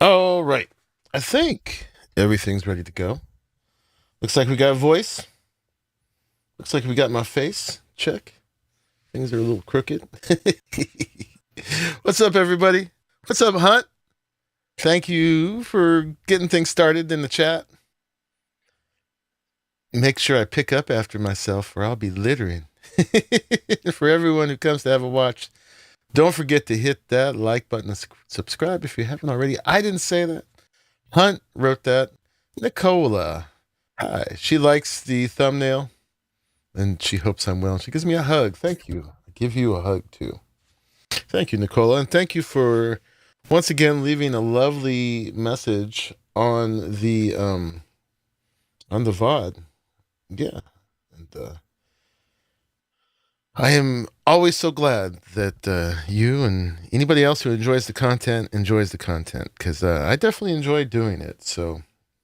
All right. I think everything's ready to go. Looks like we got a voice. Looks like we got my face. Check. Things are a little crooked. What's up, everybody? What's up, Hunt? Thank you for getting things started in the chat. Make sure I pick up after myself or I'll be littering. For everyone who comes to have a watch, don't forget to hit that like button and subscribe if you haven't already. I didn't say that. Hunt wrote that. Nicola. Hi. She likes the thumbnail and she hopes I'm well. She gives me a hug. Thank you. I give you a hug too. Thank you, Nicola. And thank you for once again leaving a lovely message on the VOD. Yeah. And I am always so glad that you and anybody else who enjoys the content, because I definitely enjoy doing it. So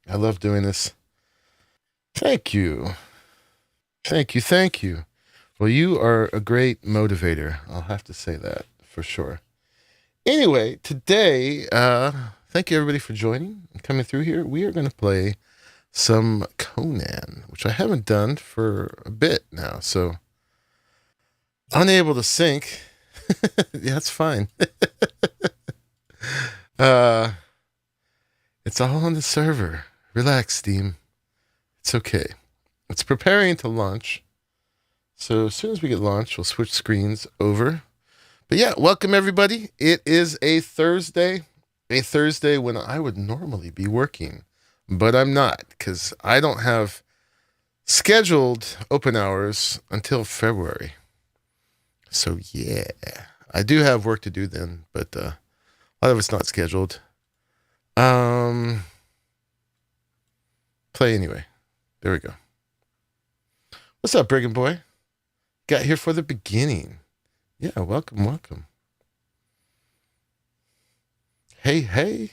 I love doing this. Thank you. Thank you. Thank you. Well, you are a great motivator. I'll have to say that for sure. Anyway, today, thank you everybody for joining and coming through here. We are going to play some Conan, which I haven't done for a bit now. So unable to sync. Yeah, that's fine. It's all on the server. Relax, Steam. It's okay. It's preparing to launch. So as soon as we get launched, we'll switch screens over. But yeah, welcome everybody. It is a Thursday when I would normally be working, but I'm not because I don't have scheduled open hours until February. So yeah, I do have work to do then, but a lot of it's not scheduled. Play anyway. There we go. What's up, Brigand Boy? Got here for the beginning. Yeah, welcome, welcome. Hey.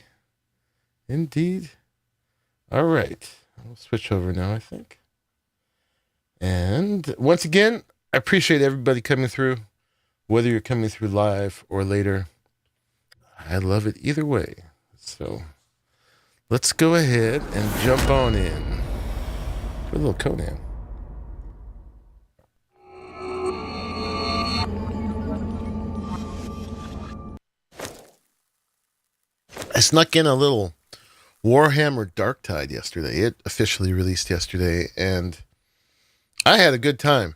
Indeed. All right. I'll switch over now, I think. And once again, I appreciate everybody coming through, whether you're coming through live or later. I love it either way. So let's go ahead and jump on in for a little Conan. I snuck in a little Warhammer Darktide yesterday. It officially released yesterday, and I had a good time.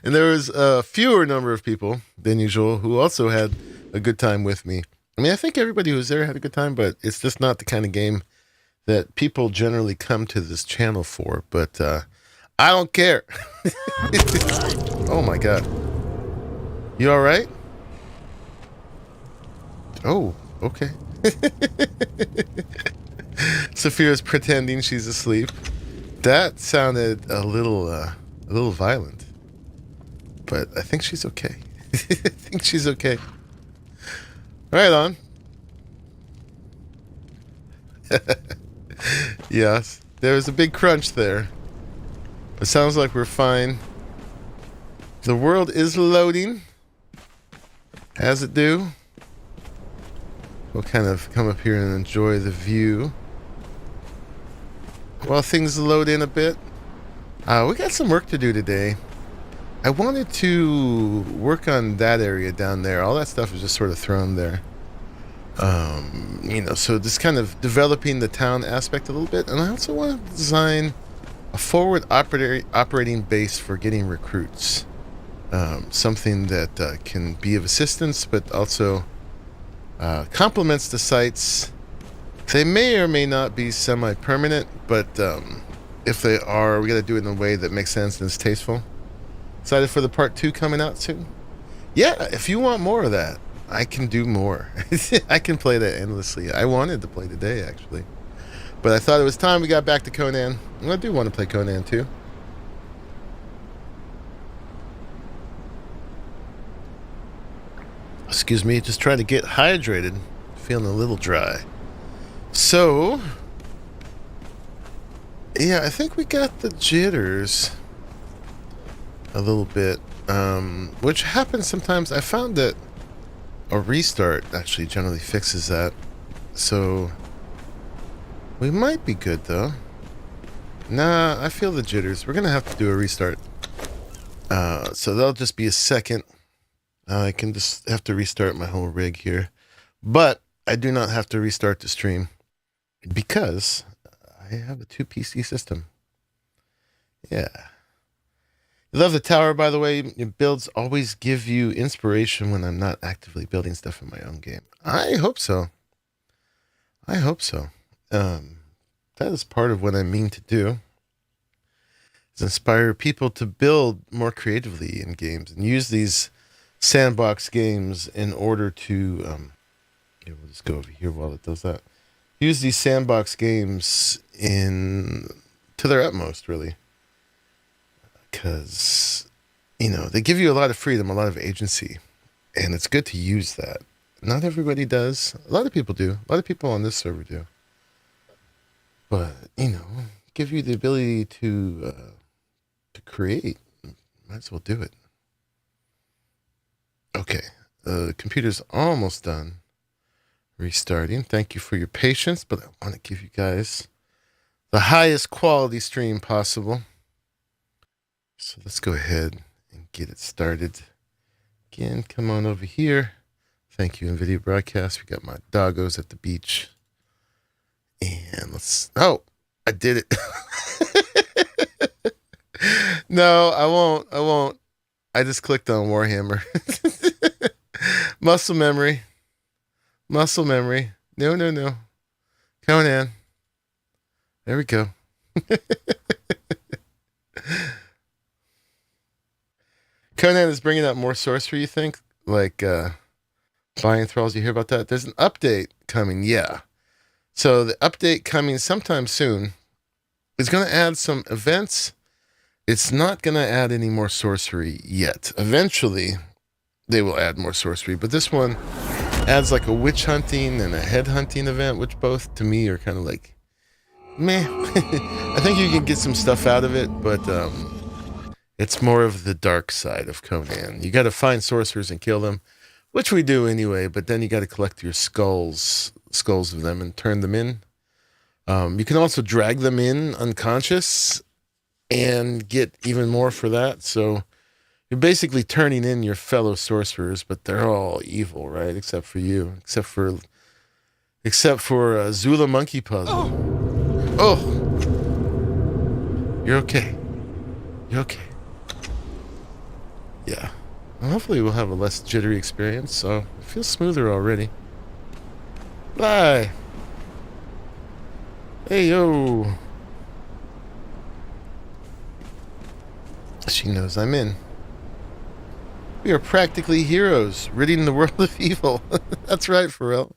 And there was a fewer number of people than usual who also had a good time with me. I mean, I think everybody who was there had a good time, but it's just not the kind of game that people generally come to this channel for. But I don't care. Oh my God. You all right? Oh, okay. Sophia's pretending she's asleep. That sounded a little violent, but I think she's okay. I think she's okay. Right on. Yes, there was a big crunch there. It sounds like we're fine. The world is loading, as it do. We'll kind of come up here and enjoy the view while things load in a bit. We got some work to do today. I wanted to work on that area down there. All that stuff is just sort of thrown there. So just kind of developing the town aspect a little bit. And I also want to design a forward operating base for getting recruits. Something that can be of assistance, but also complements the sites. They may or may not be semi-permanent, but if they are, we got to do it in a way that makes sense and is tasteful. Excited for the part 2 coming out soon? Yeah, if you want more of that, I can do more. I can play that endlessly. I wanted to play today, actually. But I thought it was time we got back to Conan. And I do want to play Conan, too. Excuse me, just trying to get hydrated. Feeling a little dry. So, yeah, I think we got the jitters a little bit, which happens sometimes. I found that a restart actually generally fixes that. So we might be good though. Nah, I feel the jitters. We're gonna have to do a restart. So that'll just be a second. I can just have to restart my whole rig here. But I do not have to restart the stream because I have a 2 PC system. Yeah. Love the tower, by the way. Your builds always give you inspiration when I'm not actively building stuff in my own game. I hope so. I hope so. That is part of what I mean to do. Is inspire people to build more creatively in games and use these sandbox games in order to... yeah, we'll just go over here while it does that. Use these sandbox games to their utmost, really. Because, you know, they give you a lot of freedom, a lot of agency, and it's good to use that. Not everybody does. A lot of people do. A lot of people on this server do. But, you know, give you the ability to create. Might as well do it. Okay, the computer's almost done restarting. Thank you for your patience, but I want to give you guys the highest quality stream possible. So let's go ahead and get it started. Again, come on over here. Thank you, Nvidia Broadcast. We got my doggos at the beach. And let's... Oh, I did it. No, I won't. I just clicked on Warhammer. Muscle memory. No. Conan. There we go. Conan is bringing out more sorcery, you think? Like, buying thralls, you hear about that? There's an update coming, yeah. So the update coming sometime soon is going to add some events. It's not going to add any more sorcery yet. Eventually, they will add more sorcery. But this one adds like a witch hunting and a head hunting event, which both, to me, are kind of like, meh. I think you can get some stuff out of it, but it's more of the dark side of Conan. You got to find sorcerers and kill them, which we do anyway, but then you got to collect your skulls of them and turn them in. You can also drag them in unconscious and get even more for that. So you're basically turning in your fellow sorcerers, but they're all evil, right? Except for you, except for Zula Monkey Puzzle. Oh, you're okay. You're okay. Yeah. Well, hopefully we'll have a less jittery experience, so it feels smoother already. Bye. Hey, yo. She knows I'm in. We are practically heroes, ridding the world of evil. That's right, Pharrell.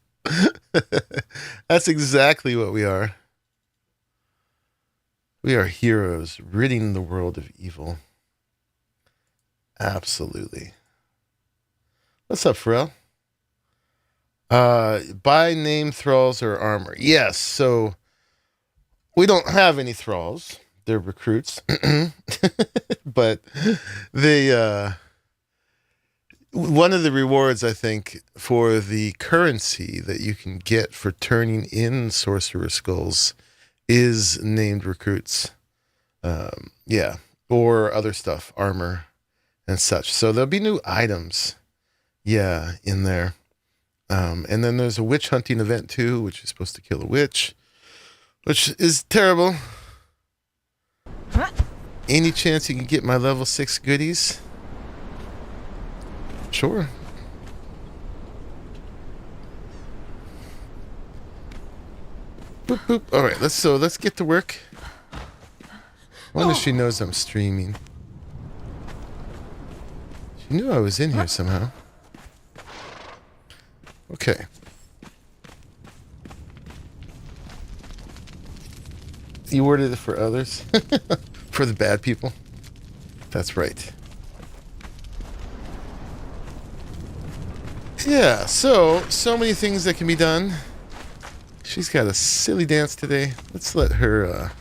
That's exactly what we are. We are heroes, ridding the world of evil. Absolutely. What's up, Pharrell? Buy name thralls or armor. Yes, so we don't have any thralls. They're recruits. But they one of the rewards, I think, for the currency that you can get for turning in sorcerer skulls is named recruits. Yeah, or other stuff, armor and such. So there'll be new items, yeah, in there. And then there's a witch hunting event too, which is supposed to kill a witch, which is terrible. Any chance you can get my level 6 goodies? Sure. Boop, boop. All right, let's get to work. I wonder if she knows I'm streaming. She knew I was in here somehow. Okay. You ordered it for others? For the bad people? That's right. Yeah, so many things that can be done. She's got a silly dance today. Let's let her,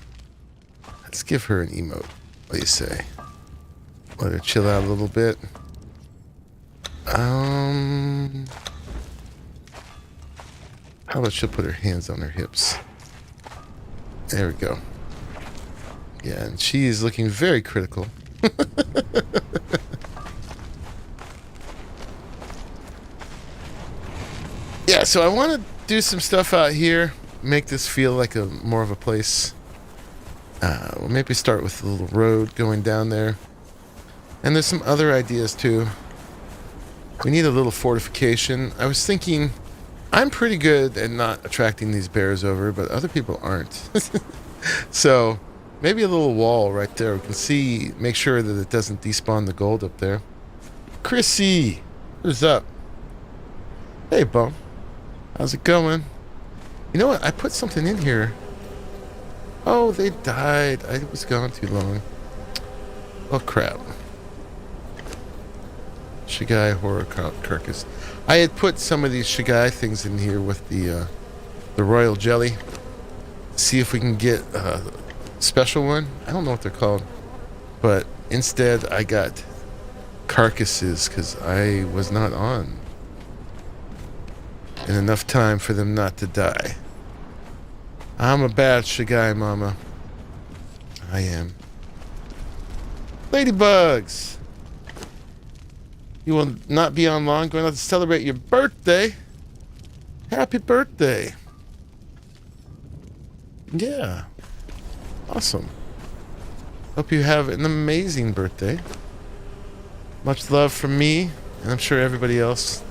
let's give her an emote. What do you say? Let her chill out a little bit. How about she'll put her hands on her hips? There we go. Yeah, and she is looking very critical. Yeah, so I want to do some stuff out here, make this feel like a more of a place. We'll maybe start with a little road going down there. And there's some other ideas too. We need a little fortification. I was thinking, I'm pretty good at not attracting these bears over, but other people aren't. So maybe a little wall right there. We can see, make sure that it doesn't despawn the gold up there. Chrissy, what's up? Hey, bum. How's it going? You know what? I put something in here. Oh, they died. I was gone too long. Oh, crap. Shigai horror carcass. I had put some of these Shigai things in here with the royal jelly. See if we can get a special one. I don't know what they're called. But instead, I got carcasses because I was not on in enough time for them not to die. I'm a bad Shigai mama. I am. Ladybugs! You will not be on long, going out to celebrate your birthday. Happy birthday. Yeah. Awesome. Hope you have an amazing birthday. Much love from me, and I'm sure everybody else.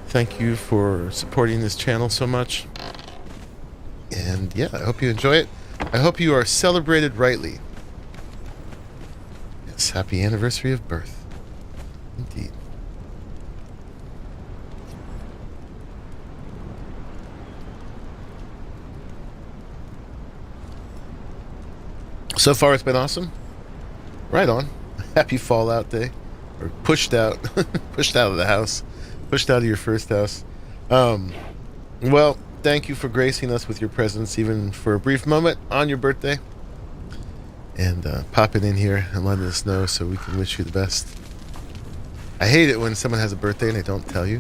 Thank you for supporting this channel so much. And yeah, I hope you enjoy it. I hope you are celebrated rightly. Yes, happy anniversary of birth. Indeed. So far it's been awesome. Right on. Happy Fallout Day. Or pushed out. Pushed out of the house. Pushed out of your first house. Well, thank you for gracing us with your presence, even for a brief moment on your birthday. And popping in here and letting us know so we can wish you the best. I hate it when someone has a birthday and they don't tell you.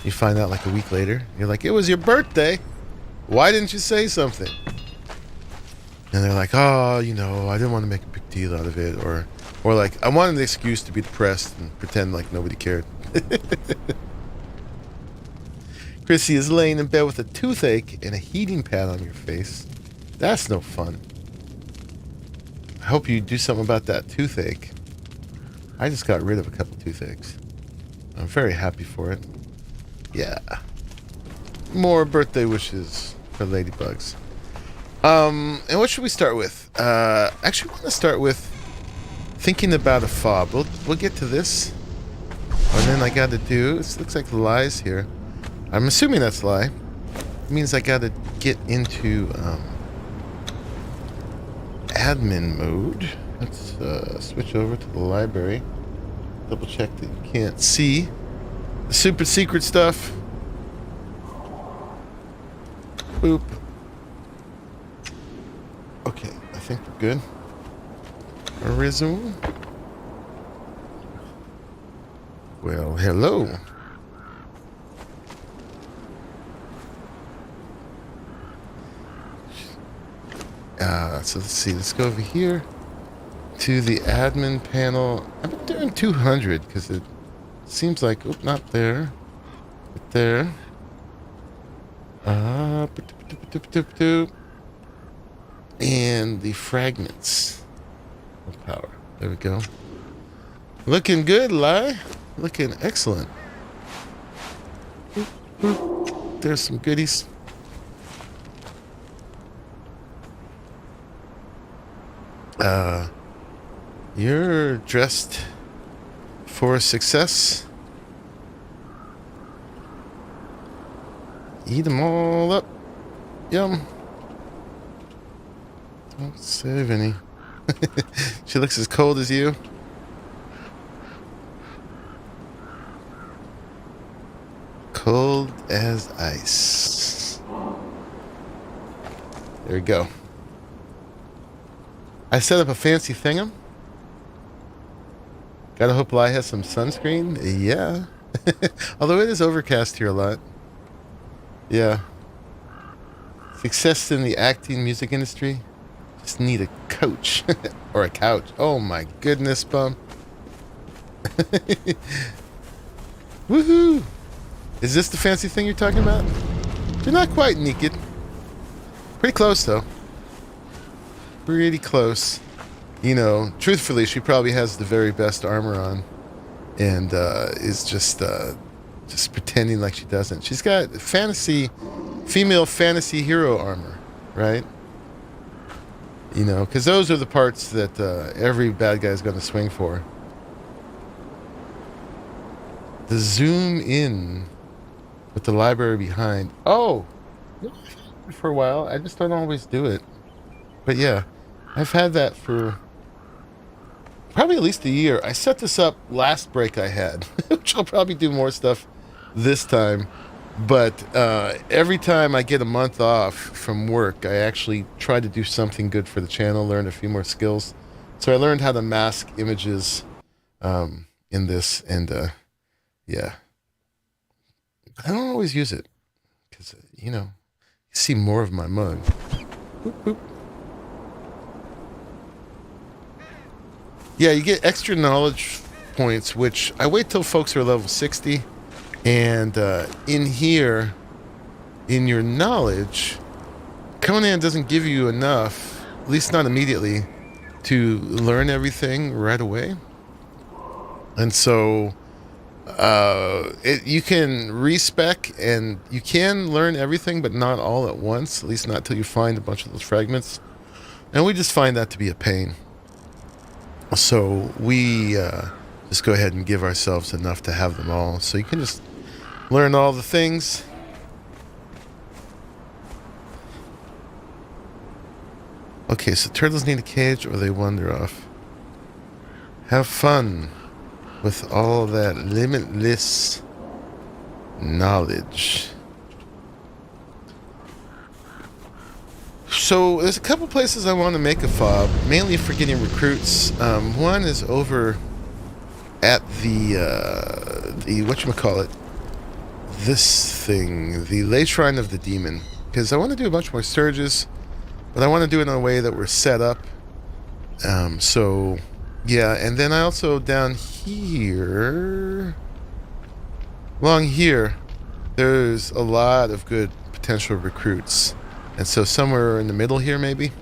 You find out like a week later. You're like, it was your birthday. Why didn't you say something? And they're like, oh, you know, I didn't want to make a big deal out of it. Or like, I wanted an excuse to be depressed and pretend like nobody cared. Chrissy is laying in bed with a toothache and a heating pad on your face. That's no fun. I hope you do something about that toothache. I just got rid of a couple toothaches. I'm very happy for it. Yeah. More birthday wishes for ladybugs. And what should we start with? Actually, I want to start with thinking about a fob. We'll get to this. And then I got to do... This looks like lies here. I'm assuming that's lie. It means I got to get into admin mode. Let's switch over to the library. Double check that you can't see the super secret stuff. Boop. Okay, I think we're good. Resume. Well, hello. So let's see. Let's go over here to the admin panel. I'm doing 200 because it seems like, oh, not there, but there. And the fragments of power. There we go. Looking good, Lai. Looking excellent. There's some goodies. You're dressed for success. Eat them all up. Yum. Don't save any. She looks as cold as you. Cold as ice. There we go. I set up a fancy thingam. Gotta hope Lai has some sunscreen. Yeah. Although it is overcast here a lot. Yeah. Success in the acting music industry. Just need a coach. Or a couch. Oh my goodness, bum. Woohoo! Is this the fancy thing you're talking about? You're not quite naked. Pretty close, though. Pretty close. You know, truthfully, she probably has the very best armor on. And is just pretending like she doesn't. She's got female fantasy hero armor, right? You know, because those are the parts that every bad guy is going to swing for. The zoom in with the library behind. Oh! For a while. I just don't always do it. But yeah, I've had that for probably at least a year. I set this up last break I had, which I'll probably do more stuff this time. But every time I get a month off from work, I actually try to do something good for the channel, learn a few more skills. So I learned how to mask images in this, and yeah. I don't always use it because, you know, you see more of my mug. Boop, boop. Yeah, you get extra knowledge points, which I wait till folks are level 60. And in here, in your knowledge, Conan doesn't give you enough, at least not immediately, to learn everything right away. And so you can respec and you can learn everything, but not all at once, at least not till you find a bunch of those fragments. And we just find that to be a pain. So we just go ahead and give ourselves enough to have them all. So you can just learn all the things. Okay, so turtles need a cage or they wander off. Have fun with all that limitless knowledge. So there's a couple places I want to make a fob, mainly for getting recruits. One is over at the whatchamacallit, this thing, the Lay Shrine of the Demon, because I want to do a bunch more surges, but I want to do it in a way that we're set up. So yeah, and then I also down here, along here, there's a lot of good potential recruits. And so somewhere in the middle here, maybe,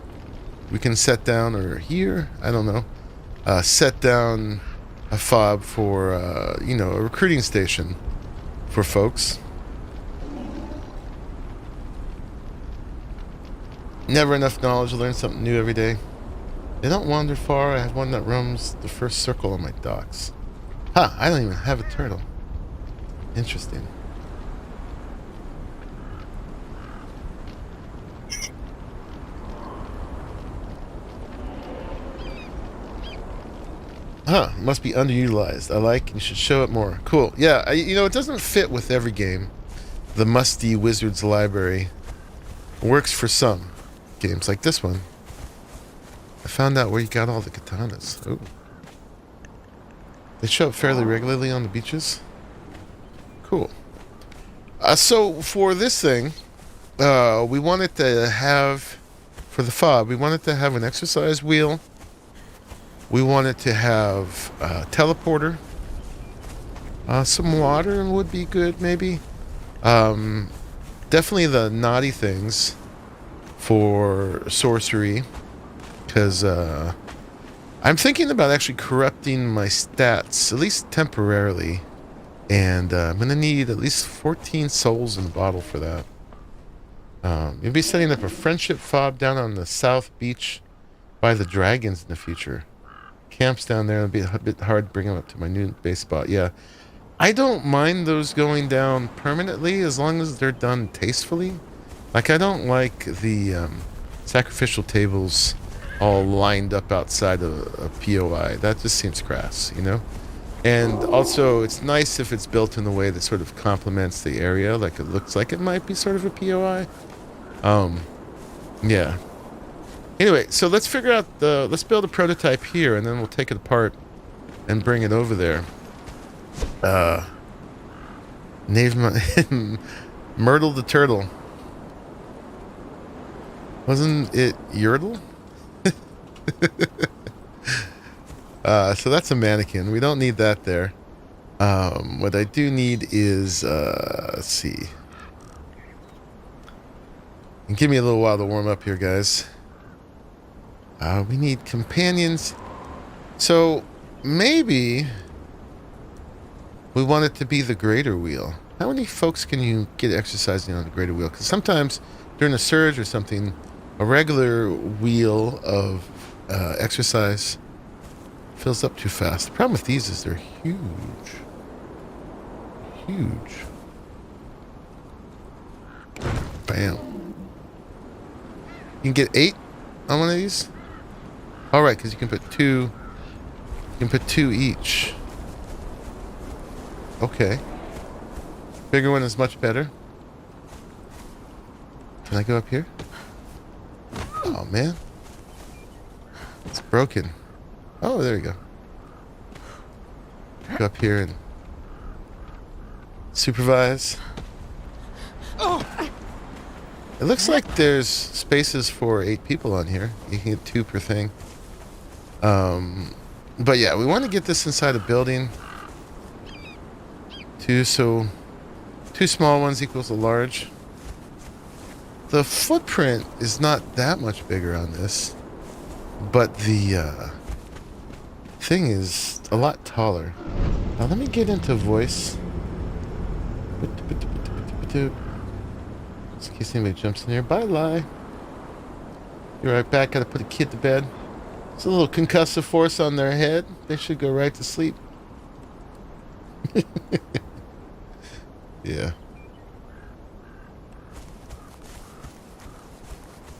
we can set down, or here, I don't know, set down a fob for, you know, a recruiting station for folks. Never enough knowledge to learn something new every day. They don't wander far. I have one that roams the first circle on my docks. Huh, I don't even have a turtle. Interesting. Huh, must be underutilized. I like, you should show it more. Cool. Yeah, you know, it doesn't fit with every game. The musty Wizards library works for some games, like this one. I found out where you got all the katanas. Ooh. They show up fairly regularly on the beaches. Cool. So for this thing, we wanted to have, for the fob, we wanted to have an exercise wheel. We wanted to have a teleporter. Some water would be good, maybe. Definitely the naughty things for sorcery. Because I'm thinking about actually corrupting my stats, at least temporarily. And I'm going to need at least 14 souls in the bottle for that. You'll be setting up a friendship fob down on the south beach by the dragons in the future. Camps down there. It'll be a bit hard to bring them up to my new base spot. Yeah. I don't mind those going down permanently as long as they're done tastefully. Like, I don't like the sacrificial tables all lined up outside of a POI. That just seems crass, you know? And also, it's nice if it's built in a way that sort of complements the area, like it looks like it might be sort of a POI. Yeah. Anyway, so let's figure out let's build a prototype here, and then we'll take it apart and bring it over there. Myrtle the turtle. Wasn't it Yertle? So that's a mannequin. We don't need that there. What I do need is, let's see. And give me a little while to warm up here, guys. We need companions. So maybe we want it to be the greater wheel. How many folks can you get exercising on the greater wheel? Because sometimes during a surge or something, a regular wheel of exercise fills up too fast. The problem with these is they're huge. Huge. Bam. You can get 8 on one of these? Alright, because you can put 2. You can put 2 each. Okay. Bigger one is much better. Can I go up here? Oh, man. It's broken. Oh, there we go. Go up here and supervise. It looks like there's spaces for 8 people on here. You can get 2 per thing. But yeah, we want to get this inside a building. 2, so 2 small ones equals a large. The footprint is not that much bigger on this, but the thing is a lot taller. Now let me get into voice. Just in case anybody jumps in here. Bye, Lie. Be right back. Gotta put a kid to bed. It's a little concussive force on their head. They should go right to sleep. Yeah.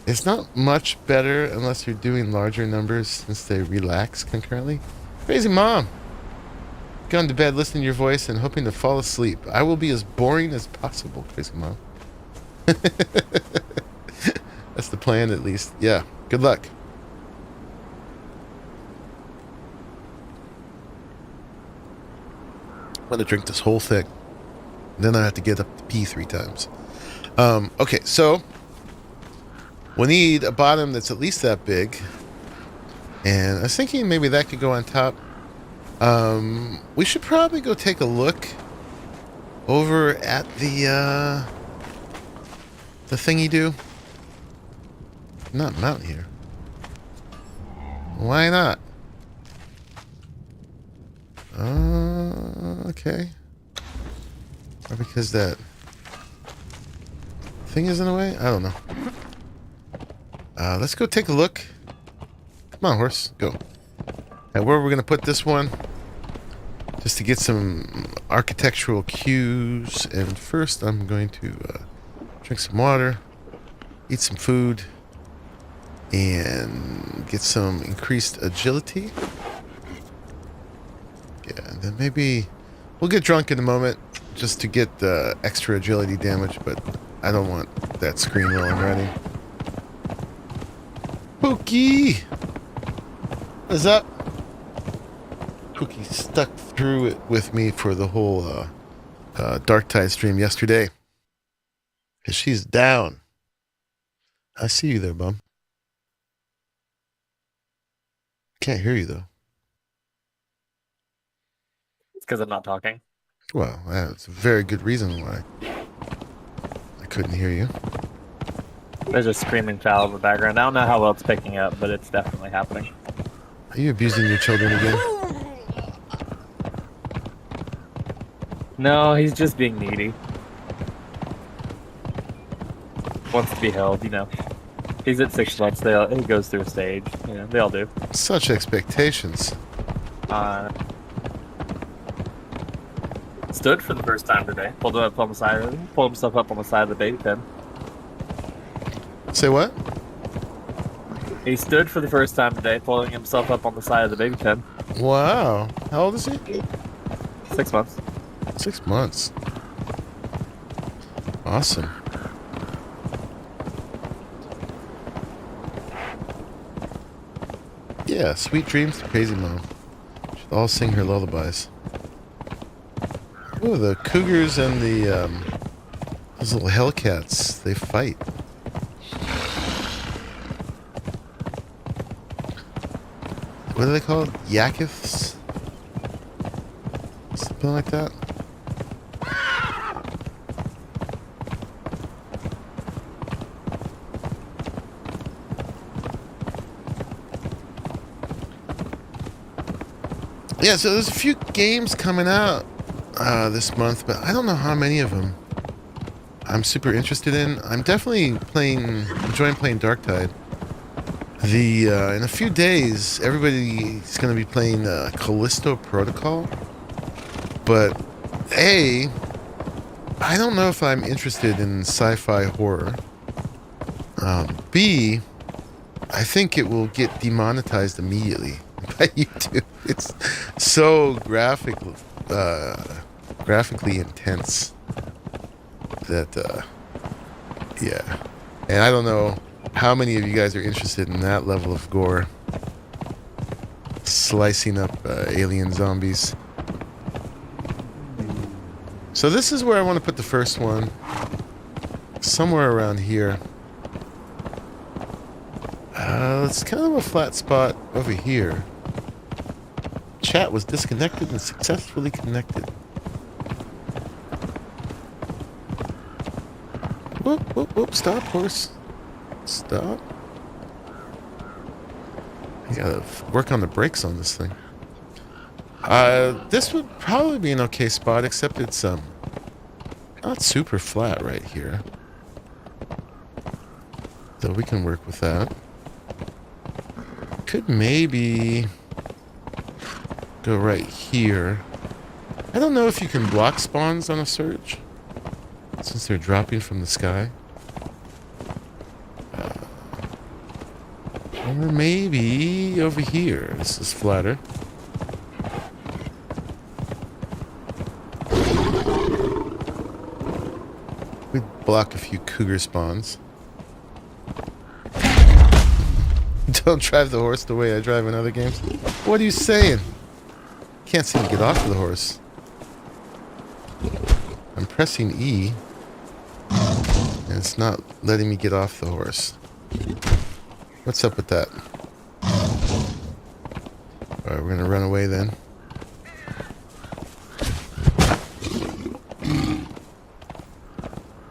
It's not much better unless you're doing larger numbers since they relax concurrently. Crazy Mom. Going to bed, listening to your voice, and hoping to fall asleep. I will be as boring as possible, Crazy Mom. That's the plan, at least. Yeah. Good luck. I'm going to drink this whole thing. Then I have to get up to pee 3 times. Okay, so we need a bottom that's at least that big. And I was thinking maybe that could go on top. We should probably go take a look over at the thingy do. Not mount here. Why not? Okay. Or because that thing is in the way? I don't know. Let's go take a look. Come on, horse. Go. And where we're going to put this one. Just to get some architectural cues. And first I'm going to drink some water. Eat some food. And get some increased agility. Yeah, and then maybe we'll get drunk in a moment. Just to get the extra agility damage. But I don't want that screen while I'm riding. Pookie! What's up? Pookie stuck through it with me for the whole Dark Tide stream yesterday. Because she's down. I see you there, bum. Can't hear you, though. It's because I'm not talking. Well, that's a very good reason why I couldn't hear you. There's a screaming child in the background. I don't know how well it's picking up, but it's definitely happening. Are you abusing your children again? No, he's just being needy. Wants to be held, you know. He's at 6 months. He goes through a stage. You know, they all do. Such expectations. Stood for the first time today. Pulled himself up on the side of the baby pen. Say what? He stood for the first time today, pulling himself up on the side of the baby pen. Wow. How old is he? 6 months. 6 months. Awesome. Yeah, sweet dreams to Crazy Mom. Should all sing her lullabies. Oh, the cougars and the Those little Hellcats, they fight. What are they called? Yakiths? Something like that? Yeah, so there's a few games coming out this month, but I don't know how many of them I'm super interested in. I'm definitely enjoying playing Darktide. In a few days, everybody's going to be playing Callisto Protocol. But A, I don't know if I'm interested in sci-fi horror. B, I think it will get demonetized immediately by YouTube. It's so graphically intense that, yeah. And I don't know how many of you guys are interested in that level of gore. Slicing up alien zombies. So this is where I want to put the first one. Somewhere around here. It's kind of a flat spot over here. Chat was disconnected and successfully connected. Whoop, whoop, whoop. Stop, horse. Stop. I gotta work on the brakes on this thing. This would probably be an okay spot, except it's not super flat right here. Though we can work with that. Could maybe go right here. I don't know if you can block spawns on a surge, since they're dropping from the sky. Or maybe over here. This is flatter. We'd block a few cougar spawns. Don't drive the horse the way I drive in other games. What are you saying? Can't seem to get off of the horse. I'm pressing E, and it's not letting me get off the horse. What's up with that? Alright, we're gonna run away then.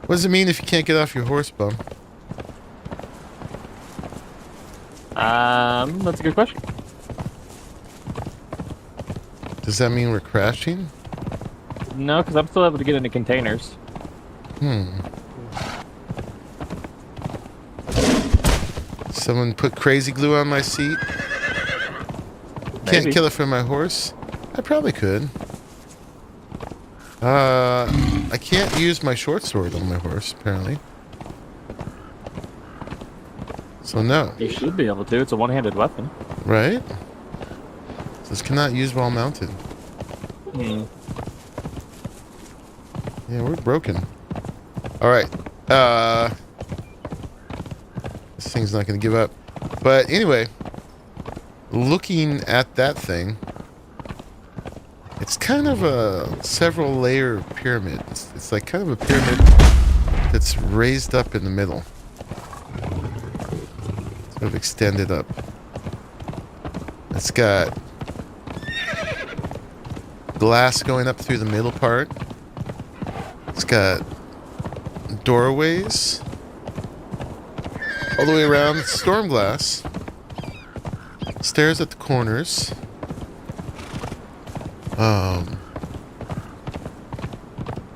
What does it mean if you can't get off your horse, bum? That's a good question. Does that mean we're crashing? No, because I'm still able to get into containers. Someone put crazy glue on my seat? Can't kill it for my horse? I probably could. I can't use my short sword on my horse, apparently. So no. You should be able to. It's a one-handed weapon. Right? This cannot use while mounted. Hmm. Yeah, we're broken. Alright. This thing's not going to give up. But anyway, looking at that thing, it's kind of a several layer pyramid. It's like kind of a pyramid that's raised up in the middle. Sort of extended up. It's got glass going up through the middle part. It's got doorways all the way around. Storm glass. Stairs at the corners.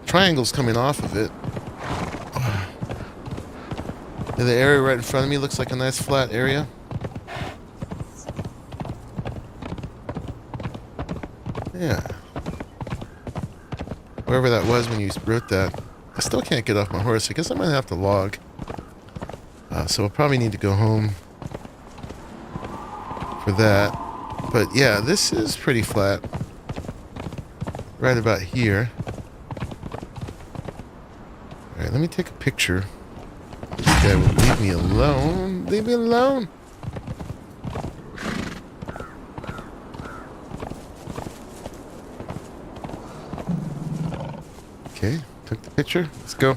Triangles coming off of it. And the area right in front of me looks like a nice flat area. Yeah. Wherever that was when you wrote that. I still can't get off my horse. I guess I'm going to have to log. So I'll probably need to go home for that. But yeah, this is pretty flat. Right about here. Alright, let me take a picture. This guy will leave me alone. Leave me alone. Okay, took the picture. Let's go.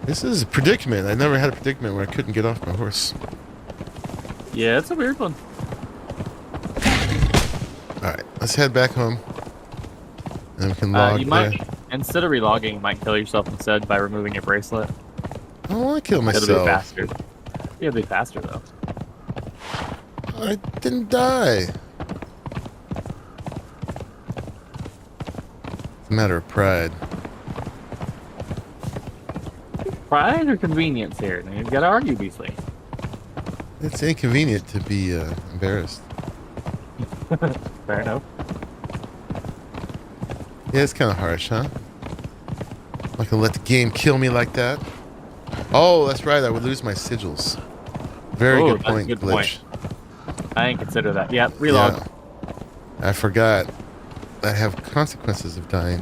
This is a predicament. I never had a predicament where I couldn't get off my horse. Yeah, it's a weird one. Alright, let's head back home. And we can log You there. might, instead of relogging, you might kill yourself instead by removing your bracelet. I don't want to kill It'll be myself. faster. It'll be faster though. I didn't die. It's a matter of pride. Pride or convenience here? You gotta argue these things. It's inconvenient to be embarrassed. Fair enough. Yeah, it's kind of harsh, huh? I'm not gonna let the game kill me like that. Oh, that's right. I would lose my sigils. Very Oh, good that's a point, good Glitch. point. I didn't consider that. Yeah, relog. Yeah. I forgot. I have consequences of dying.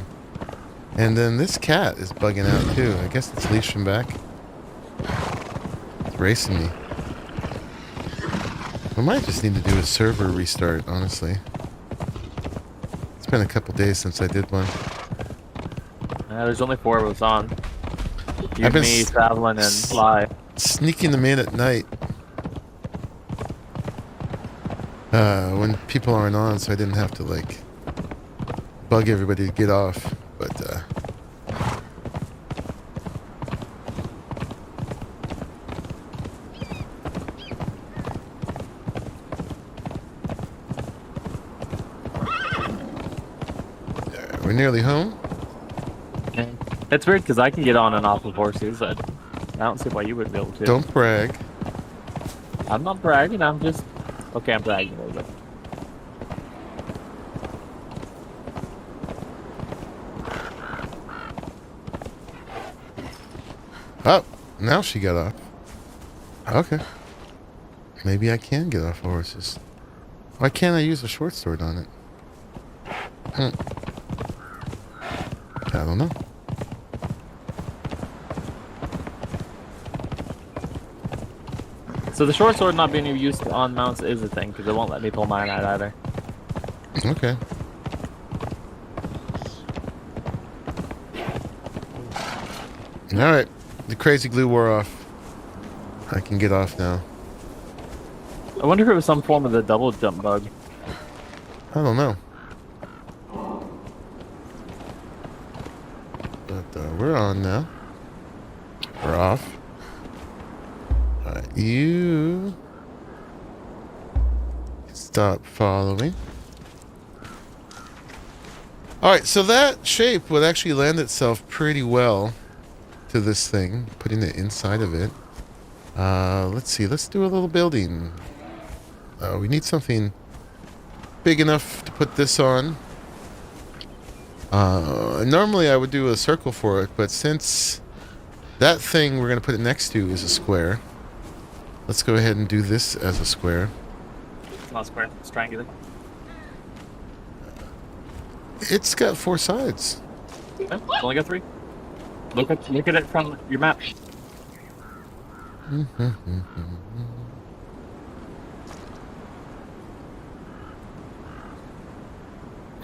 And then this cat is bugging out too. I guess it's leashing back. It's racing me. I might just need to do a server restart, honestly. It's been a couple days since I did one. There's only 4 of us on. You, I've been me, traveling, and fly. Sneaking them in at night. When people aren't on, so I didn't have to, like, bug everybody to get off. But, we're nearly home. It's weird because I can get on and off of horses. I don't see why you wouldn't be able to. Don't brag. I'm not bragging. I'm just okay. I'm bragging a little bit. Oh, now she got off. Okay. Maybe I can get off horses. Why can't I use a short sword on it? I don't know. So the short sword not being used on mounts is a thing because it won't let me pull mine out either. Okay. Alright. The crazy glue wore off. I can get off now. I wonder if it was some form of the double jump bug. I don't know. But we're on now. We're off. Alright, you stop following. Alright, so that shape would actually lend itself pretty well to this thing, putting it inside of it. Let's see, let's do a little building. We need something big enough to put this on. Normally I would do a circle for it, but since that thing we're going to put it next to is a square, let's go ahead and do this as a square. It's not square, it's triangular. It's got 4 sides. Okay, it's only got 3. Look at it from your map.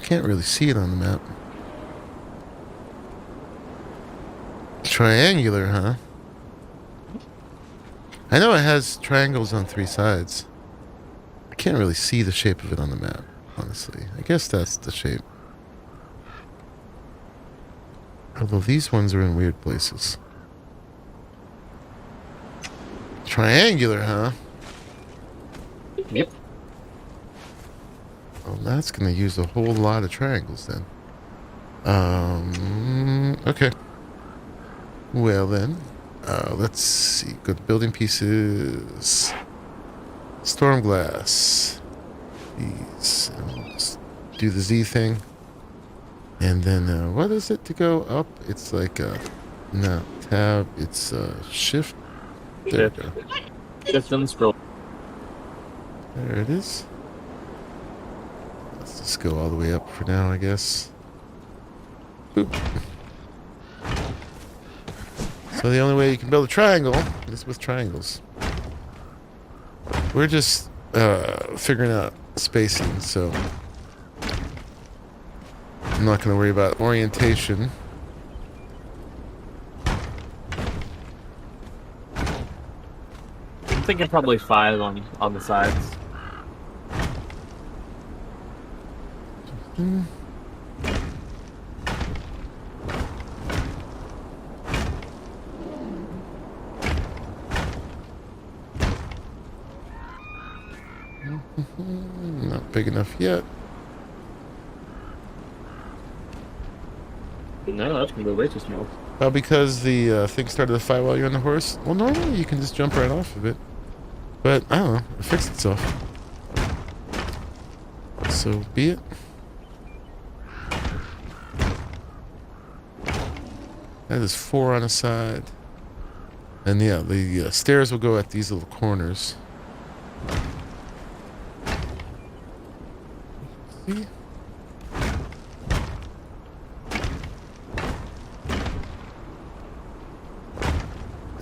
Can't really see it on the map. Triangular, huh? I know it has triangles on 3 sides. I can't really see the shape of it on the map, honestly. I guess that's the shape. Although these ones are in weird places. Triangular, huh? Yep. Well, that's going to use a whole lot of triangles then. Okay. Well then, let's see. Go to building pieces. Storm glass. These. Let's do the Z thing. And then, what is it to go up? It's like no, tab. It's shift. There we go. Shift and scroll. There it is. Let's just go all the way up for now, I guess. Boop. So the only way you can build a triangle is with triangles. We're just figuring out spacing, so I'm not going to worry about orientation. I'm thinking probably 5 on the sides. Not big enough yet. No, that's gonna be way too small. Well, because the thing started to fight while you're on the horse. Well, normally you can just jump right off of it. But, I don't know. It fixed itself. So, be it. That is 4 on a side. And yeah, the stairs will go at these little corners. See?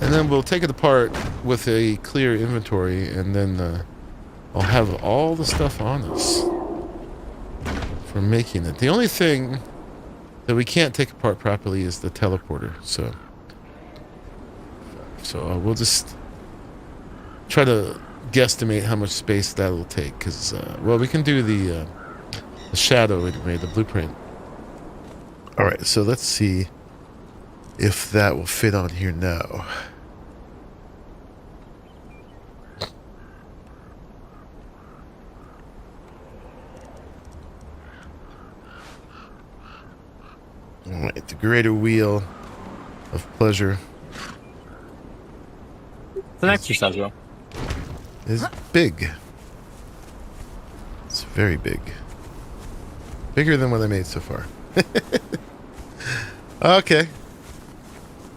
And then we'll take it apart with a clear inventory, and then I'll have all the stuff on us for making it. The only thing that we can't take apart properly is the teleporter, so we'll just try to guesstimate how much space that will take, because well, we can do the shadow anyway, the blueprint. All right, so let's see if that will fit on here now. All right, the greater wheel of pleasure. It's an exercise wheel. Is big. It's very big. Bigger than what I made so far. Okay.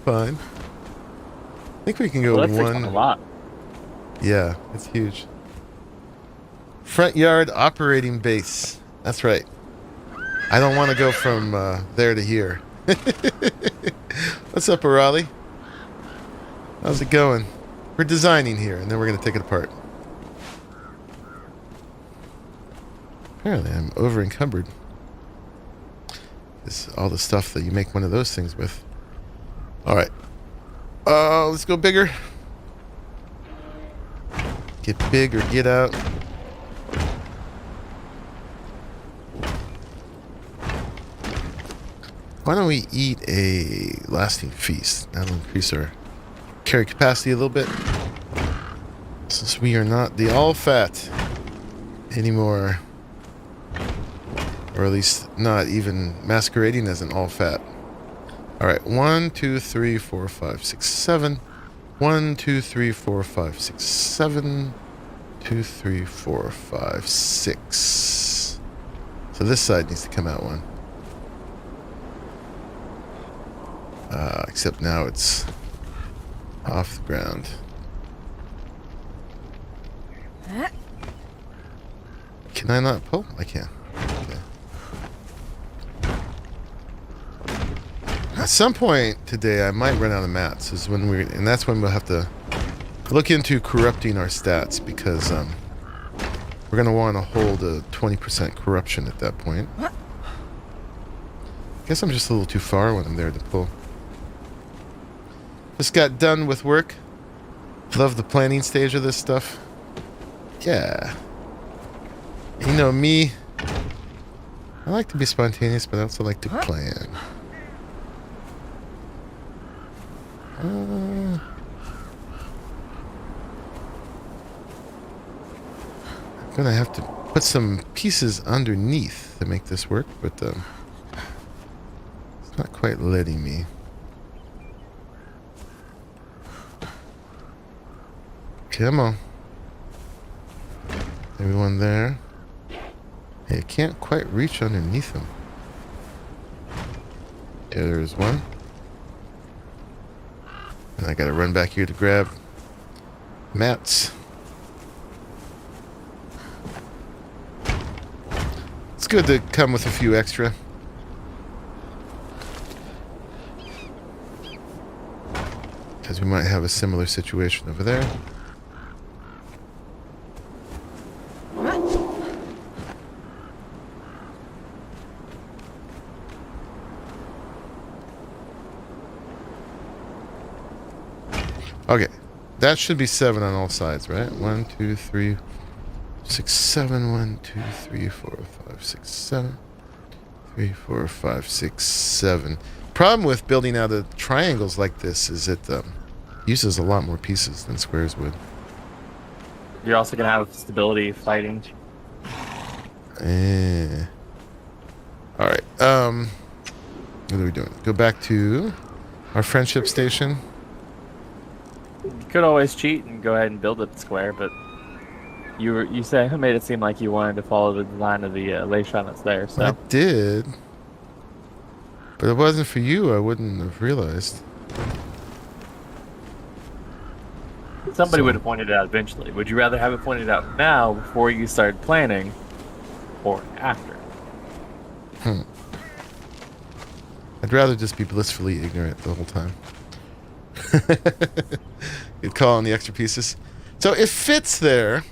Fine. I think we can go Well, that's one. a lot. Yeah, it's huge. Front yard operating base. That's right. I don't want to go from there to here. What's up, Arali? How's it going? We're designing here, and then we're going to take it apart. Apparently, I'm over encumbered. This is all the stuff that you make one of those things with. All right. Let's go bigger. Get big or get out. Why don't we eat a lasting feast? That'll increase our carry capacity a little bit. Since we are not the all fat anymore. Or at least not even masquerading as an all fat. Alright, 1, 2, 3, 4, 5, 6, 7. 1, 2, 3, 4, 5, 6, 7. 2, 3, 4, 5, 6. So this side needs to come out one. Except now it's off the ground. Can I not pull? I can. Okay. At some point today, I might run out of mats. And that's when we'll have to look into corrupting our stats, because we're going to want to hold a 20% corruption at that point. Guess I'm just a little too far when I'm there to pull. Just got done with work. Love the planning stage of this stuff. Yeah. You know me. I like to be spontaneous, but I also like to plan. I'm gonna have to put some pieces underneath to make this work, but it's not quite letting me. Come on. Maybe one there. Hey, I can't quite reach underneath them. Yeah, there's one. And I gotta run back here to grab mats. It's good to come with a few extra. Because we might have a similar situation over there. Okay, That should be 7 on all sides, right? 1, 2, 3, 6, 7. 1, 2, 3, 4, 5, 6, 7. 3, 4, 5, 6, 7. Problem with building out of triangles like this is it uses a lot more pieces than squares would. You're also gonna have stability fighting. All right. What are we doing? Go back to our friendship station. You could always cheat and go ahead and build it square, but you made it seem like you wanted to follow the design of the lay shrine that's there. So I did, but if it wasn't for you, I wouldn't have realized. Somebody would have pointed it out eventually. Would you rather have it pointed out now before you started planning, or after? I'd rather just be blissfully ignorant the whole time. You'd call on the extra pieces. So it fits there,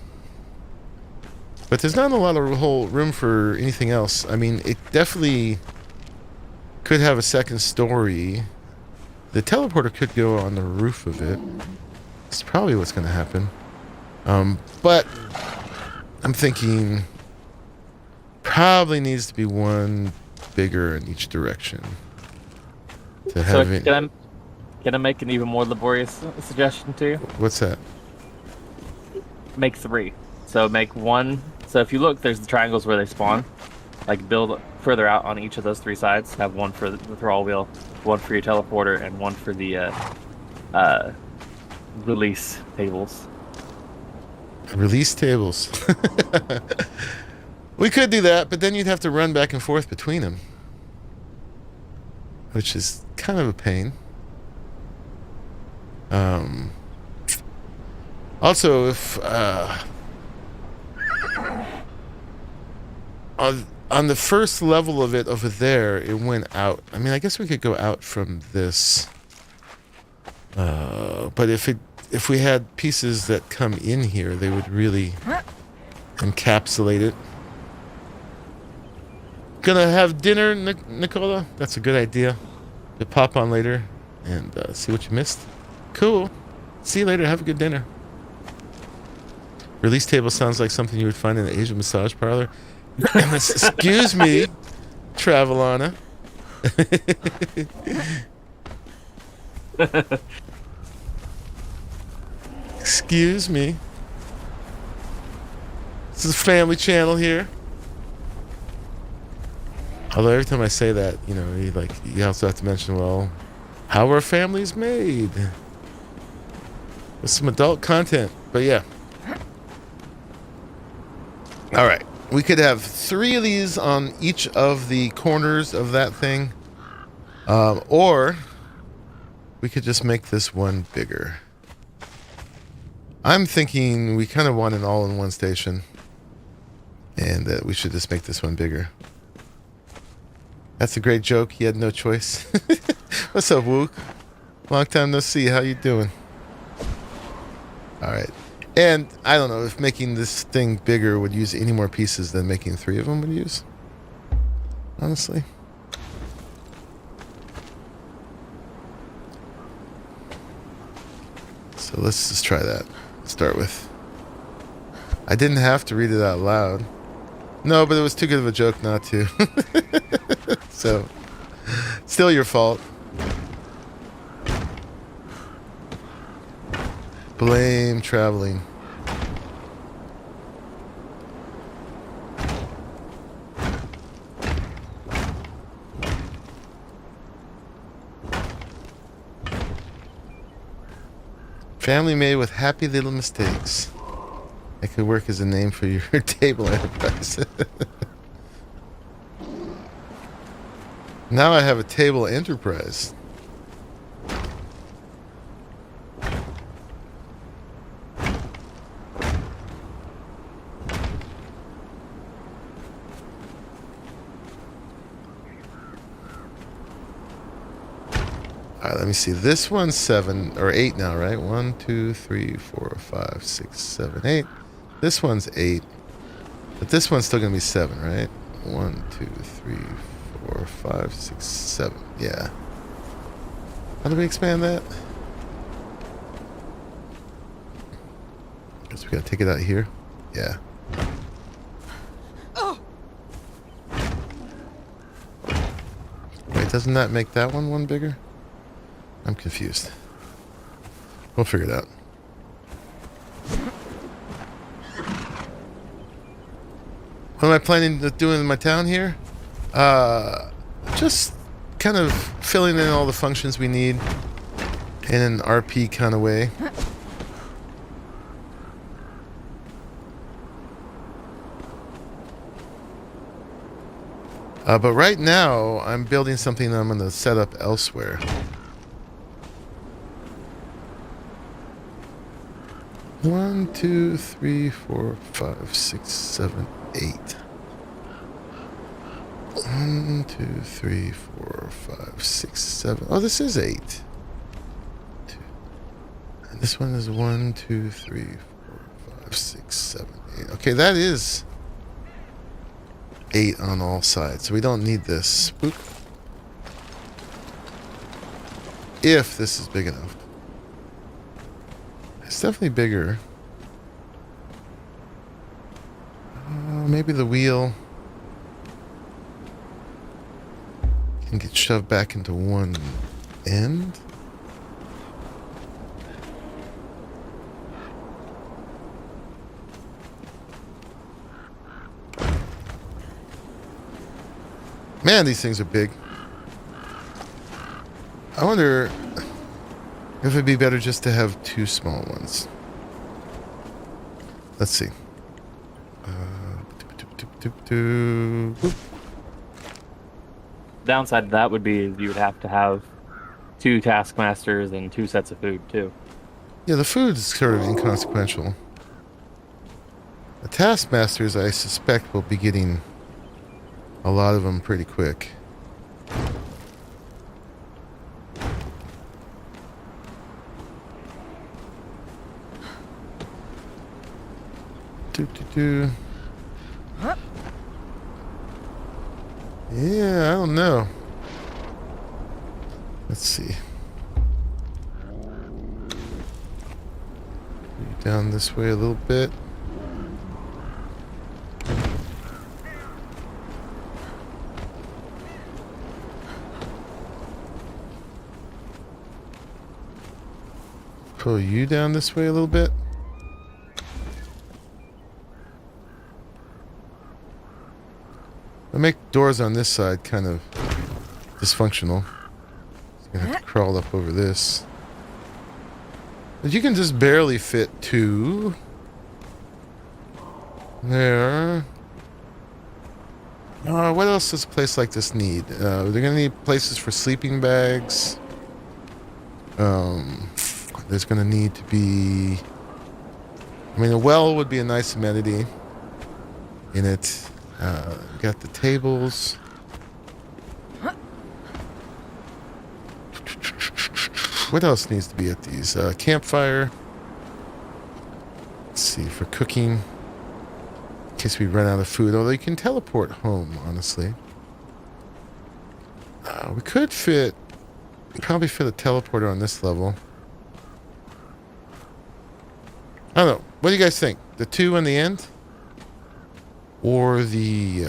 but there's not a lot of whole room for anything else. I mean, it definitely could have a second story. The teleporter could go on the roof of it. It's probably what's going to happen. But I'm thinking probably needs to be one bigger in each direction. To have So can I make an even more laborious suggestion to you? What's that? Make 3. So make 1. So if you look, there's the triangles where they spawn. Like build further out on each of those 3 sides. Have 1 for the thrall wheel, 1 for your teleporter, and 1 for the release tables. Release tables. We could do that, but then you'd have to run back and forth between them, which is kind of a pain. Also, if on the first level of it over there, it went out. I mean, I guess we could go out from this. But if we had pieces that come in here, they would really encapsulate it. Gonna have dinner, Nicola? That's a good idea. To pop on later and see what you missed. Cool. See you later. Have a good dinner. Release table sounds like something you would find in an Asian massage parlor. Excuse me, Travelana. Excuse me. This is a family channel here. Although every time I say that, you know, you also have to mention, well, how are families made? With some adult content. But yeah. All right. We could have 3 of these on each of the corners of that thing. Or we could just make this one bigger. I'm thinking we kind of want an all-in-one station. And that we should just make this one bigger. That's a great joke. He had no choice. What's up, Wook? Long time no see. How you doing? All right. And I don't know if making this thing bigger would use any more pieces than making 3 of them would use. Honestly. So let's just try that. Start with. I didn't have to read it out loud. No, but it was too good of a joke not to. So, still your fault. Blame traveling. Family made with happy little mistakes. That could work as a name for your table enterprise. Now I have a table enterprise. Alright, let me see. This one's 7 or 8 now, right? 1, 2, 3, 4, 5, 6, 7, 8. This one's 8. But this one's still gonna be 7, right? 1, 2, 3, 4, 5, 6, 7. Yeah. How do we expand that? So we gotta take it out here. Yeah. Wait, doesn't that make that one bigger? I'm confused. We'll figure it out. What am I planning to do in my town here? Just kind of filling in all the functions we need in an RP kind of way. But right now, I'm building something that I'm going to set up elsewhere. One, two, three, four, five, six, seven, 8. 1, 2, 3, 4, 5, 6, 7. Oh, this is 8. 2. And this one is 1, 2, 3, 4, 5, 6, 7, 8. Okay, that is 8 on all sides, so we don't need this. Boop. If this is big enough. It's definitely bigger. Maybe the wheel can get shoved back into one end. Man, these things are big. I wonder if it'd be better just to have 2 small ones. Let's see. Downside to that would be you would have to have 2 taskmasters and 2 sets of food too. Yeah, the food is sort of inconsequential. The taskmasters, I suspect, will be getting a lot of them pretty quick. Yeah, I don't know. Let's see. Down this way a little bit. Pull you down this way a little bit. I make doors on this side kind of dysfunctional. I'm gonna have to crawl up over this. But you can just barely fit 2. There. What else does a place like this need? They're gonna need places for sleeping bags. There's gonna need to be... I mean, a well would be a nice amenity in it. Got the tables. What else needs to be at these? Campfire. Let's see, for cooking. In case we run out of food. Although you can teleport home, honestly. We could probably fit a teleporter on this level. I don't know. What do you guys think? The 2 in the end? Or the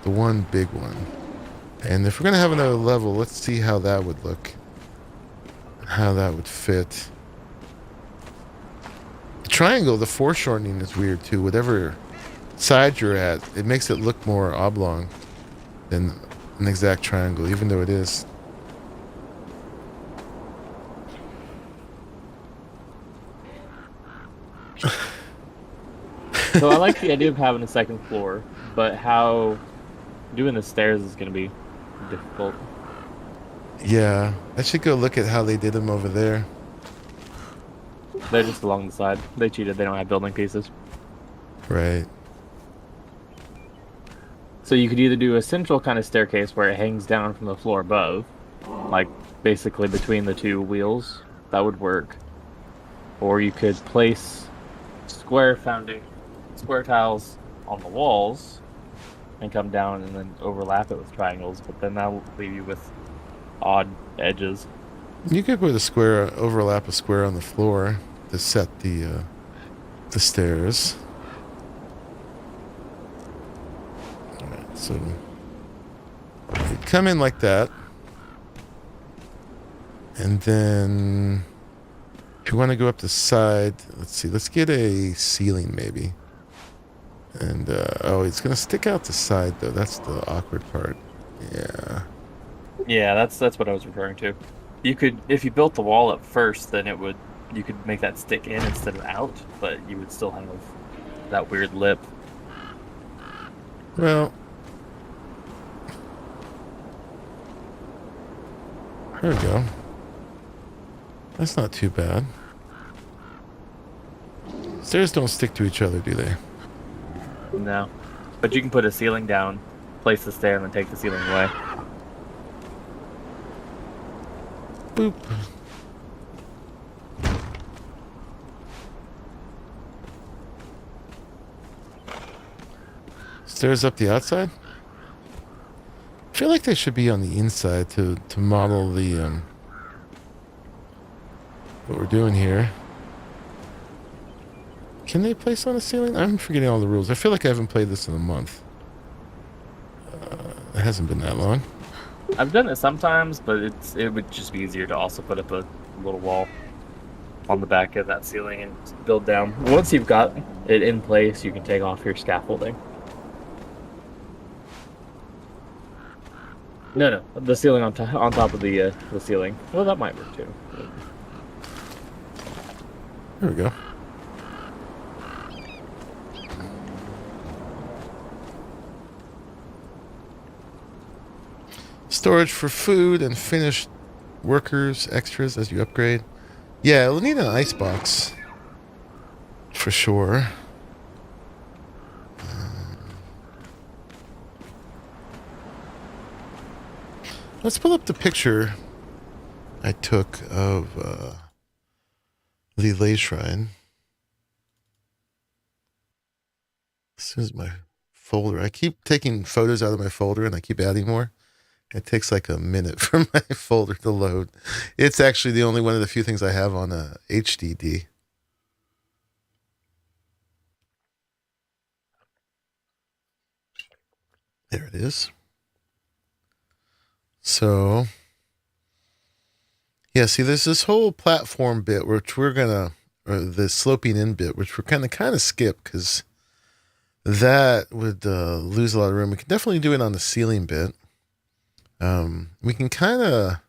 one big one? And if we're going to have another level, let's see how that would look. How that would fit. The triangle, the foreshortening is weird too. Whatever side you're at, it makes it look more oblong than an exact triangle, even though it is. So I like the idea of having a second floor, but how doing the stairs is going to be difficult. Yeah, I should go look at how they did them over there. They're just along the side. They cheated. They don't have building pieces. Right. So you could either do a central kind of staircase where it hangs down from the floor above, like basically between the 2 wheels. That would work. Or you could place square tiles on the walls and come down and then overlap it with triangles, but then that will leave you with odd edges. You could put overlap a square on the floor to set the the stairs. Alright, so you come in like that. And then if you want to go up the side, let's see, let's get a ceiling maybe. And, oh, it's going to stick out the side, though. That's the awkward part. Yeah. Yeah, that's what I was referring to. You could, if you built the wall up first, then you could make that stick in instead of out, but you would still have that weird lip. Well, there we go. That's not too bad. Stairs don't stick to each other, do they? No. But you can put a ceiling down, place the stair, and then take the ceiling away. Boop. Stairs up the outside? I feel like they should be on the inside to model the what we're doing here. Can they place on the ceiling? I'm forgetting all the rules. I feel like I haven't played this in a month. It hasn't been that long. I've done it sometimes, but it would just be easier to also put up a little wall on the back of that ceiling and build down. Once you've got it in place, you can take off your scaffolding. No, the ceiling on top of the ceiling. Well, that might work too. There we go. Storage for food and finished workers, extras as you upgrade. Yeah, we'll need an icebox. For sure. Let's pull up the picture I took of the Lay Shrine. This is my folder. I keep taking photos out of my folder and I keep adding more. It takes like a minute for my folder to load. It's actually the only one of the few things I have on a HDD. There it is. So, yeah, see, there's this whole platform bit, which we're gonna, or the sloping in bit, which we're kind of skip because that would lose a lot of room. We can definitely do it on the ceiling bit. We can kind of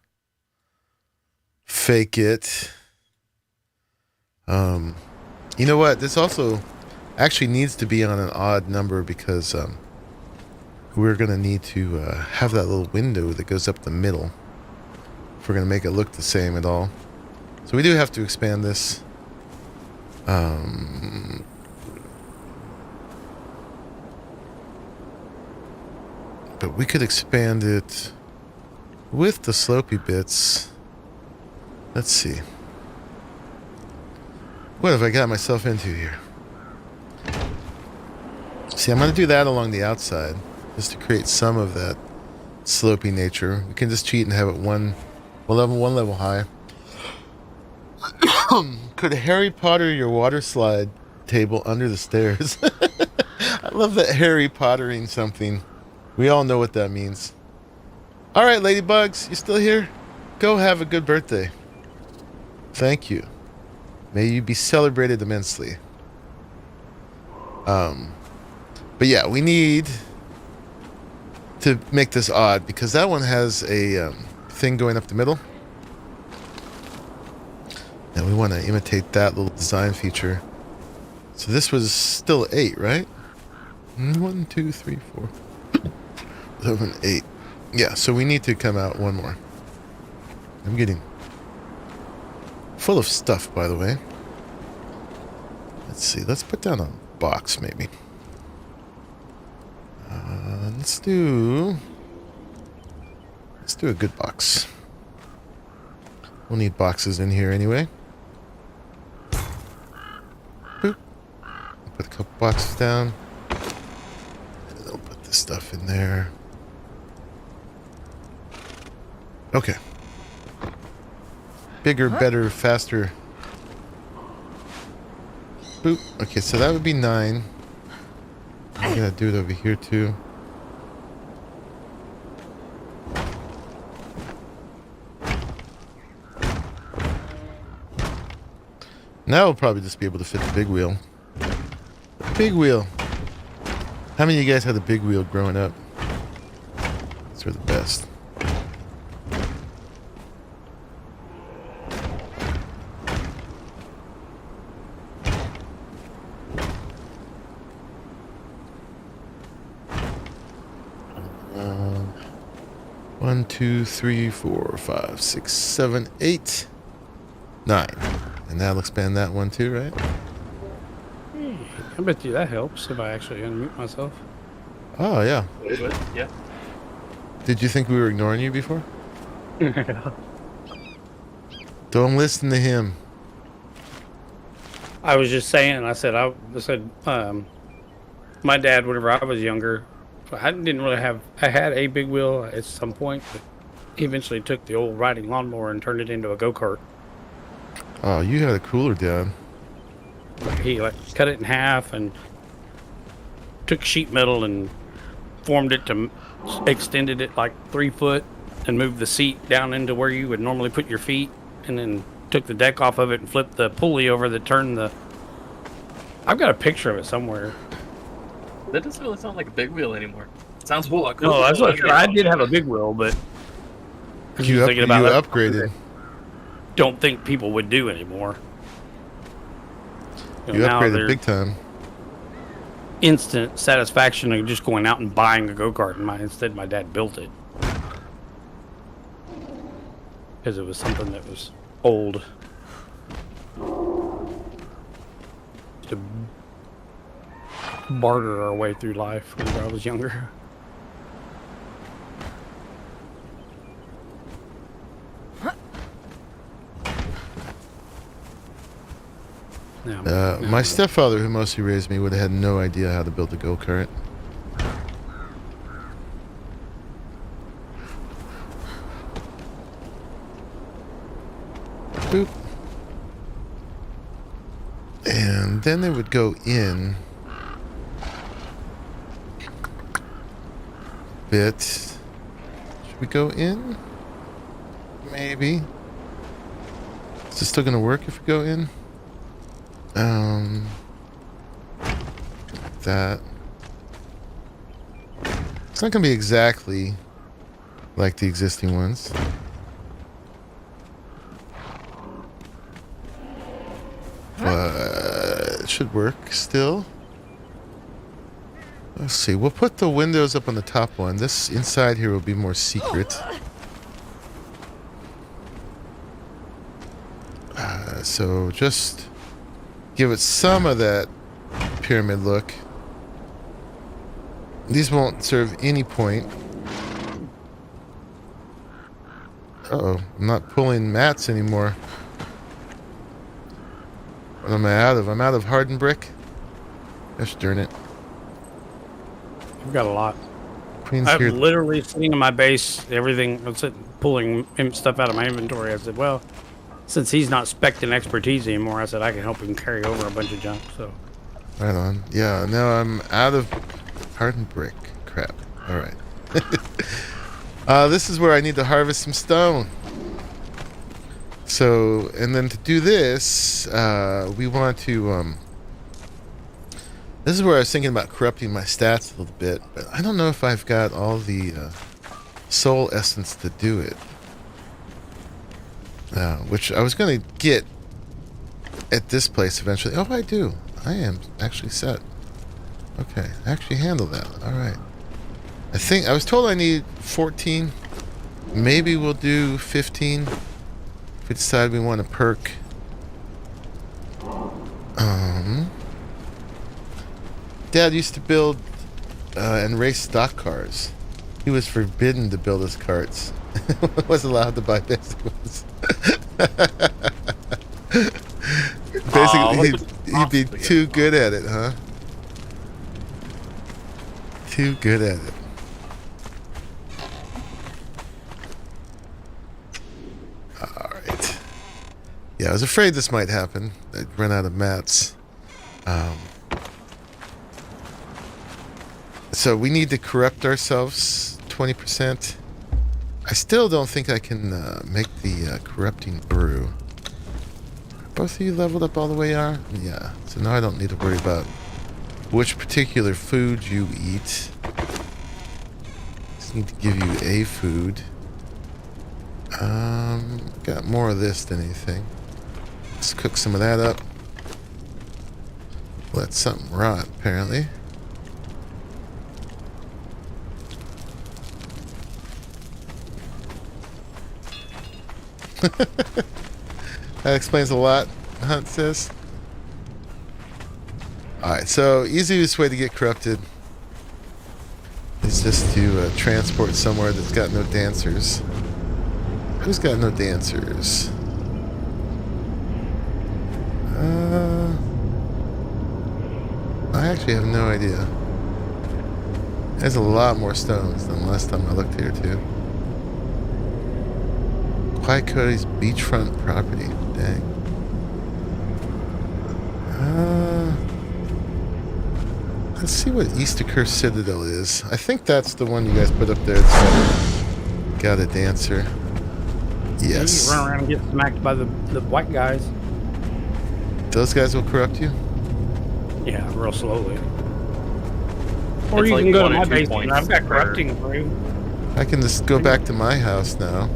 fake it. You know what? This also actually needs to be on an odd number because we're going to need to have that little window that goes up the middle if we're going to make it look the same at all. So we do have to expand this. But we could expand it with the slopey bits. Let's see. What have I got myself into here? See, I'm going to do that along the outside just to create some of that slopey nature. We can just cheat and have it one level high. Could Harry Potter your water slide table under the stairs? I love that Harry Pottering something. We all know what that means. All right, ladybugs, you still here? Go have a good birthday. Thank you. May you be celebrated immensely. But yeah, we need to make this odd because that one has a thing going up the middle. And we want to imitate that little design feature. So this was still 8, right? 1, 2, 3, 4, 7, 8. Yeah, so we need to come out one more. I'm getting full of stuff, by the way. Let's see. Let's put down a box, maybe. Let's do a good box. We'll need boxes in here anyway. Boop. Put a couple boxes down. And then I'll put this stuff in there. Okay. Bigger, better, faster. Boop. Okay, so that would be 9. I'm gonna do it over here too. Now we'll probably just be able to fit the big wheel. Big wheel. How many of you guys had the big wheel growing up? Those were the best. One, 2, 3, 4, 5, 6, 7, 8, 9. And that'll expand that one too, right? I bet you that helps if I actually unmute myself. Oh, yeah. Yeah. Did you think we were ignoring you before? Don't listen to him. I was just saying, I said, my dad, whenever I was younger, I didn't really have, I had a big wheel at some point, but he eventually took the old riding lawnmower and turned it into a go-kart. Oh, you had a cooler dad. He like cut it in half and took sheet metal and formed it to extended it like 3 foot and moved the seat down into where you would normally put your feet, and then took the deck off of it and flipped the pulley over that turned the. I've got a picture of it somewhere. That doesn't really sound like a big wheel anymore. It sounds a whole lot cooler. No, that's what I did have a big wheel, but You upgraded. Don't think people would do anymore. You upgraded big time. Instant satisfaction of just going out and buying a go-kart, and instead my dad built it because it was something that was old. To barter our way through life when I was younger. My stepfather, who mostly raised me, would have had no idea how to build a go-kart. Boop. And then they would go in bit. Should we go in? Maybe. Is this still gonna work if we go in? That. It's not gonna be exactly like the existing ones. But it should work still. Let's see. We'll put the windows up on the top one. This inside here will be more secret. So just give it some of that pyramid look. These won't serve any point. Uh-oh. I'm not pulling mats anymore. What am I out of? I'm out of hardened brick? Gosh darn it. I've got a lot. Queen's I'm here. literally sitting in my base, everything, I'm sitting, pulling stuff out of my inventory. I said, well, since he's not spec'ing expertise anymore, I said I can help him carry over a bunch of junk, so. Right on. Yeah, now I'm out of hardened brick. Crap. Alright. This is where I need to harvest some stone. So, and then to do this, we want to, this is where I was thinking about corrupting my stats a little bit, but I don't know if I've got all the soul essence to do it. Which I was going to get at this place eventually. Oh, I do. I am actually set. Okay, I actually handle that. Alright. I think, I was told I need 14. Maybe we'll do 15. If we decide we want a perk. Dad used to build and race stock cars. He was forbidden to build his carts. Was allowed to buy basic ones. Basically, he'd be too good at it, huh? Too good at it. Alright. Yeah, I was afraid this might happen. I'd run out of mats. Um, so we need to corrupt ourselves 20%. I still don't think I can make the corrupting brew. Both of you leveled up all the way are? Yeah. So now I don't need to worry about which particular food you eat. Just need to give you a food. Got more of this than anything. Let's cook some of that up. Let something rot, apparently. That explains a lot, Hunt says. Alright, so easiest way to get corrupted is just to transport somewhere that's got no dancers. Who's got no dancers? I actually have no idea. There's a lot more stones than last time I looked here, too. Quiet Cody's beachfront property. Dang. Let's see what Eastercur Citadel is. I think that's the one you guys put up there. It's got a dancer. Yes. You run around and get smacked by the white guys. Those guys will corrupt you? Yeah, real slowly. Or It's you like can go to 1 or my 2 base points and I've got per- corrupting for you. I can just go back to my house now.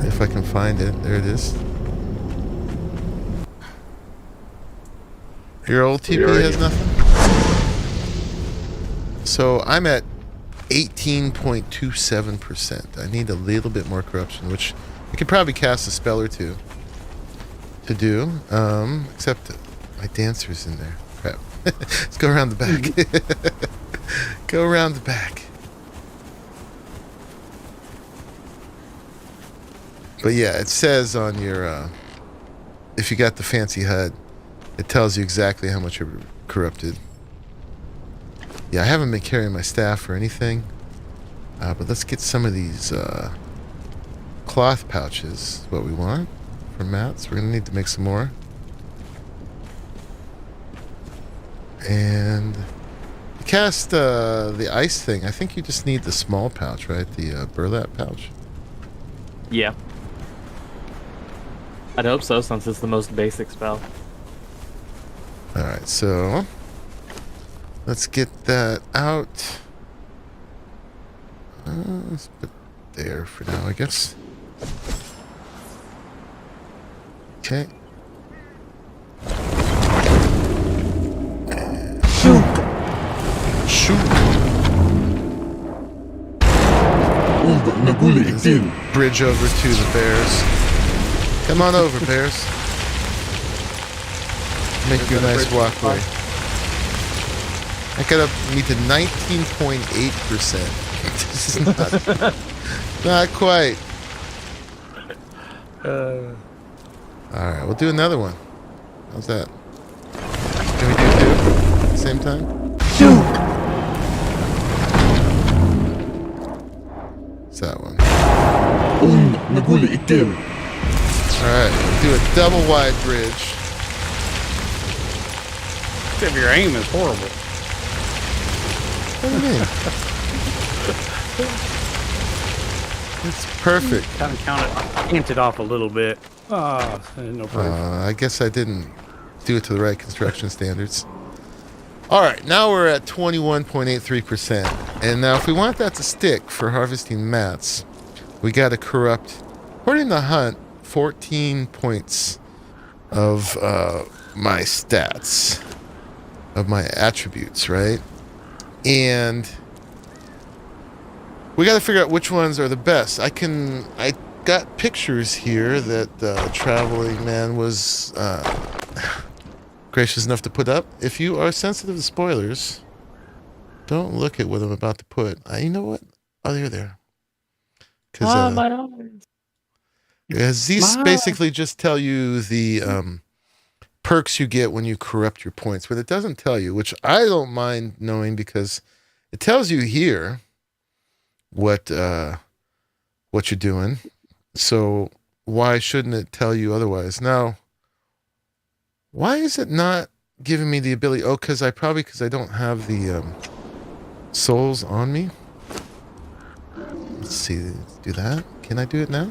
If I can find it. There it is. Your old TP has nothing? So I'm at 18.27%. I need a little bit more corruption, which I could probably cast a spell or two to do. Except my dancer's in there. Crap. Let's go around the back. Go around the back. But yeah, it says on your, if you got the fancy HUD, it tells you exactly how much you're corrupted. Yeah, I haven't been carrying my staff or anything. But let's get some of these cloth pouches, what we want for mats. We're going to need to make some more. And to cast the ice thing, I think you just need the small pouch, right? The burlap pouch. Yeah. I'd hope so, since it's the most basic spell. Alright, so let's get that out. Let's put it there for now, I guess. Okay. Shoot! There's a bridge over to the bears. Come on over, bears. Make you a nice walkway. I got up me to 19.8%. This is not quite. Alright, we'll do another one. How's that? Can we do two at the same time? What's that one? Alright, we'll do a double wide bridge. Except your aim is horrible. What do you mean? It's perfect. Kind of counted off a little bit. No proof. I guess I didn't do it to the right construction standards. Alright, now we're at 21.83%. And now if we want that to stick for harvesting mats, we got to corrupt, according to Hunt, 14 points of my stats, of my attributes, right? And we got to figure out which ones are the best. I got pictures here that Traveling Man was gracious enough to put up. If you are sensitive to spoilers, don't look at what I'm about to put. You know what? Oh, you're there. Because these basically just tell you the perks you get when you corrupt your points. But it doesn't tell you, which I don't mind knowing because it tells you here what you're doing. So why shouldn't it tell you otherwise? Now, why is it not giving me the ability. Oh, because I don't have the souls on me. Let's see. Let's do that. Can I do it now?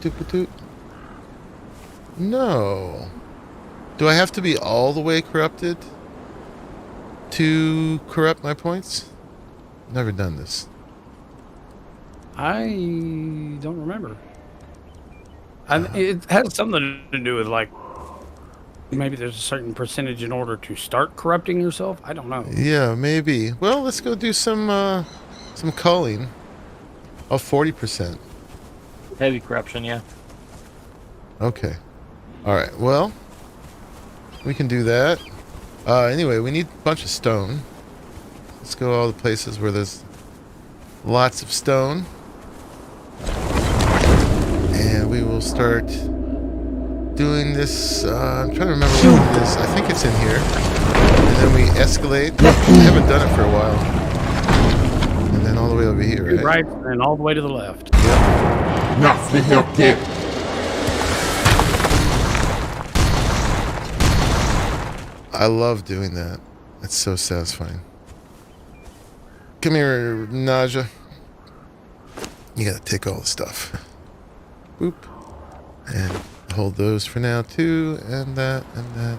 Doop-a-doop. No. Do I have to be all the way corrupted to corrupt my points? Never done this. I don't remember. It has something to do with like maybe there's a certain percentage in order to start corrupting yourself. I don't know. Yeah, maybe. Well, let's go do some culling. Oh, 40%. Heavy corruption, yeah. Okay. All right. Well, we can do that. Anyway, we need a bunch of stone. Let's go all the places where there's lots of stone. And we will start doing this. I'm trying to remember what it is. I think it's in here. And then we escalate. I haven't done it for a while. And then all the way over here, right? Right, and all the way to the left. Yep. I love doing that. It's so satisfying. Come here, Naja. You gotta take all the stuff. Boop. And hold those for now too. And that, and that.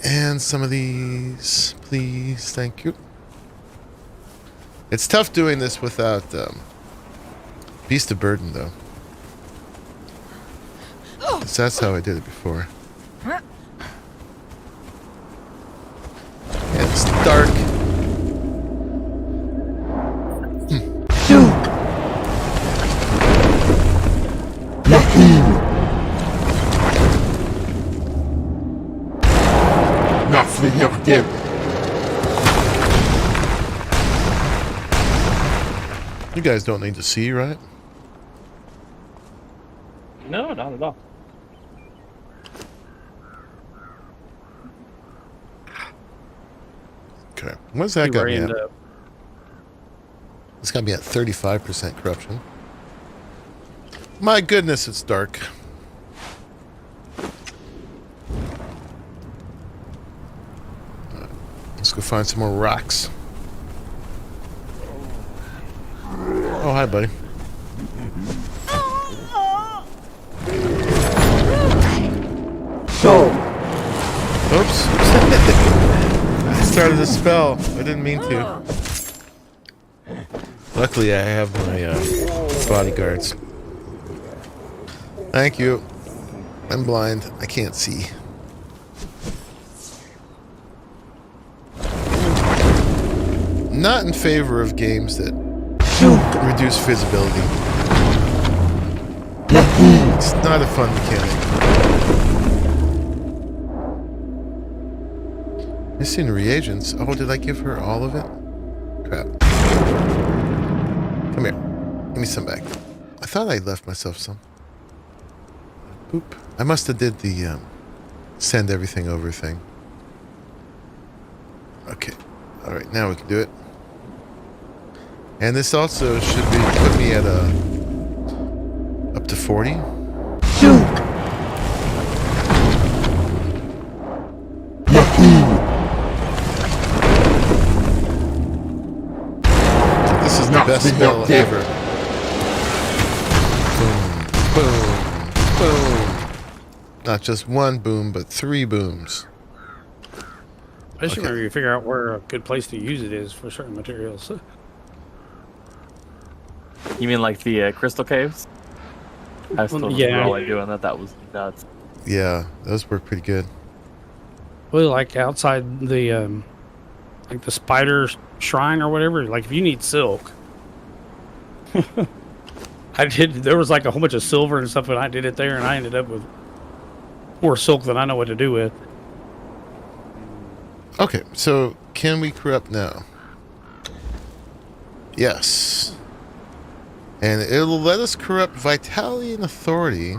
And some of these, please. Thank you. It's tough doing this without Beast of Burden, though. 'Cause that's how I did it before. And it's dark. You guys don't need to see, right? No, not at all. Okay. What's that See got where me you at? end up. It's got me at 35% corruption. My goodness, it's dark. Let's go find some more rocks. Oh, hi, buddy. Oops. I started a spell. I didn't mean to. Luckily, I have my bodyguards. Thank you. I'm blind. I can't see. Not in favor of games that reduce visibility. It's not a fun mechanic. Missing reagents. Oh, did I give her all of it? Crap. Come here. Give me some back. I thought I left myself some. Boop. I must have did the send everything over thing. Okay. All right, now we can do it. And this also should be put me at up to 40. This is the best spell ever. Boom, boom, boom. Not just one boom, but 3 booms. Especially whenever you figure out where a good place to use it is for certain materials. You mean like the crystal caves? I still Yeah. really doing that. That was nuts. Yeah, those work pretty good. Well, like outside the like the spider shrine or whatever. Like if you need silk, there was like a whole bunch of silver and stuff, and I did it there, and I ended up with more silk than I know what to do with. Okay, so can we corrupt now? Yes. And it'll let us corrupt vitality and authority.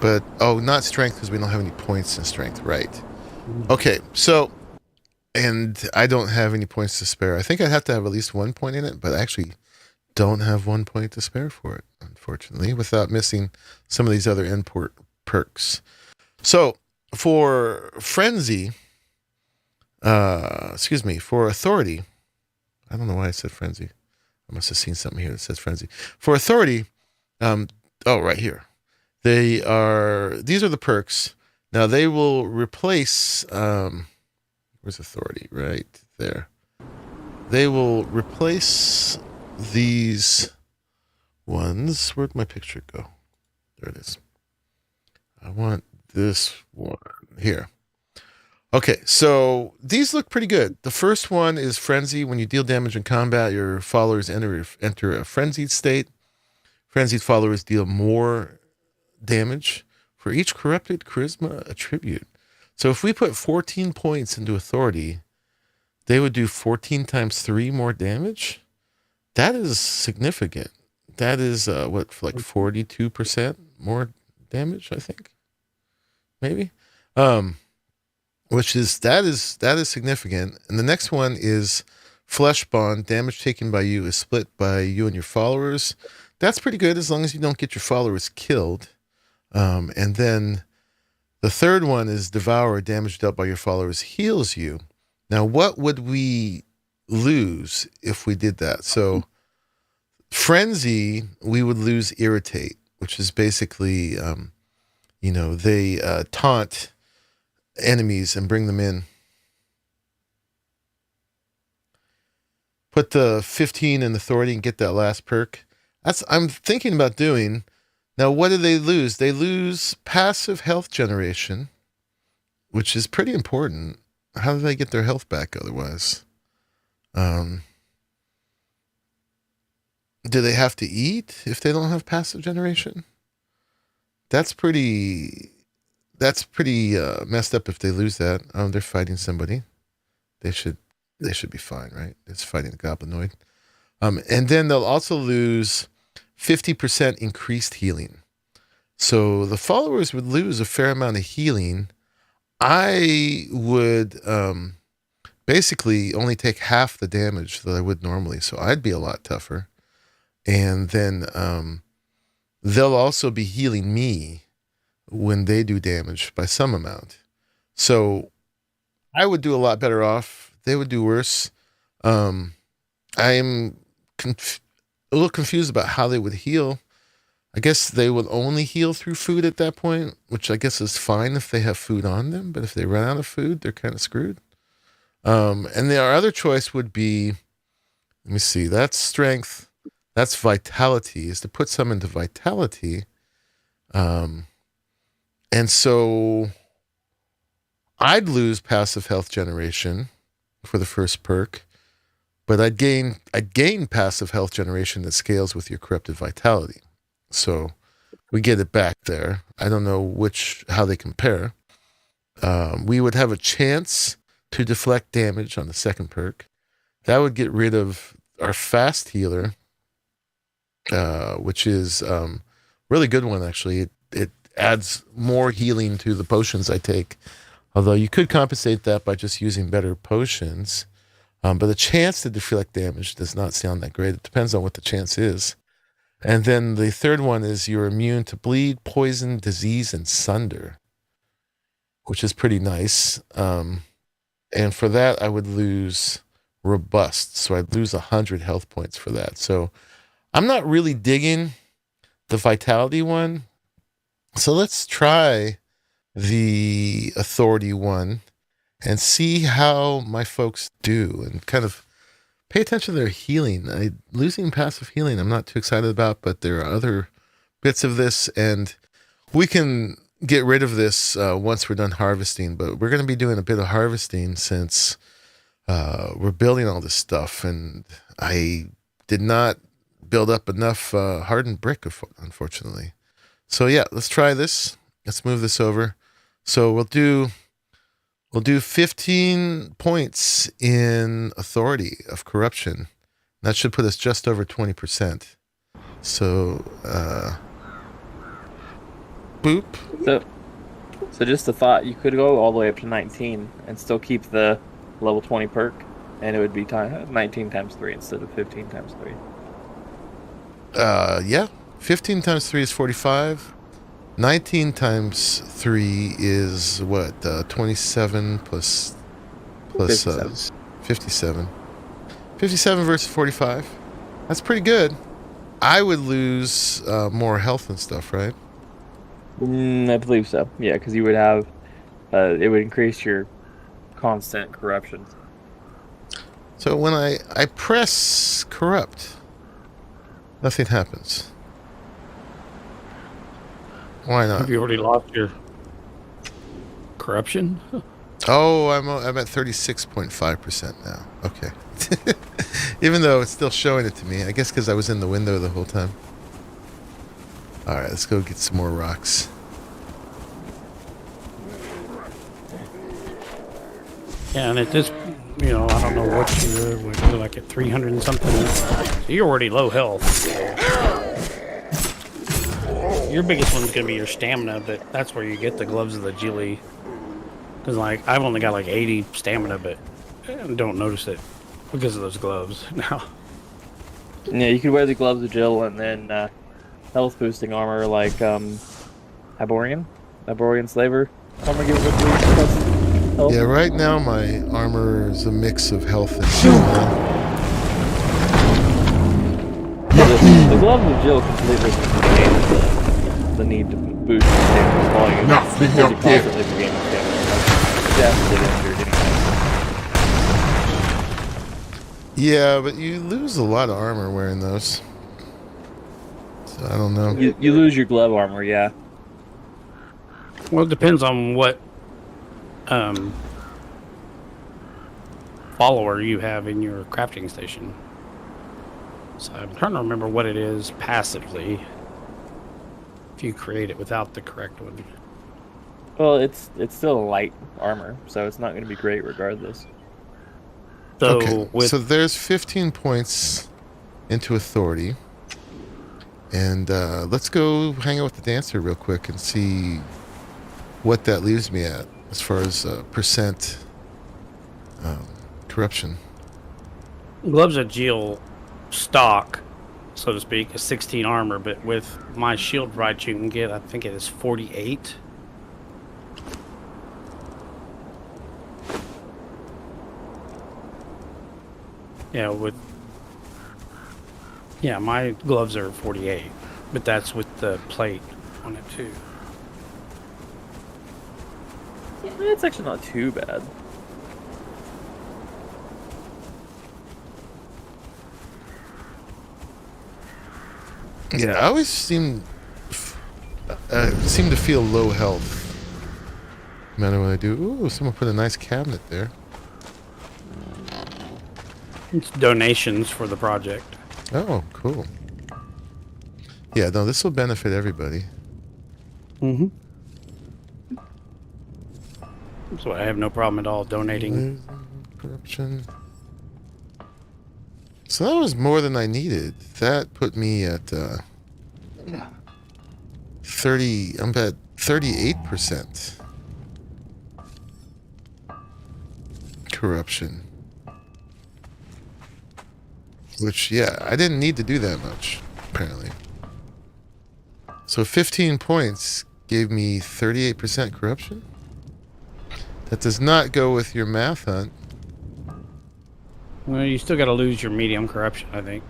But, oh, not strength because we don't have any points in strength, right? Okay, so, and I don't have any points to spare. I think I'd have to have at least 1 point in it, but I actually don't have 1 point to spare for it, unfortunately, without missing some of these other import perks. So for Frenzy, for Authority, I don't know why I said Frenzy. I must have seen something here that says Frenzy. For Authority, right here. These are the perks. Now they will replace, where's Authority? Right there. They will replace these ones. Where'd my picture go? There it is. I want this one here. Okay, so these look pretty good. The first one is Frenzy. When you deal damage in combat, your followers enter a frenzied state. Frenzied followers deal more damage for each corrupted charisma attribute. So if we put 14 points into Authority, they would do 14 times 3 more damage. That is significant. That is like 42% more damage, I think. Maybe. That is significant. And the next one is Flesh Bond. Damage taken by you is split by you and your followers. That's pretty good as long as you don't get your followers killed. And then the third one is Devour. Damage dealt by your followers heals you. Now, what would we lose if we did that? So Frenzy, we would lose Irritate, which is basically, they taunt enemies and bring them in. Put the 15 in Authority and get that last perk. I'm thinking about doing. Now, what do they lose? They lose passive health generation, which is pretty important. How do they get their health back otherwise? Do they have to eat if they don't have passive generation? That's pretty messed up if they lose that. They're fighting somebody. They should be fine, right? It's fighting a goblinoid. And then they'll also lose 50% increased healing. So the followers would lose a fair amount of healing. I would basically only take half the damage that I would normally. So I'd be a lot tougher. And then they'll also be healing me when they do damage by some amount. So I would do a lot better off. They would do worse. I'm a little confused about how they would heal. I guess they would only heal through food at that point, which I guess is fine if they have food on them. But if they run out of food, they're kind of screwed. And our other choice would be, let me see, that's strength. That's vitality, is to put some into vitality. And so I'd lose passive health generation for the first perk, but I'd gain passive health generation that scales with your corrupted vitality. So we get it back there. I don't know how they compare. We would have a chance to deflect damage on the second perk. That would get rid of our fast healer, which is really good one, actually. It adds more healing to the potions I take. Although you could compensate that by just using better potions. But the chance to deflect damage does not sound that great. It depends on what the chance is. And then the third one is you're immune to bleed, poison, disease, and sunder, which is pretty nice. And for that, I would lose robust. So I'd lose 100 health points for that. So I'm not really digging the vitality one. So let's try the Authority one and see how my folks do and kind of pay attention to their healing. Losing passive healing, I'm not too excited about, but there are other bits of this, and we can get rid of this once we're done harvesting, but we're going to be doing a bit of harvesting since we're building all this stuff, and I did not build up enough hardened brick, unfortunately. So yeah, let's try this. Let's move this over. So we'll do 15 points in Authority of Corruption. That should put us just over 20%. So, boop. So just a thought, you could go all the way up to 19 and still keep the level 20 perk, and it would be 19 times 3 instead of 15 times 3. Yeah. 15 times 3 is 45. 19 times 3 is what? 27 plus 57. 57. 57 versus 45. That's pretty good. I would lose more health and stuff, right? I believe so. Yeah, because you would have it would increase your constant corruption. So when I press corrupt, nothing happens. Why not? Have you already lost your corruption? Oh, I'm at 36.5% now. Okay. Even though it's still showing it to me. I guess because I was in the window the whole time. Alright, let's go get some more rocks. Yeah, and at this, I don't know what you're like at 300 and something. So you're already low health. Your biggest one's gonna be your stamina, but that's where you get the gloves of the Jilly. Because like I've only got like 80 stamina, but I don't notice it because of those gloves now. Yeah, you could wear the gloves of Jill and then health boosting armor like Hyborian Slaver armor gives a boost plus health. Yeah, right now my armor is a mix of health and stamina. The gloves of Jill completely negate the need to boost the stamina volume. Nothing It's up there. constantly regaining stamina. Definitely injured anyway. Yeah, but you lose a lot of armor wearing those. So I don't know. You lose your glove armor, yeah. Well, it depends on what follower you have in your crafting station. So I'm trying to remember what it is passively. If you create it without the correct one. Well, it's still light armor, so it's not going to be great regardless. So Okay, so there's 15 points into authority. And let's go hang out with the dancer real quick and see what that leaves me at as far as percent corruption. Gloves of Jill stock, so to speak, is 16 armor, but with my shield right you can get, I think it is 48. Yeah, my gloves are 48, but that's with the plate on it too. Yeah, it's actually not too bad. Yeah, I always seem to feel low health no matter what I do. Ooh, someone put a nice cabinet there. It's donations for the project. Oh, cool. Yeah, no, this will benefit everybody. Mm-hmm. So I have no problem at all donating. Corruption. So that was more than I needed. That put me at 30. I'm at 38% corruption. Which, yeah, I didn't need to do that much, apparently. So 15 points gave me 38% corruption? That does not go with your math, Hunt. Well, you still got to lose your medium corruption, I think.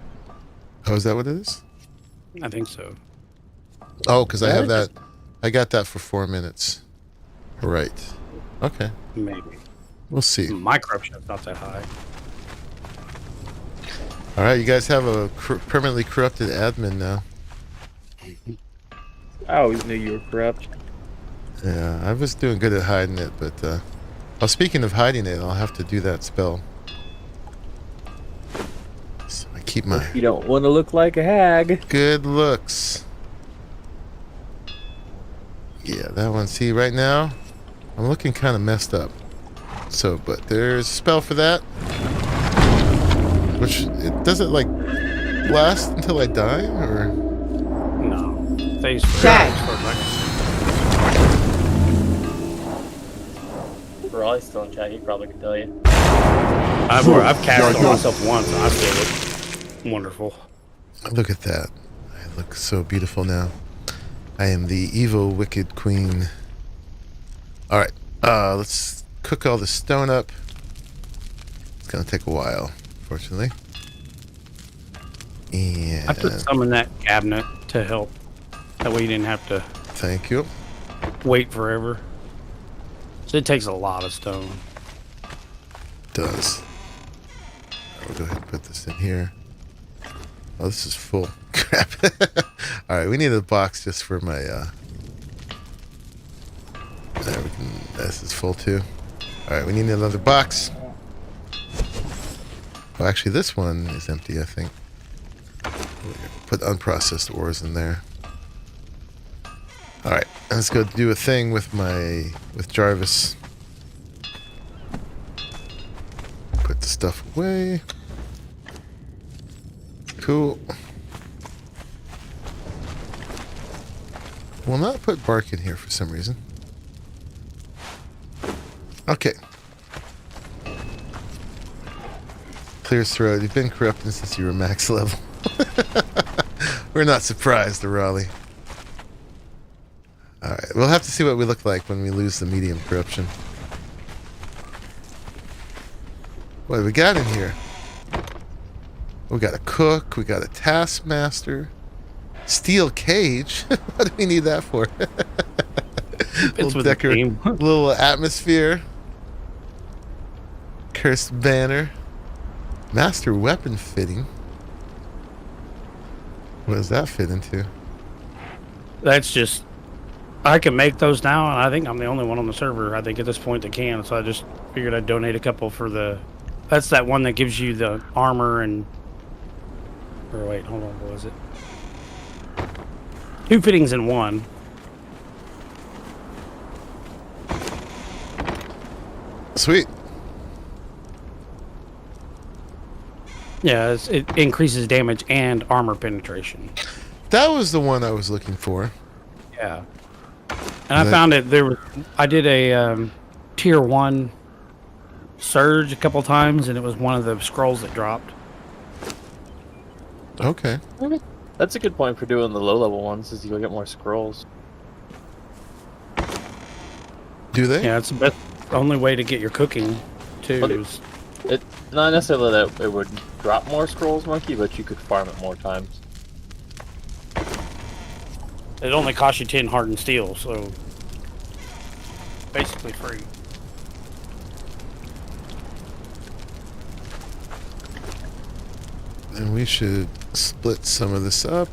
Oh, is that what it is? I think so. Oh, because I have that. I got that for 4 minutes. Right. Okay. Maybe. We'll see. My corruption's not that high. All right, you guys have a permanently corrupted admin now. I always knew you were corrupt. Yeah, I was doing good at hiding it, but oh, speaking of hiding it, I'll have to do that spell. So I keep my You don't want to look like a hag. good looks. Yeah, that one. See, right now, I'm looking kind of messed up. So, but there's a spell for that. Which, it does it like last until I die, or? No. Stays for Raleigh's still in chat, he probably could tell you. I've cast on myself once and I feel it. Wonderful. Look at that. I look so beautiful now. I am the EVO Wicked Queen. Alright, let's cook all the stone up. It's gonna take a while, fortunately. And I put some in that cabinet to help. That way you didn't have to thank you. wait forever. So it takes a lot of stone. Does. I'll go ahead and put this in here. Oh, this is full. Crap. Alright, we need a box just for my, there we can, this is full too. Alright, we need another box. Oh, actually, this one is empty, I think. Put unprocessed ores in there. Alright, let's go do a thing with Jarvis. Put the stuff away. Cool. Will not put bark in here for some reason. Okay. Clear's throat. You've been corrupting since you were max level. We're not surprised, Raleigh. Alright, we'll have to see what we look like when we lose the medium corruption. What do we got in here? We got a cook, we got a taskmaster, steel cage. What do we need that for? Little atmosphere, cursed banner, master weapon fitting. What does that fit into? That's just, I can make those now, and I think I'm the only one on the server, I think, at this point that can. So I just figured I'd donate a couple for the, that's that one that gives you the armor and, or wait, hold on, what was it? 2 fittings in one. Sweet. Yeah, it increases damage and armor penetration. That was the one I was looking for. Yeah. And I found it, I did a tier 1 surge a couple times, and it was one of the scrolls that dropped. Okay. That's a good point for doing the low-level ones, is you'll get more scrolls. Do they? Yeah, it's the best, only way to get your cooking, too. Is, It not necessarily that it would drop more scrolls, Monkey, but you could farm it more times. it only costs you 10 hardened steel, so basically free. And we should split some of this up.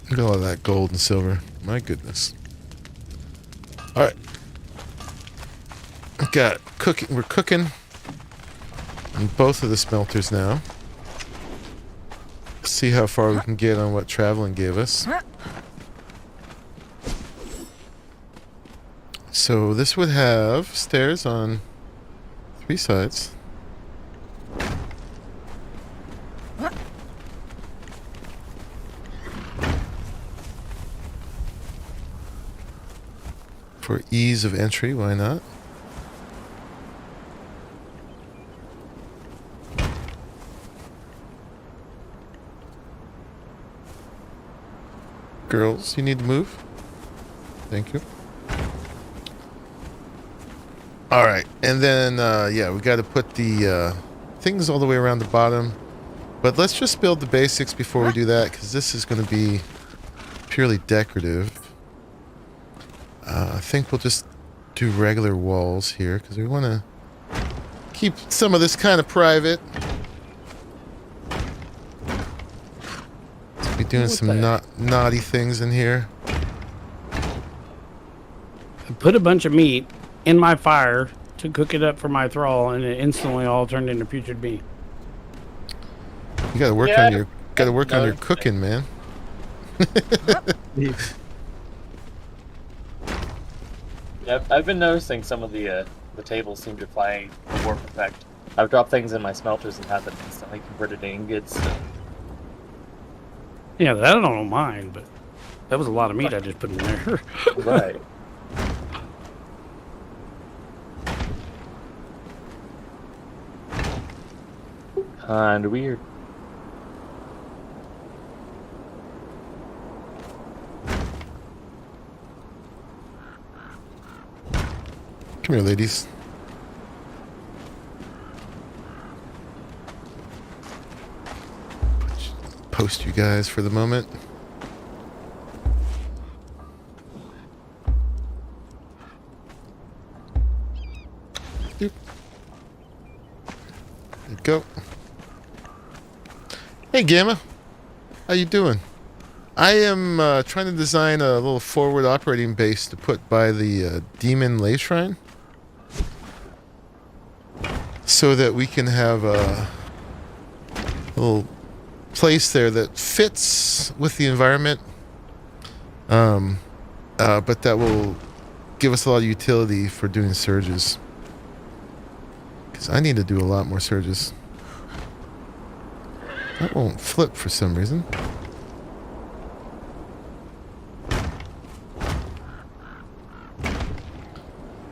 Look at all of that gold and silver. My goodness. Alright. Got cooking. We're cooking in both of the smelters now. See how far we can get on what traveling gave us. So this would have stairs on 3 sides. For ease of entry, why not? Girls, you need to move. Thank you. Alright, and then, yeah, we got to put the things all the way around the bottom. But let's just build the basics before we do that, because this is going to be purely decorative. I think we'll just do regular walls here, because we want to keep some of this kind of private. Be doing some naughty things in here. I put a bunch of meat in my fire to cook it up for my thrall, and it instantly all turned into putrid meat. You gotta work on your cooking, man. Yeah, I've been noticing some of the tables seem to fly a warp effect. I've dropped things in my smelters and had them instantly converted to ingots. So. Yeah, that I don't mind, but That was a lot of meat I just put in there. Right. Kinda weird. Come here, ladies. Post you guys for the moment. Doop. There you go. Hey, Gamma. How you doing? I am trying to design a little forward operating base to put by the Demon Lay Shrine, so that we can have a little place there that fits with the environment, but that will give us a lot of utility for doing surges, because I need to do a lot more surges. That won't flip for some reason.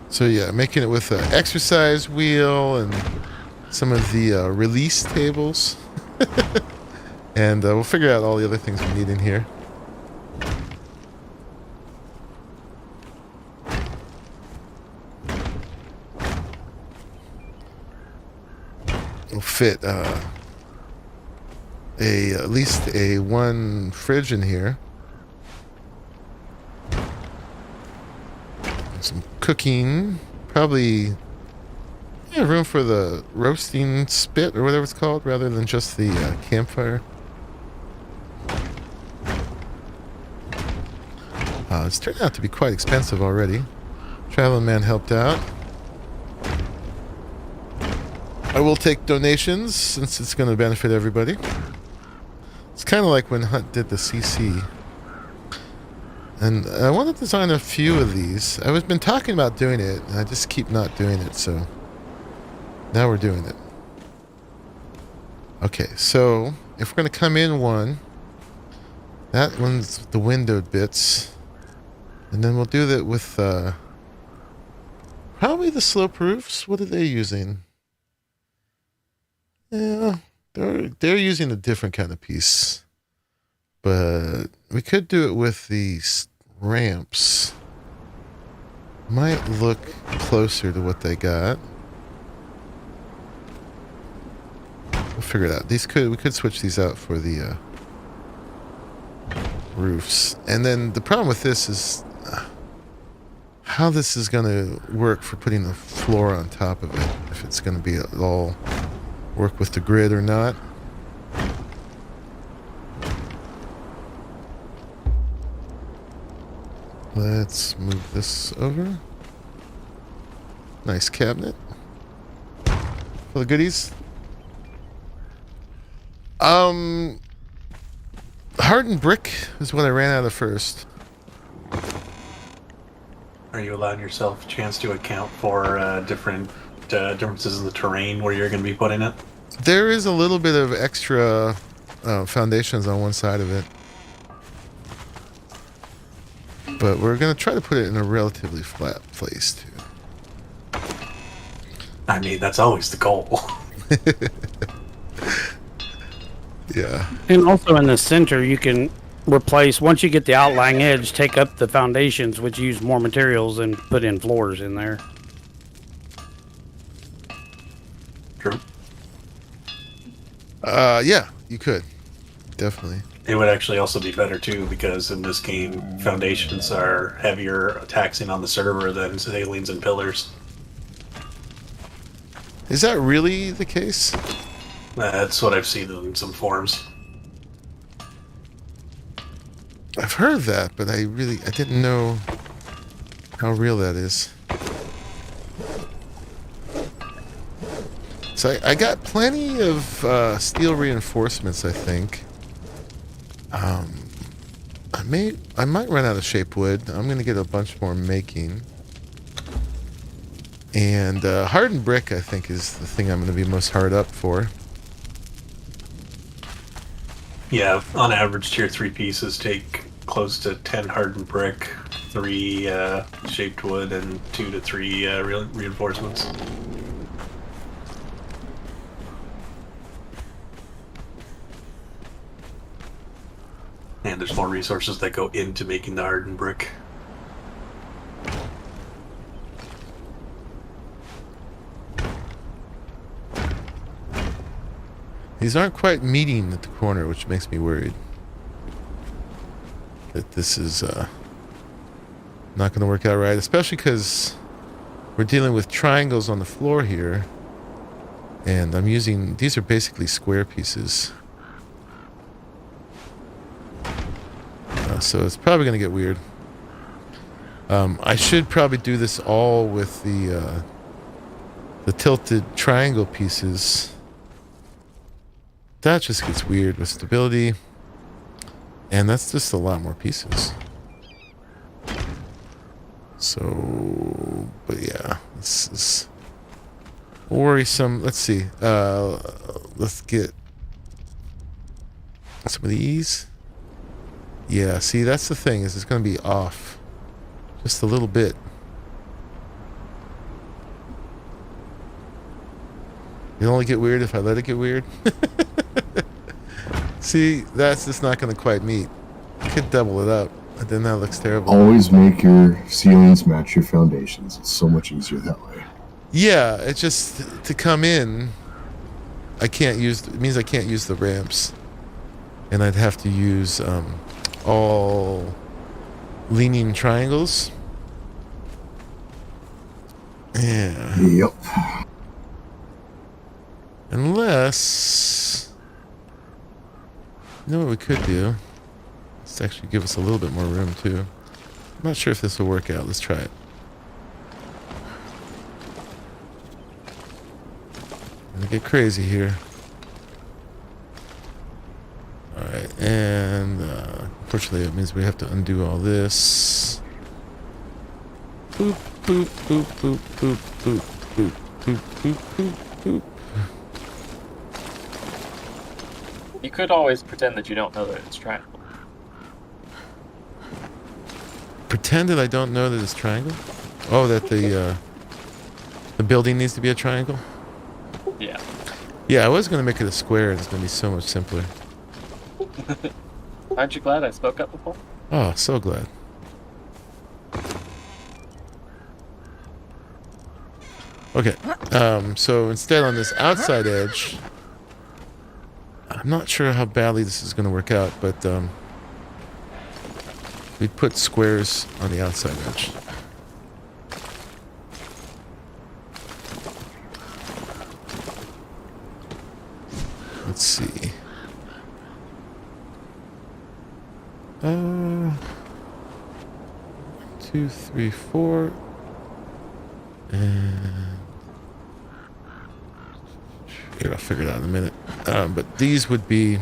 So yeah, making it with an exercise wheel and some of the release tables. And we'll figure out all the other things we need in here. We'll fit at least one fridge in here. Some cooking, probably room for the roasting spit or whatever it's called, rather than just the campfire. It's turned out to be quite expensive already. Traveling Man helped out. I will take donations since it's going to benefit everybody. It's kind of like when Hunt did the CC. And I want to design a few of these. I've been talking about doing it, and I just keep not doing it, so now we're doing it. Okay, so if we're going to come in one, that one's the windowed bits. And then we'll do that with probably the slope roofs. What are they using? Yeah, they're using a different kind of piece. But we could do it with these ramps. Might look closer to what they got. We'll figure it out. We could switch these out for the roofs. And then the problem with this is how this is going to work for putting the floor on top of it. If it's going to be at all work with the grid or not. Let's move this over. Nice cabinet. Full of goodies. Hardened brick is what I ran out of first. Are you allowing yourself a chance to account for different differences in the terrain where you're going to be putting it? There is a little bit of extra foundations on one side of it. But we're going to try to put it in a relatively flat place, too. I mean, that's always the goal. Yeah. And also in the center, you can replace, once you get the outlying edge, take up the foundations, which use more materials, and put in floors in there. True. Yeah, you could. Definitely. It would actually also be better, too, because in this game, foundations are heavier taxing on the server than ceilings and pillars. Is that really the case? That's what I've seen in some forums. I've heard that, but I didn't know how real that is. So I got plenty of steel reinforcements, I think. I might run out of shape wood. I'm going to get a bunch more making. And hardened brick, I think, is the thing I'm going to be most hard up for. Yeah, on average, tier 3 pieces take close to 10 hardened brick, 3 shaped wood, and 2 to 3 reinforcements. And there's more resources that go into making the hardened brick. These aren't quite meeting at the corner, which makes me worried that this is not going to work out right, especially because we're dealing with triangles on the floor here, and I'm using, these are basically square pieces. So it's probably going to get weird. I should probably do this all with the tilted triangle pieces. That just gets weird with stability, and that's just a lot more pieces. So, but yeah, this is worrisome. Let's see. Let's get some of these. Yeah, see, that's the thing, is it's going to be off just a little bit. It'll only get weird if I let it get weird. See, that's just not going to quite meet. I could double it up, but then that looks terrible. Always make your ceilings match your foundations. It's so much easier that way. Yeah, it's just to come in, I can't use, it means I can't use the ramps. And I'd have to use all leaning triangles. Yeah. Yep. Unless, you know what we could do? Let's actually give us a little bit more room too. I'm not sure if this will work out. Let's try it. Gonna get crazy here. Alright, and unfortunately it means we have to undo all this. Boop, boop, boop, boop, boop, boop, boop, boop, boop, boop, boop. You could always pretend that you don't know that it's triangle. Pretend that I don't know that it's triangle? Oh, that the building needs to be a triangle? Yeah. Yeah, I was going to make it a square. It's going to be so much simpler. Aren't you glad I spoke up before? Oh, so glad. Okay, so instead on this outside edge, I'm not sure how badly this is going to work out, but we put squares on the outside edge. Let's see. 1, 2, 3, 4, and here, I'll figure it out in a minute. But these would be,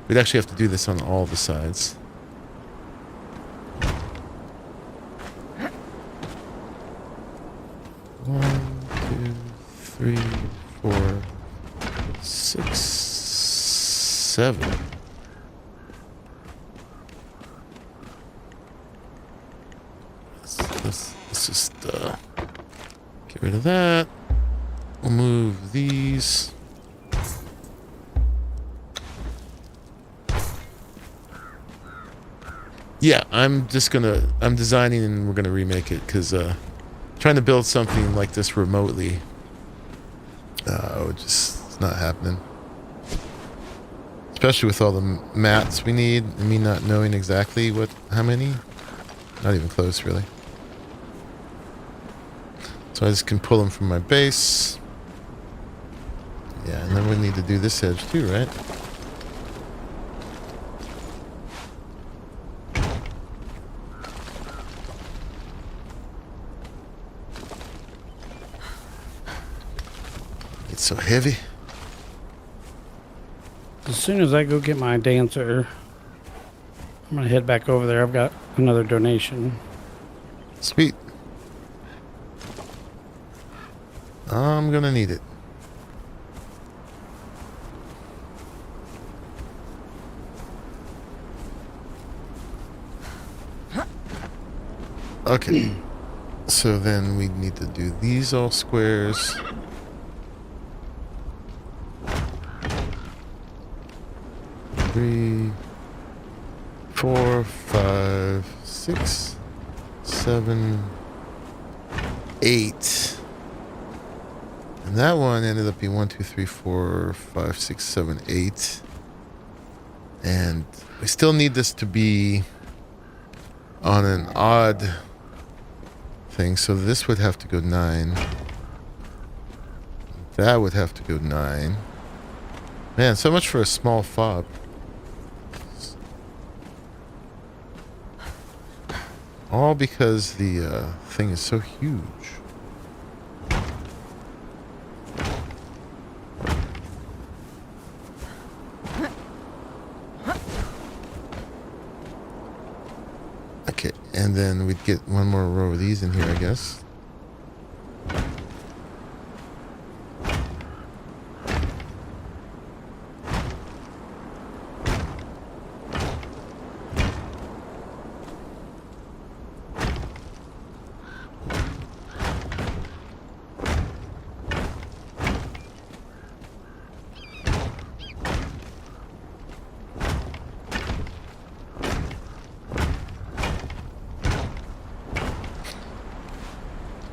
we'd actually have to do this on all the sides. One, 2, 3, 4, 6, 7. Let's just get rid of that. We'll move these. Yeah, I'm designing and we're gonna remake it, because trying to build something like this remotely, it's not happening. Especially with all the mats we need, and me not knowing exactly how many. Not even close, really. So I just can pull them from my base. Yeah, and then we need to do this edge too, right? It's so heavy. As soon as I go get my dancer, I'm gonna head back over there. I've got another donation. Sweet. I'm gonna need it. Okay. So then we need to do these all squares. Three, 4, 5, 6, 7, 8. And that one ended up being 1, 2, 3, 4, 5, 6, 7, 8. And we still need this to be on an odd thing. So this would have to go 9. That would have to go 9. Man, so much for a small fob. All because the thing is so huge. Okay, and then we'd get one more row of these in here, I guess.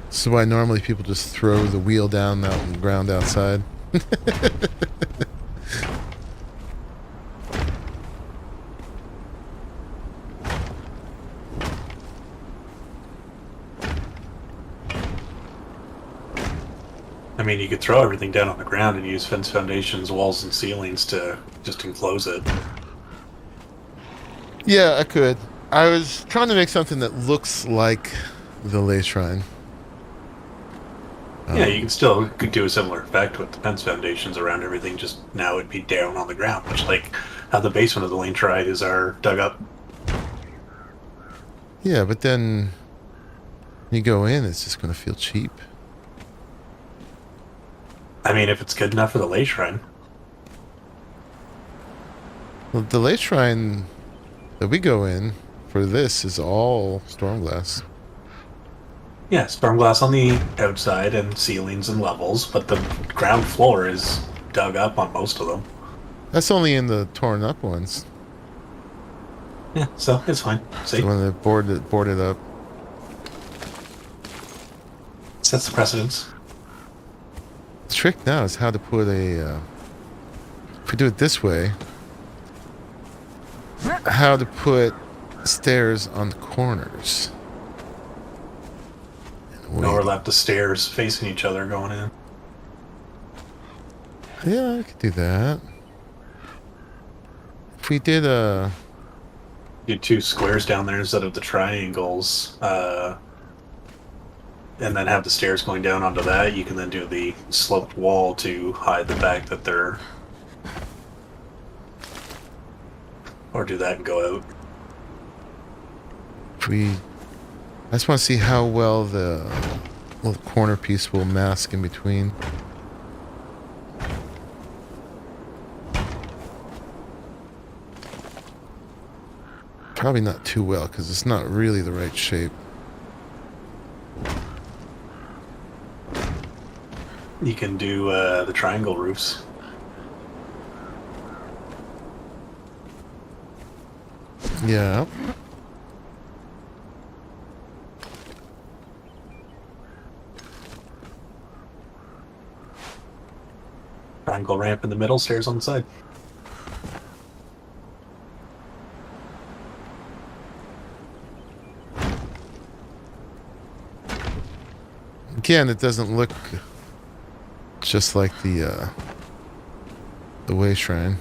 This is why normally people just throw the wheel down out on the ground outside. I mean, you could throw everything down on the ground and use fence foundations, walls, and ceilings to just enclose it. Yeah, I could. I was trying to make something that looks like the Lay Shrine. Yeah, you could do a similar effect with the fence foundations around everything, just now it'd be down on the ground, much like how the basement of the Lane Triad are dug up. Yeah, but then you go in, it's just going to feel cheap. I mean, if it's good enough for the Lay Shrine. Well, the Lay Shrine that we go in for this is all storm glass. Yeah, storm glass on the outside and ceilings and levels, but the ground floor is dug up on most of them. That's only in the torn up ones. Yeah, so it's fine. See? So when they boarded up. Sets the precedence. The trick now is how to put a... if we do it this way, how to put stairs on the corners. Overlap the stairs facing each other going in. Yeah, I could do that. If we did a... Do 2 squares down there instead of the triangles, and then have the stairs going down onto that, you can then do the sloped wall to hide the fact that they're... Or do that and go out. If we... I just want to see how well the little corner piece will mask in between. Probably not too well, because it's not really the right shape. You can do the triangle roofs. Yeah. Triangle ramp in the middle, stairs on the side. Again, it doesn't look just like the Way Shrine.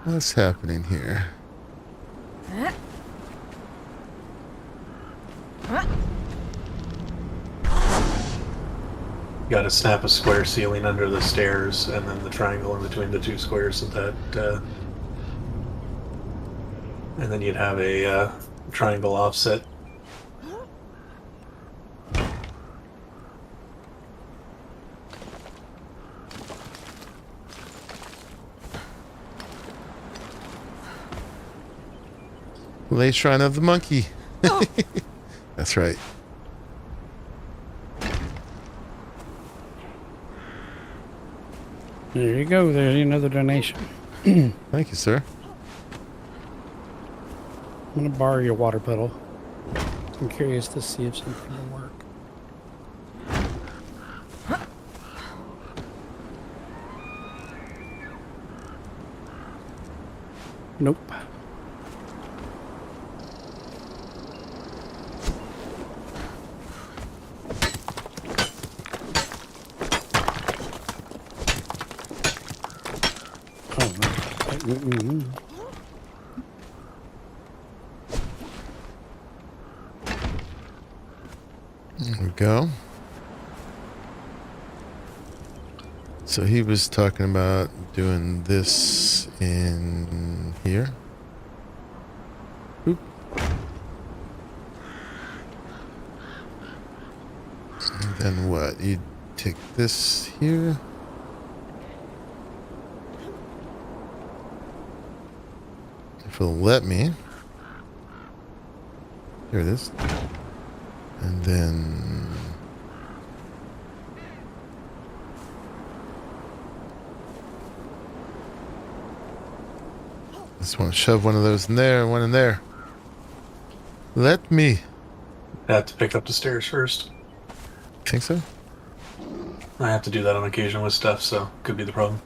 What's happening here? You gotta snap a square ceiling under the stairs, and then the triangle in between the 2 squares of that, and then you'd have a triangle offset. Lay Shrine of the Monkey. That's right. There you go. There's another donation. Thank you, sir. I'm gonna borrow your water pedal. I'm curious to see if something will work. Nope. Oh, no. There we go. So he was talking about doing this in here. Oop. And then what? You take this here. If it'll let me. Here it is. And then just want to shove one of those in there and one in there. Let me. I have to pick up the stairs first. Think so? I have to do that on occasion with stuff, so could be the problem.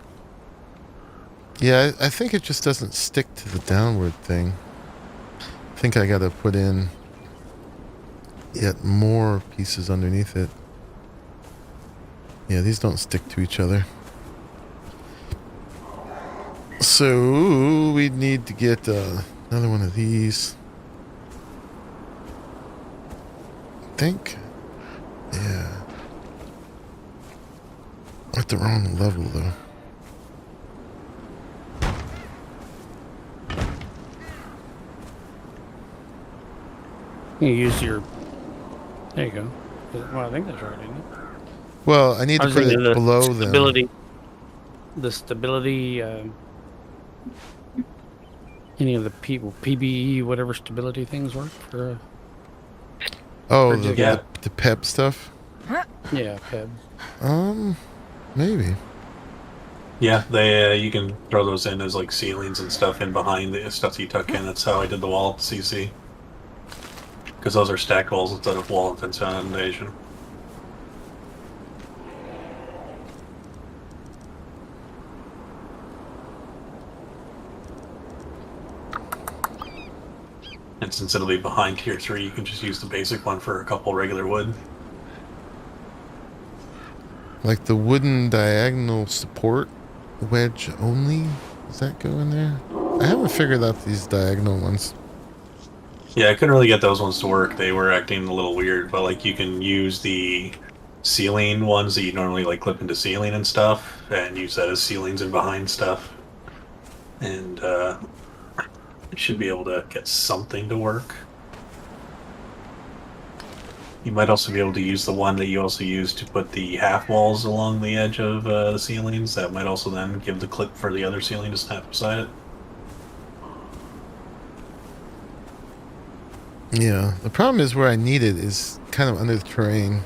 Yeah, I think it just doesn't stick to the downward thing. I think I gotta put in yet more pieces underneath it. Yeah, these don't stick to each other. So we need to get another one of these. I think. Yeah. At the wrong level though. You use your. There you go. Well, I think that's right, isn't it? Well, I need I to was put it thinking the below stability. The stability. Any of the people PBE whatever stability things work for. Oh, for the, Yeah. the PEB stuff? Yeah, PEB. Maybe. Yeah, they you can throw those in as like ceilings and stuff in behind the stuff that you tuck in. That's how I did the wall at the CC. Because those are stacked walls instead of wall and fence foundation. And since it'll be behind tier 3, you can just use the basic one for a couple regular wood. Like the wooden diagonal support wedge only? Does that go in there? I haven't figured out these diagonal ones. Yeah, I couldn't really get those ones to work. They were acting a little weird, but like you can use the ceiling ones that you normally like clip into ceiling and stuff, and use that as ceilings in behind stuff. And you should be able to get something to work. You might also be able to use the one that you also use to put the half walls along the edge of the ceilings. That might also then give the clip for the other ceiling to snap beside it. Yeah, the problem is where I need it is kind of under the terrain.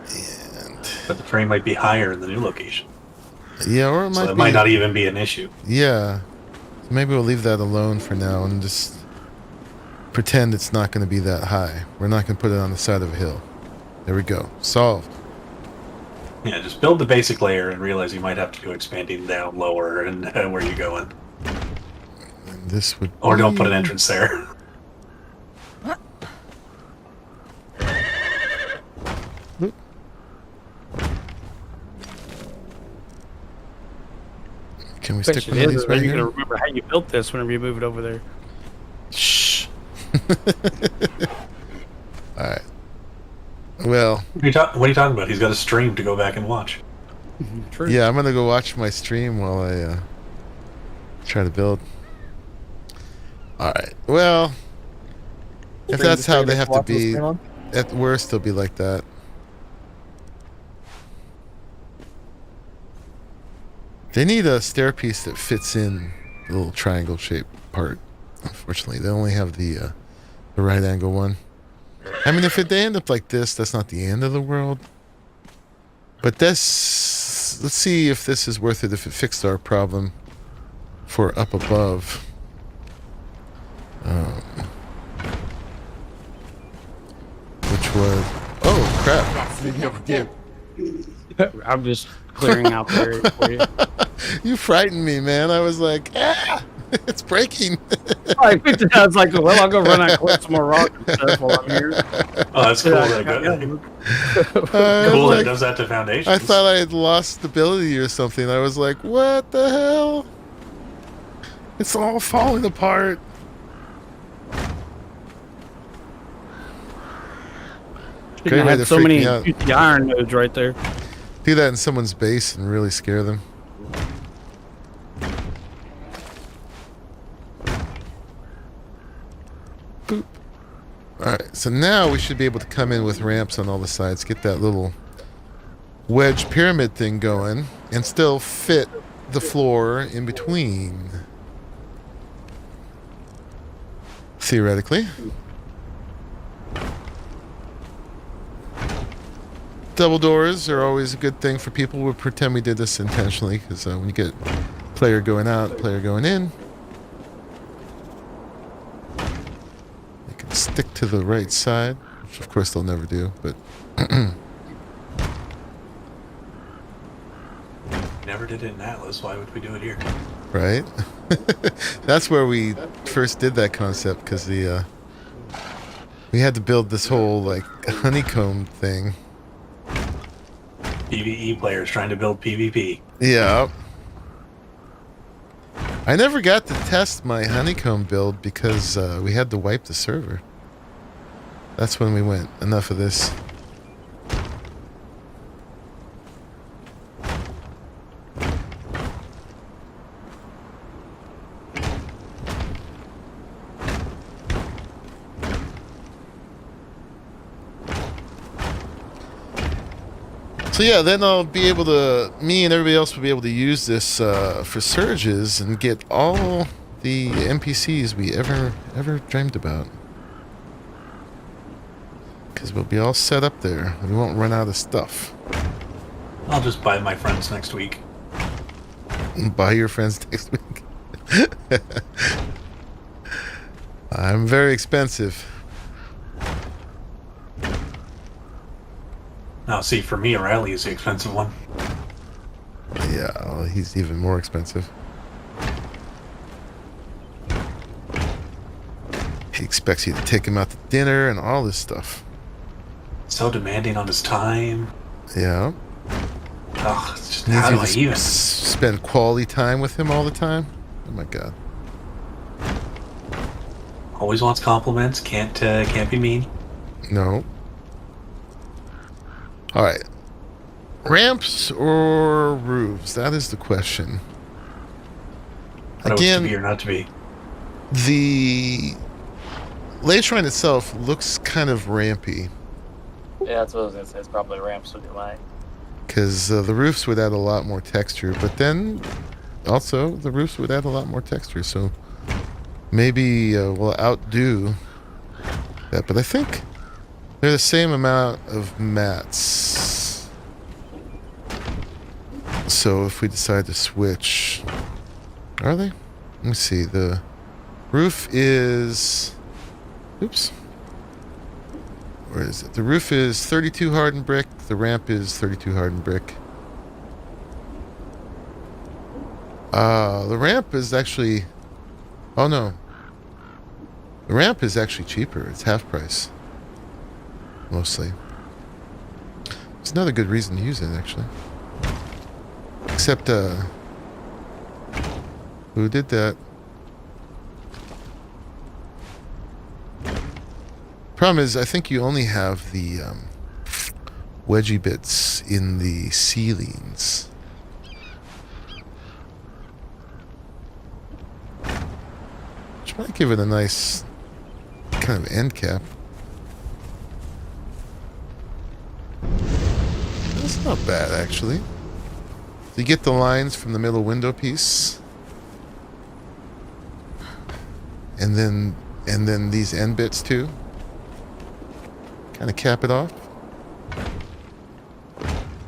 And But the terrain might be higher in the new location. yeah, or it So might that be, might not even be an issue. yeah. So maybe we'll leave that alone for now and just pretend it's not going to be that high. We're not going to put it on the side of a hill. There we go. Solved. Yeah, just build the basic layer and realize you might have to go expanding down lower and where you're going. And this would Or don't put an be- entrance there. Can we stick Question one of is, these are right you gonna here? remember how you built this whenever you move it over there? Shh. Alright. Well, What are you talking about? He's got a stream to go back and watch. True. yeah, I'm going to go watch my stream while I try to build. Alright. Well, if that's how they have to be, at worst, they'll be like that. They need a stair piece that fits in the little triangle shaped part. Unfortunately, they only have the right angle one. I mean, if they end up like this, that's not the end of the world. But this, let's see if this is worth it, if it fixed our problem for up above. Which was, oh crap. I'm just clearing out there for you. You frightened me, man. I was like, ah, it's breaking. I was like, well, I'll go run out and collect some more rock and stuff while I'm here. Oh, that's cool. Cool that it does that to foundations. I thought I had lost stability or something. I was like, what the hell? It's all falling apart. Great way to so freak many me out. iron nodes right there. Do that in someone's base and really scare them. Boop. Alright, so now we should be able to come in with ramps on all the sides, get that little wedge pyramid thing going, and still fit the floor in between. Theoretically. Double doors are always a good thing for people. We'll pretend we did this intentionally, because when you get player going out, player going in, they can stick to the right side, which of course they'll never do, but never did it in Atlas. Why would we do it here? right? That's where we first did that concept, because we had to build this whole like honeycomb thing. PvE players trying to build PvP. Yeah. I never got to test my honeycomb build because we had to wipe the server. That's when we went, enough of this. So yeah, then I'll be able to, me and everybody else will be able to use this for surges and get all the NPCs we ever dreamed about. Because we'll be all set up there. We won't run out of stuff. I'll just buy my friends next week. Buy your friends next week. I'm very expensive. Now, see, for me, O'Reilly is the expensive one. Yeah, well, he's even more expensive. He expects you to take him out to dinner and all this stuff. So demanding on his time. Yeah. Oh, it's just, Needs how you do I to even? spend quality time with him all the time? Oh my god. Always wants compliments. Can't be mean. No. Alright. Ramps or roofs? That is the question. What Again, to be or not to be. the Lake Shrine itself looks kind of rampy. Yeah, that's what I was gonna say. It's probably ramps would be mine. Because the roofs would add a lot more texture, but then also the roofs would add a lot more texture, so maybe we'll outdo that. But I think they're the same amount of mats. So if we decide to switch, are they? Let me see. The roof is, oops. Where is it? The roof is 32 hardened brick. The ramp is 32 hardened brick. The ramp is actually, oh no. The ramp is actually cheaper. It's half price. Mostly. It's another good reason to use it, actually. Except, who did that? Problem is, I think you only have the wedgie bits in the ceilings. Which might give it a nice kind of end cap. That's not bad, actually. So you get the lines from the middle window piece. and then these end bits too. Kind of cap it off.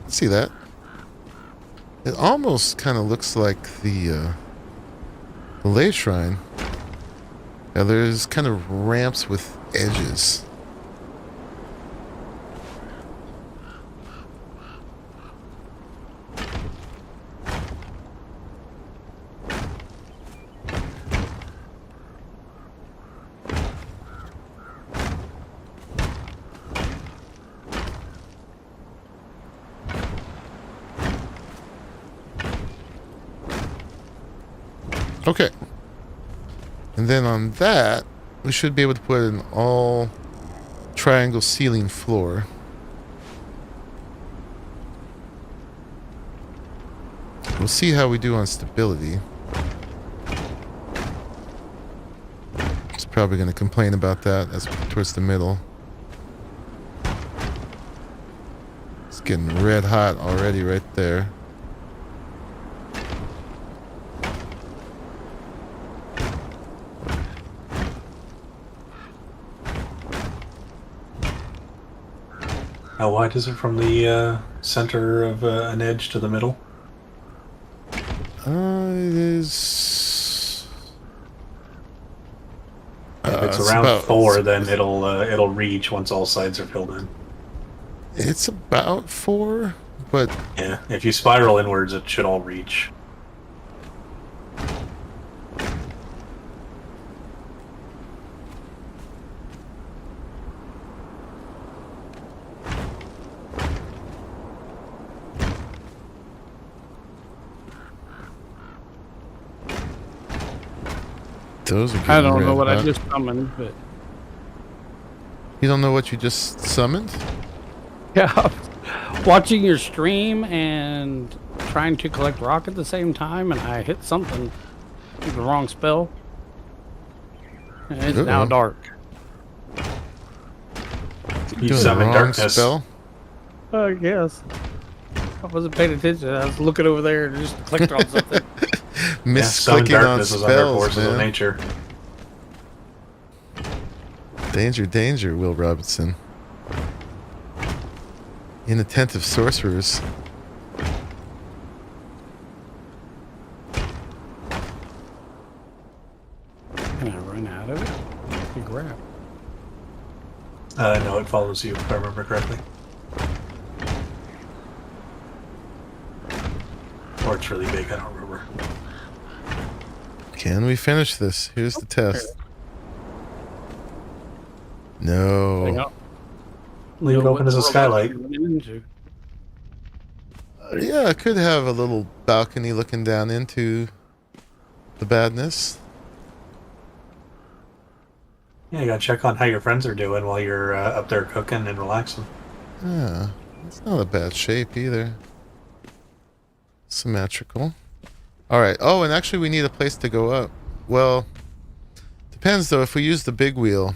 See that? It almost kind of looks like the lay shrine. Now there's kind of ramps with edges. Okay. And then on that, we should be able to put an all triangle ceiling floor. We'll see how we do on stability. It's probably going to complain about that as towards the middle. It's getting red hot already right there. How wide is it from the center of an edge to the middle? It is. If it's it's around about 4, then it'll reach once all sides are filled in. It's about 4, but Yeah, if you spiral inwards, it should all reach. those are I getting don't know red what I hot. just summoned, but You don't know what you just summoned? yeah, watching your stream and trying to collect rock at the same time, and I hit something with the wrong spell. And it's now Uh-oh. dark. You Doing the summon wrong darkness. spell? I guess. I wasn't paying attention. I was looking over there and just clicked on something. Yeah, summon Misclicking on darkness is under spells, forces of man. nature. Danger, danger, Will Robinson. Inattentive sorcerers. Can I run out of it? Big crap. No, it follows you, if I remember correctly. Or it's really big, I don't remember. Can we finish this? Here's the test. No. Hang on. Leave it Know open what as a world skylight. I'm running into. Yeah, I could have a little balcony looking down into the badness. Yeah, you gotta check on how your friends are doing while you're up there cooking and relaxing. Yeah, it's not a bad shape either. Symmetrical. Alright, oh, and actually we need a place to go up. Well, depends though. If we use the big wheel,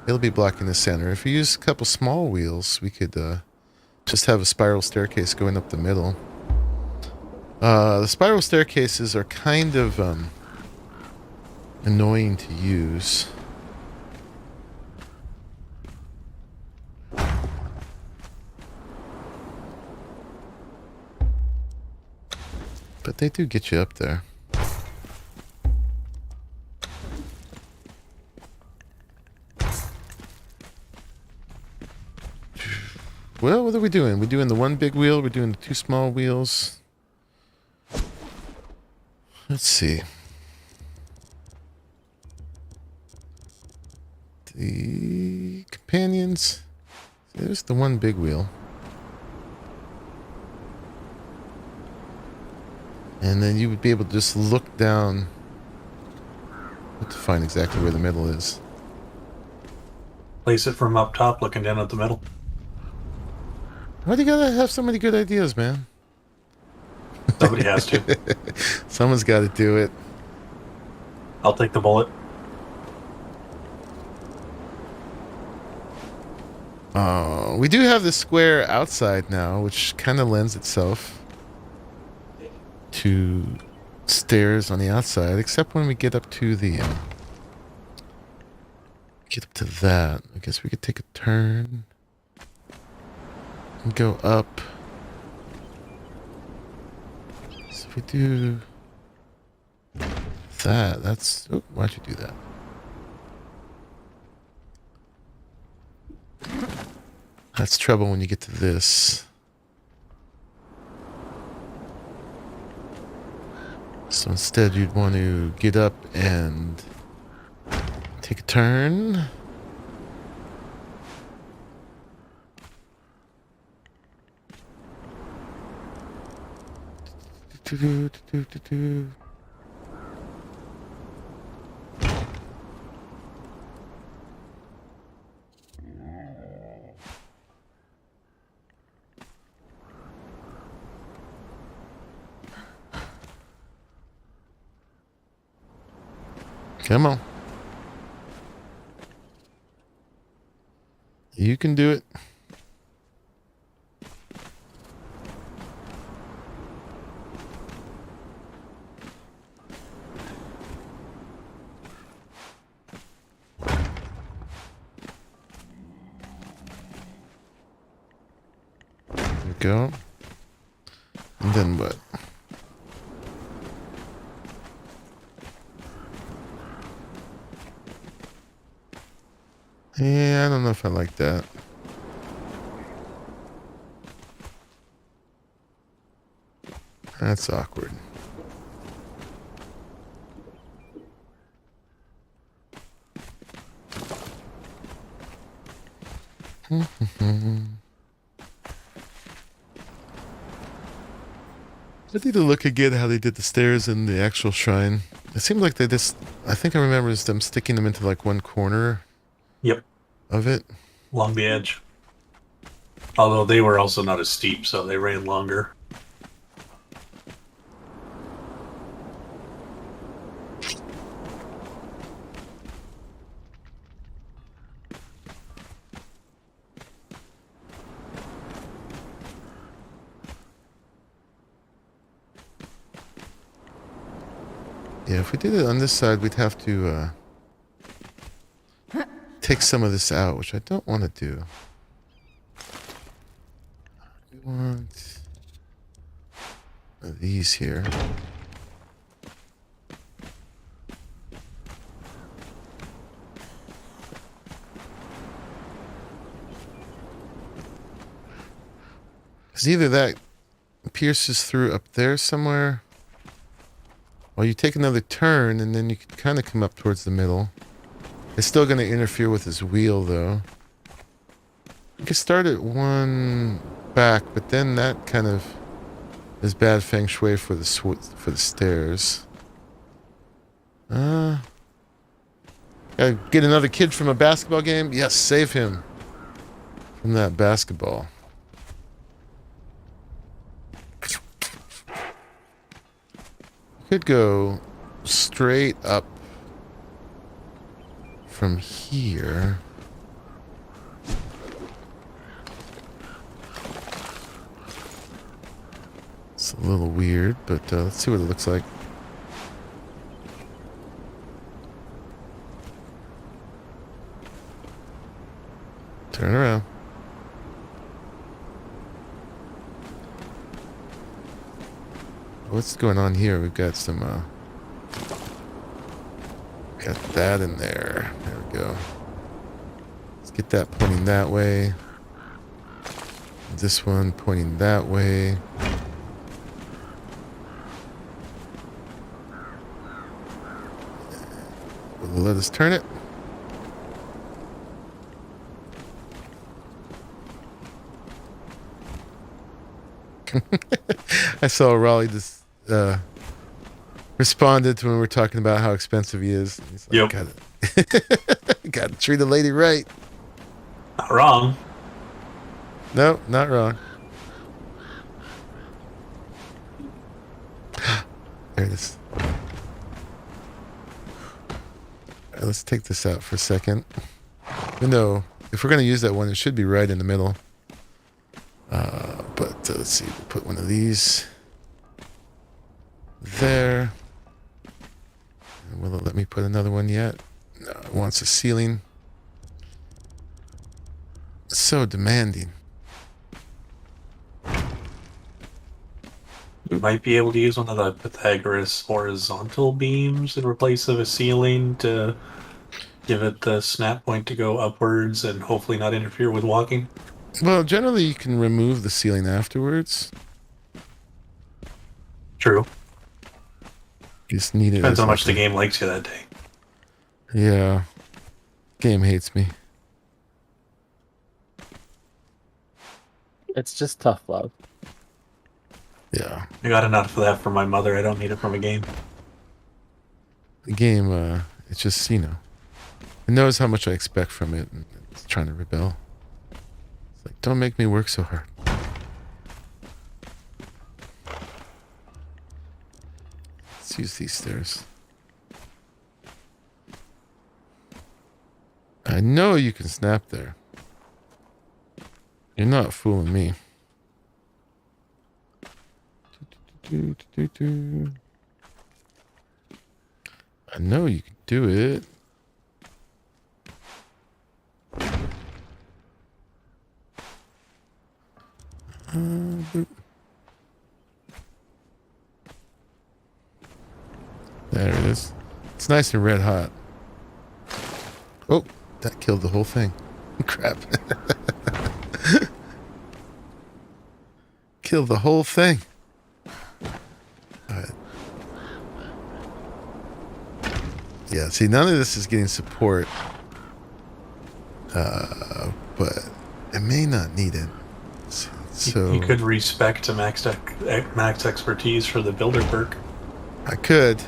it'll be blocking the center. If we use a couple small wheels, we could just have a spiral staircase going up the middle. The spiral staircases are kind of annoying to use. But they do get you up there. Well, what are we doing? We're doing the one big wheel. We're doing the two small wheels. Let's see. The companions. There's the one big wheel. And then you would be able to just look down. To find exactly where the middle is. Place it from up top, looking down at the middle. Why do you gotta have so many good ideas, man? Somebody has to. Someone's got to do it. I'll take the bullet. We do have the square outside now, which kind of lends itself to stairs on the outside, except when we get up to the get up to that. I guess we could take a turn and go up. So if we do that, that's... Oh, why'd you do that? That's trouble when you get to this. So instead you'd want to get up and take a turn. Come on. You can do it. There we go. And then what? Yeah, I don't know if I like that. That's awkward. I need to look again how they did the stairs in the actual shrine. It seemed like they just... I think I remember them sticking them into like one corner. Yep. Of it. Along the edge. Although they were also not as steep, so they ran longer. Yeah, if we did it on this side, we'd have to take some of this out, which I don't want to do. We want these here. Because either that pierces through up there somewhere, or you take another turn and then you can kind of come up towards the middle. It's still going to interfere with his wheel, though. You can start at one back, but then that kind of is bad feng shui for the stairs. Gotta get another kid from a basketball game? Yes, save him from that basketball. Could go straight up from here. It's a little weird, but let's see what it looks like. Turn around. What's going on here? We've got some, got that in there. There we go. Let's get that pointing that way. This one pointing that way. Will let us turn it. I saw Raleigh just responded to when we were talking about how expensive he is. He's like, Yep. Gotta treat a lady right. Not wrong. No, not wrong. There it is. All right, let's take this out for a second. Even though, if we're going to use that one, it should be right in the middle. But let's see, we'll put one of these there. And will it let me put another one yet? No, it wants a ceiling. So demanding. You might be able to use one of the Pythagoras horizontal beams in place of a ceiling to give it the snap point to go upwards and hopefully not interfere with walking. Well, generally you can remove the ceiling afterwards. True. Just need it. Depends as how much like the game likes you that day. Yeah. Game hates me. It's just tough love. Yeah. I got enough of that from my mother. I don't need it from a game. The game, it's just, it knows how much I expect from it, and it's trying to rebel. It's like, don't make me work so hard. Let's use these stairs. I know you can snap there. You're not fooling me. I know you can do it. Boop. There it is. It's nice and red hot. Oh, that killed the whole thing. Crap. Killed the whole thing. Alright. Yeah, see, none of this is getting support. But it may not need it. So You could respec to max expertise for the builder perk. I could.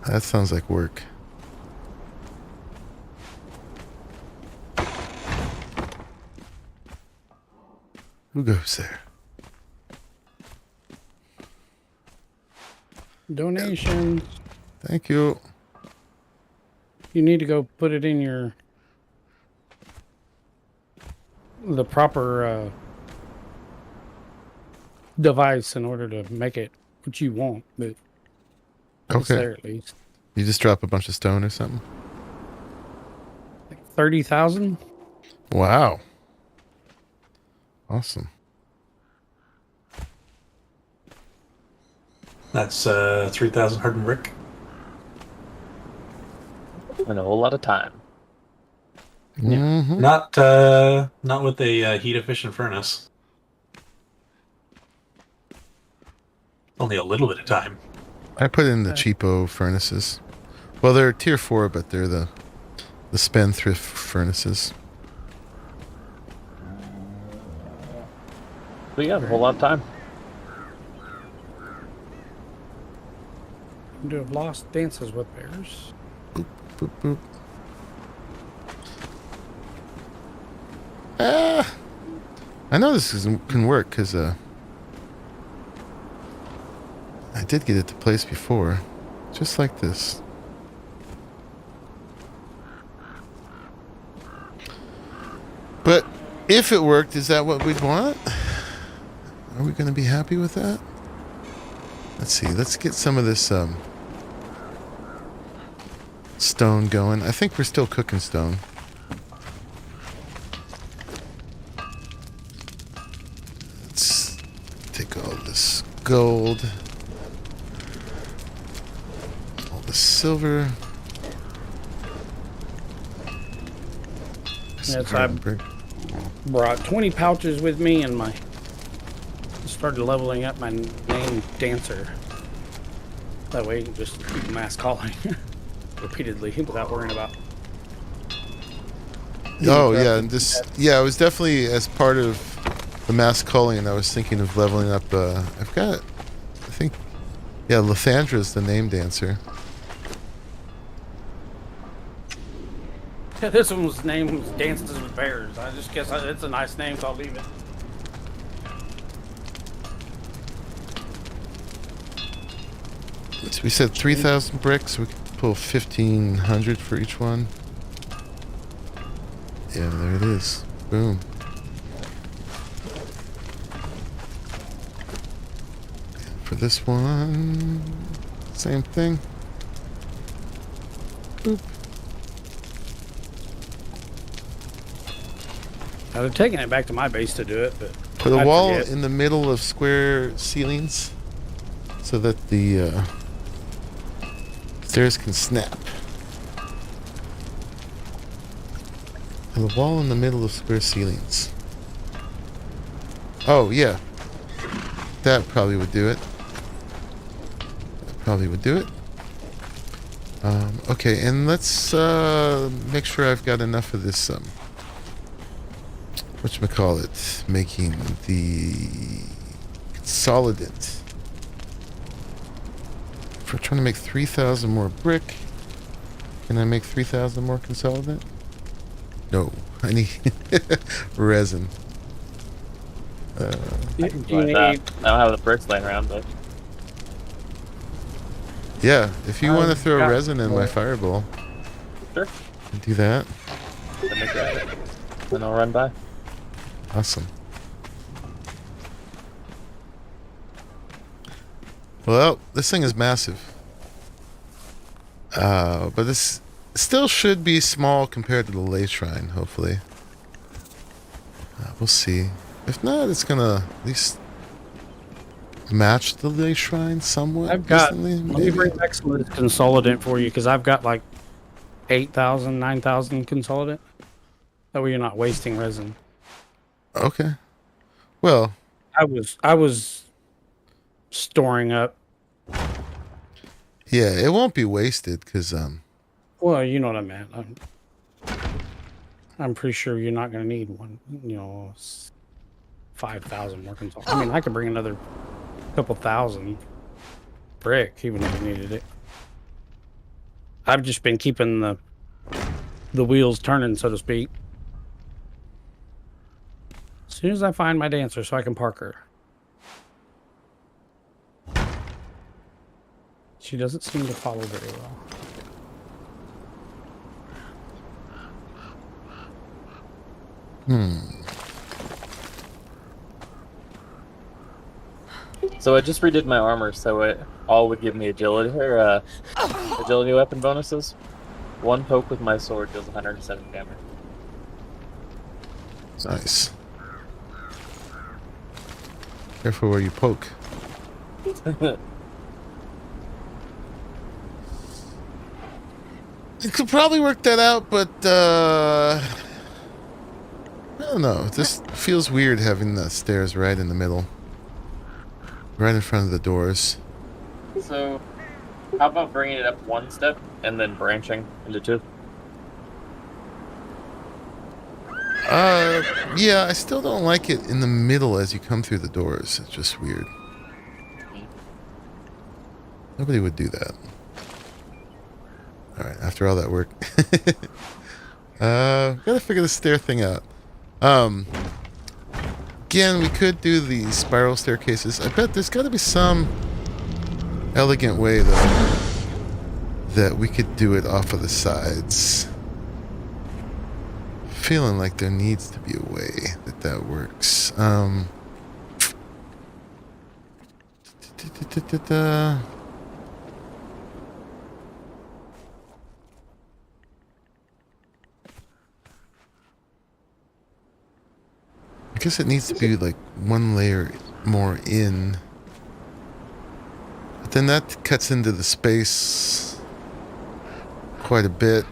That sounds like work. Who goes there? Donations. Thank you. You need to go put it in the proper device in order to make it what you want, but it's Okay. there at least. You just drop a bunch of stone or something? Like 30,000? Wow. Awesome. That's 3,000 hardened brick. And a whole lot of time. Mm-hmm. Not with a heat efficient furnace. Only a little bit of time. I put in the cheapo furnaces. Well, they're tier 4, but they're the spendthrift furnaces. But yeah, a whole lot of time. To have lost dances with bears. Boop, boop. I know this can work because I did get it to place before, just like this. But if it worked, is that what we'd want? Are we going to be happy with that? Let's see. Let's get some of this stone going. I think we're still cooking stone. Let's take all this gold, all the silver. Yes, I brought 20 pouches with me and started leveling up my name Dancer. That way you can just keep mass calling repeatedly without worrying about. Oh yeah, and it was definitely as part of the mass culling. I was thinking of leveling up. I think, Lathandra's the name dancer. Yeah, this one's name was Dances with Bears. I just guess it's a nice name, so I'll leave it. So we said 3,000 bricks. We could pull 1,500 for each one. Yeah, there it is. Boom. For this one, same thing. Boop. I'd have taken it back to my base to do it, but Put a I'd wall forget. in the middle of square ceilings so that the stairs can snap. Put a wall in the middle of square ceilings. Oh, yeah. That probably would do it. That probably would do it. Okay, and let's make sure I've got enough of this, whatchamacallit, making the consolidant. If we're trying to make 3,000 more brick, can I make 3,000 more consolidant? No, I need resin. You Like need- that. I don't have the bricks laying around, but Yeah, if you want to throw got resin in my more. fireball, sure. do that. Then make that. Then I'll run by. Awesome. Well, this thing is massive. But this still should be small compared to the lay shrine, hopefully. We'll see. If not, it's gonna at least match the lay shrine somewhat. I've got. distantly, Let me maybe. bring back some of this consolidant for you because I've got like 8,000, 9,000 consolidant. That way you're not wasting resin. Okay. Well, I was storing up. yeah, it won't be wasted because Well, you know what I meant. I'm pretty sure you're not going to need 5,000 more consolidant. I mean, I could bring another couple thousand brick even if you needed it. I've just been keeping the wheels turning, so to speak. As soon as I find my dancer so I can park her. She doesn't seem to follow very well. So I just redid my armor, so it all would give me agility or agility weapon bonuses. One poke with my sword deals 107 damage. nice. Careful where you poke. You could probably work that out, but I don't know. This feels weird having the stairs right in the middle, right in front of the doors. So, how about bringing it up one step and then branching into two? Yeah, I still don't like it in the middle as you come through the doors. It's just weird. Nobody would do that. Alright, after all that work. Gotta figure the stair thing out. Again, we could do the spiral staircases. I bet there's gotta be some elegant way, though, that we could do it off of the sides. Feeling like there needs to be a way that works. I guess it needs to be like one layer more in. But then that cuts into the space quite a bit.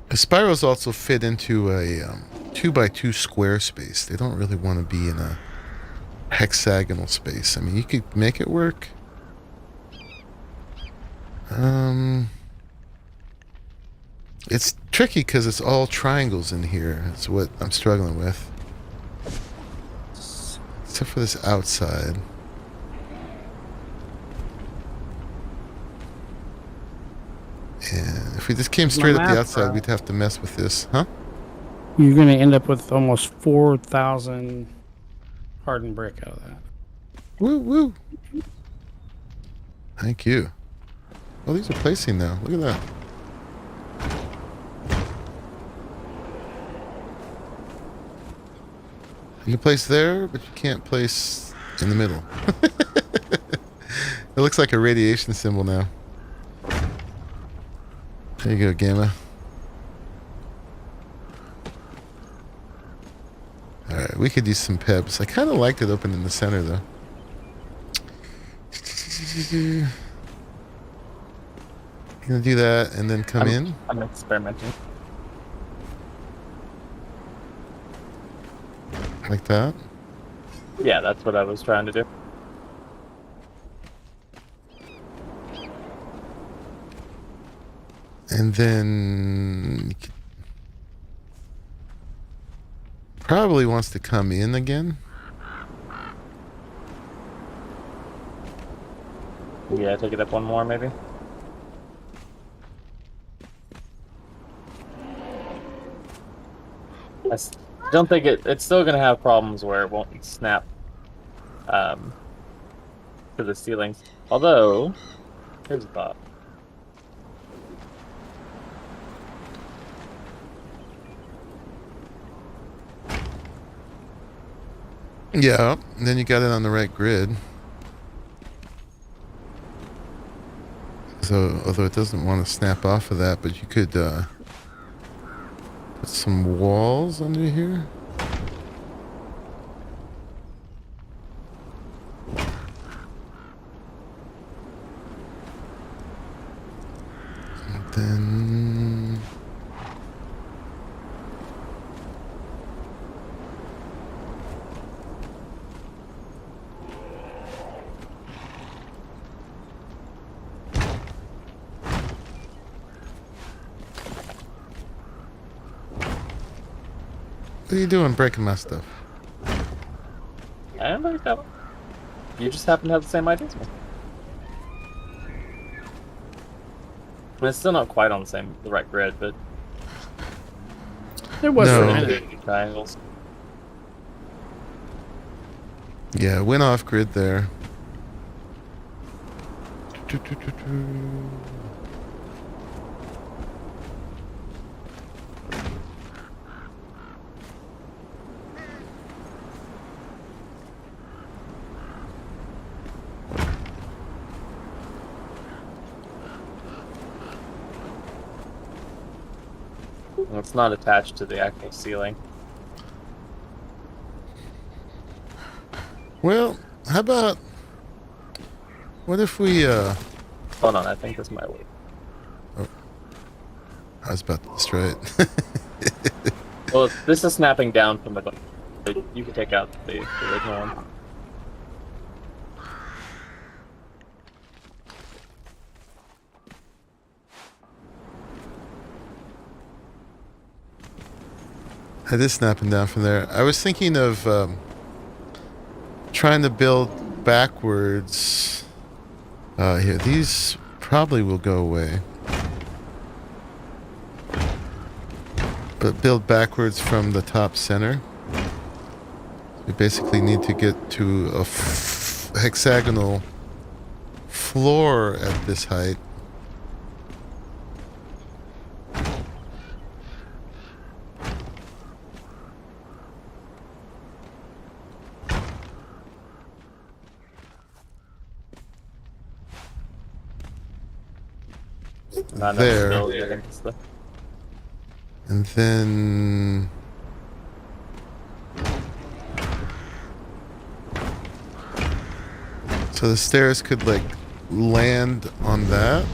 The spirals also fit into a 2x2 square space. They don't really want to be in a hexagonal space. I mean, you could make it work. It's tricky because it's all triangles in here. That's what I'm struggling with. Except for this outside. And if we just came straight up the outside, we'd have to mess with this. Huh? You're going to end up with almost 4,000 hardened brick out of that. Woo, woo. Thank you. Oh, these are placing now. Look at that. You can place there, but you can't place in the middle. It looks like a radiation symbol now. There you go, Gamma. Alright, we could use some peps. I kind of liked it open in the center, though. Gonna do that and then come in. I'm experimenting. Like that. Yeah, that's what I was trying to do. And then probably wants to come in again. Yeah, take it up one more maybe. Don't think it's still gonna have problems where it won't snap to the ceilings. Although, here's a thought. Yeah, and then you got it on the right grid. So, although it doesn't want to snap off of that, but you could put some walls under here. And then... What are you doing breaking my stuff? I don't know that. You just happen to have the same ideas as me. I mean, it's still not quite on the right grid, but It was No. for a minute. triangles. Yeah, went off grid there. It's not attached to the actual ceiling. Well, how about... What if we, Hold on, I think this might work. I was about to destroy it. Well, this is snapping down from the... You can take out the original one. It is snapping down from there. I was thinking of trying to build backwards. Here, these probably will go away. But build backwards from the top center. We basically need to get to a hexagonal floor at this height. Not There. necessarily, I think it's the... And then... So the stairs could, like, land on that.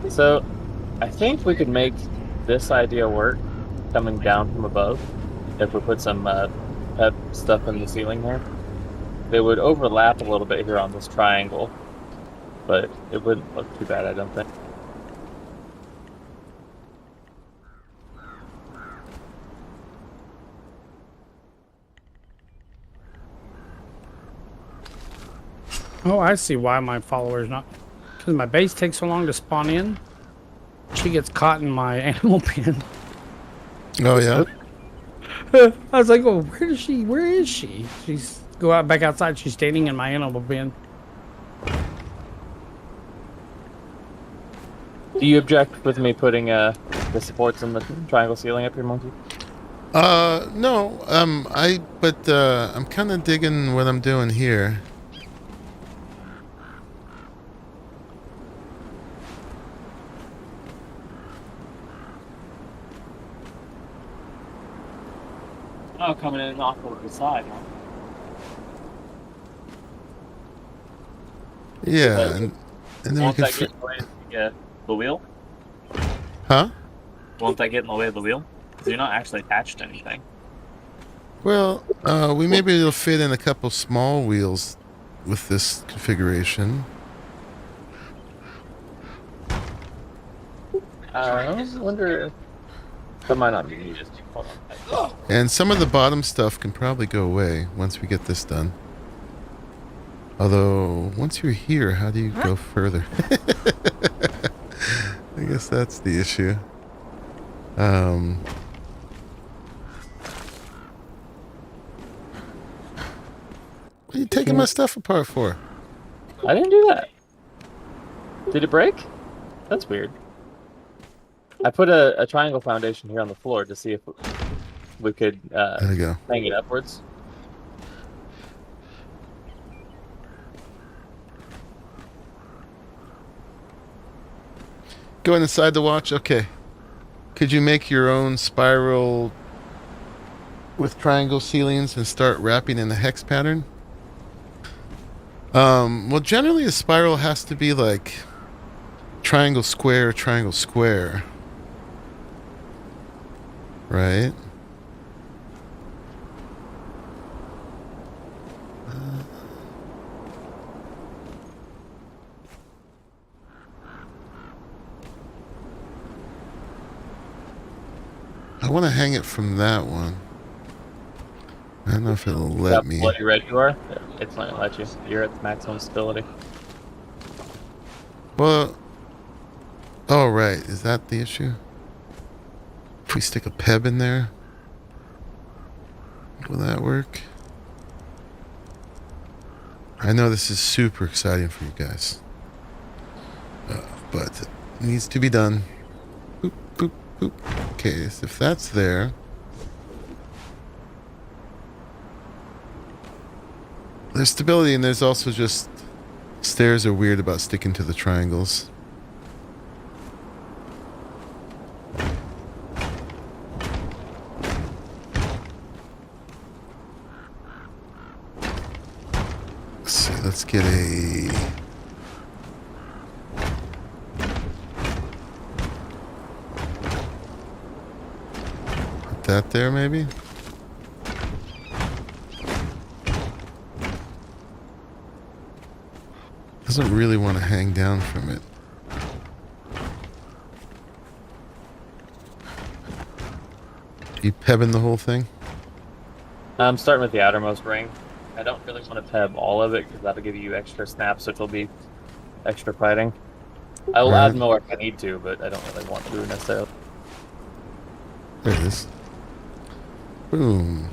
So, I think we could make this idea work, coming down from above, if we put some pep stuff in the ceiling here. They would overlap a little bit here on this triangle, but it wouldn't look too bad, I don't think. Oh, I see why my follower's not. Because my base takes so long to spawn in. She gets caught in my animal pen. Oh, yeah? I was like, oh, where is she? Where is she? She's go out back outside. She's standing in my animal pen. Do you object with me putting the supports in the triangle ceiling up here, Monkey? No. I'm kind of digging what I'm doing here. Oh, coming in off of the side, huh? Yeah, But and then we won't can. that get in the way of the wheel? Huh? Won't that get in the way of the wheel? Because you're not actually attached to anything. Well, we may be able to fit in a couple small wheels with this configuration. I wonder. That might not be needed. Hold on. And some of the bottom stuff can probably go away once we get this done. Although, once you're here, how do you go further? I guess that's the issue. What are you taking my stuff apart for? I didn't do that. Did it break? That's weird. I put a triangle foundation here on the floor to see if we could There you go. hang it upwards. Going inside the watch? Okay. Could you make your own spiral with triangle ceilings and start wrapping in the hex pattern? Well, generally a spiral has to be like triangle, square, right? I want to hang it from that one. I don't know if it'll let me. Bloody red you are? It's not gonna let you. You're at the maximum stability. Well, oh right, is that the issue? If we stick a PEB in there, will that work? I know this is super exciting for you guys, but it needs to be done. Boop, boop, boop. Okay, so if that's there, there's stability, and there's also just stairs are weird about sticking to the triangles. So let's get a put that there maybe. Doesn't really want to hang down from it. You pebbing the whole thing? I'm starting with the outermost ring. I don't really want to peb all of it because that'll give you extra snaps, which will be extra fighting. I will add more if I need to, but I don't really want to necessarily. There it is. Boom.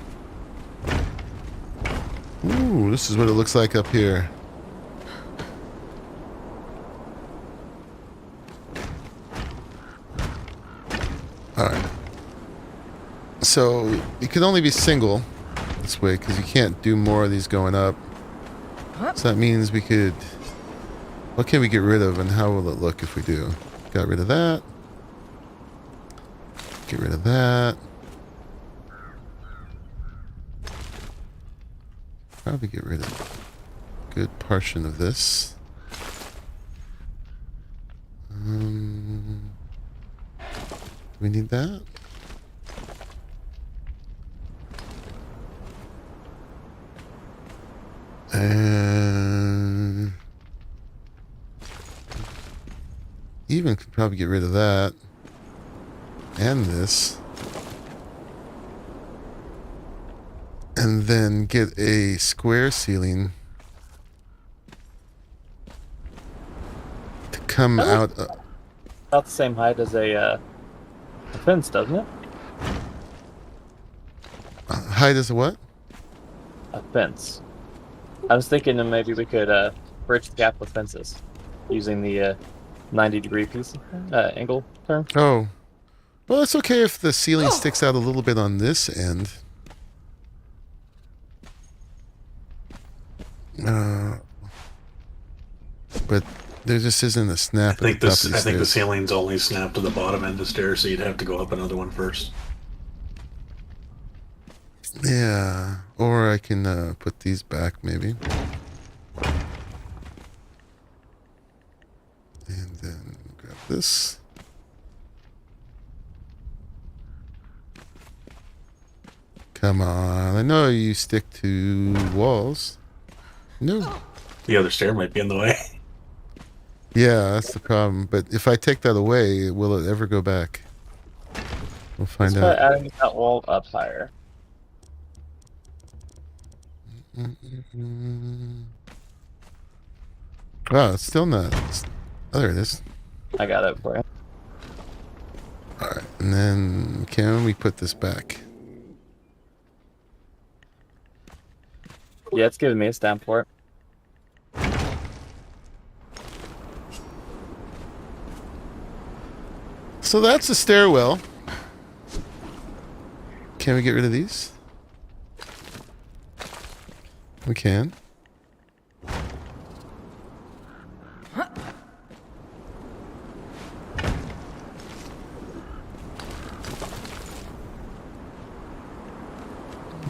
Ooh, this is what it looks like up here. Alright. So, it can only be single this way because you can't do more of these going up. So that means we could... What can we get rid of and how will it look if we do? Got rid of that. Get rid of that. Probably get rid of a good portion of this. We need that. And even could probably get rid of that. And this. And then get a square ceiling to come out. About the same height as a fence, doesn't it? Height as a what? A fence. I was thinking that maybe we could bridge the gap with fences using the 90-degree piece angle term. Oh. Well, it's okay if the ceiling sticks out a little bit on this end. But there just isn't a snap at the top of the stairs. I think the ceiling's only snapped to the bottom end of the stairs, so you'd have to go up another one first. Yeah, or I can put these back maybe. And then grab this. Come on, I know you stick to walls. No. The other stair might be in the way. Yeah, that's the problem. But if I take that away, will it ever go back? We'll find Let's try out. adding that wall up higher. Wow, it's still not. Oh, there it is. I got it for you. Alright, and then can we put this back? Yeah, it's giving me a stamp for it. So that's a stairwell. Can we get rid of these? We can.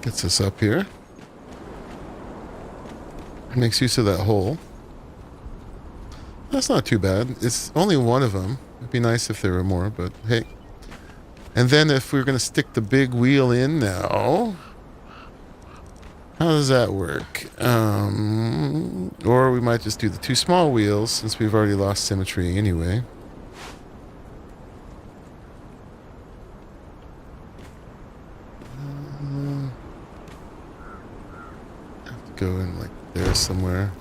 Gets us up here. Makes use of that hole. That's not too bad. It's only one of them. It'd be nice if there were more, but hey. And then if we're going to stick the big wheel in now, how does that work? Or we might just do the two small wheels since we've already lost symmetry anyway. Have to go in like there somewhere.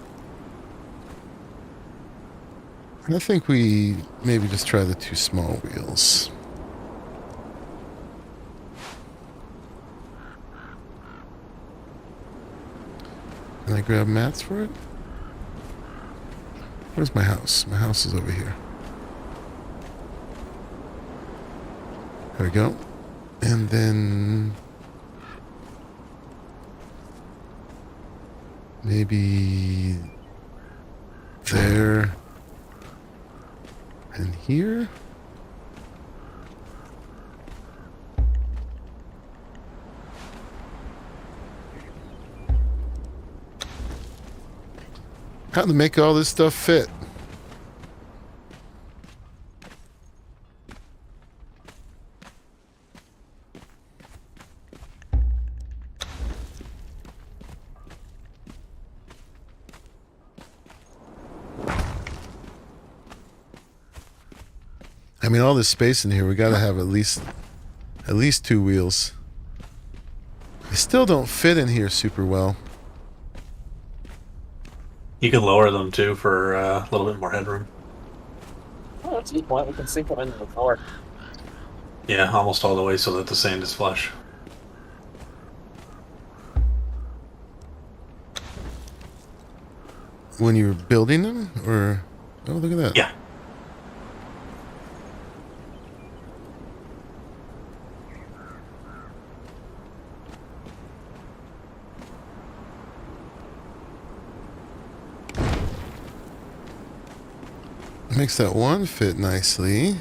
I think we maybe just try the two small wheels. Can I grab mats for it? Where's my house? My house is over here. There we go. And then maybe there and here. How to make all this stuff fit? I mean, all this space in here, we gotta have at least two wheels. They still don't fit in here super well. You can lower them too for a little bit more headroom. Oh, that's a good point. We can sink them into the floor. Yeah, almost all the way so that the sand is flush. When you're building them, or oh, look at that. Yeah. Makes that one fit nicely.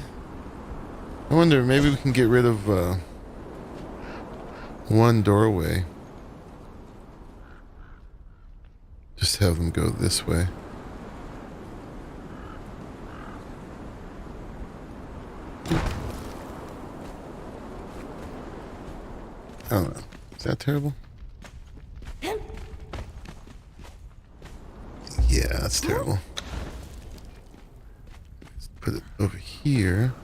I wonder, maybe we can get rid of one doorway. Just have them go this way. I don't know. Is that terrible? Yeah, that's terrible. Let's put it over here.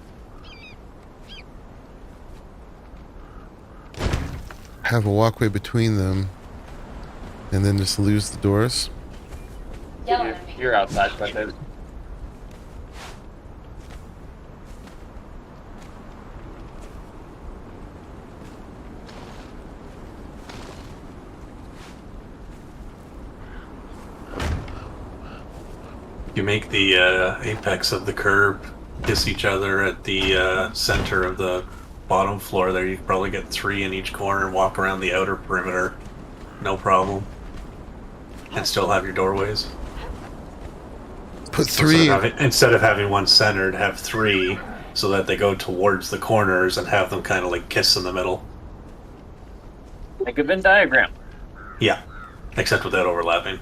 Have a walkway between them. And then just lose the doors. You're outside, but You make the apex of the curb kiss each other at the center of the bottom floor there. You can probably get 3 in each corner and walk around the outer perimeter. No problem. And still have your doorways. Put 3. Instead of having one centered, have 3 so that they go towards the corners and have them kind of like kiss in the middle. Make a Venn diagram. Yeah, except without overlapping.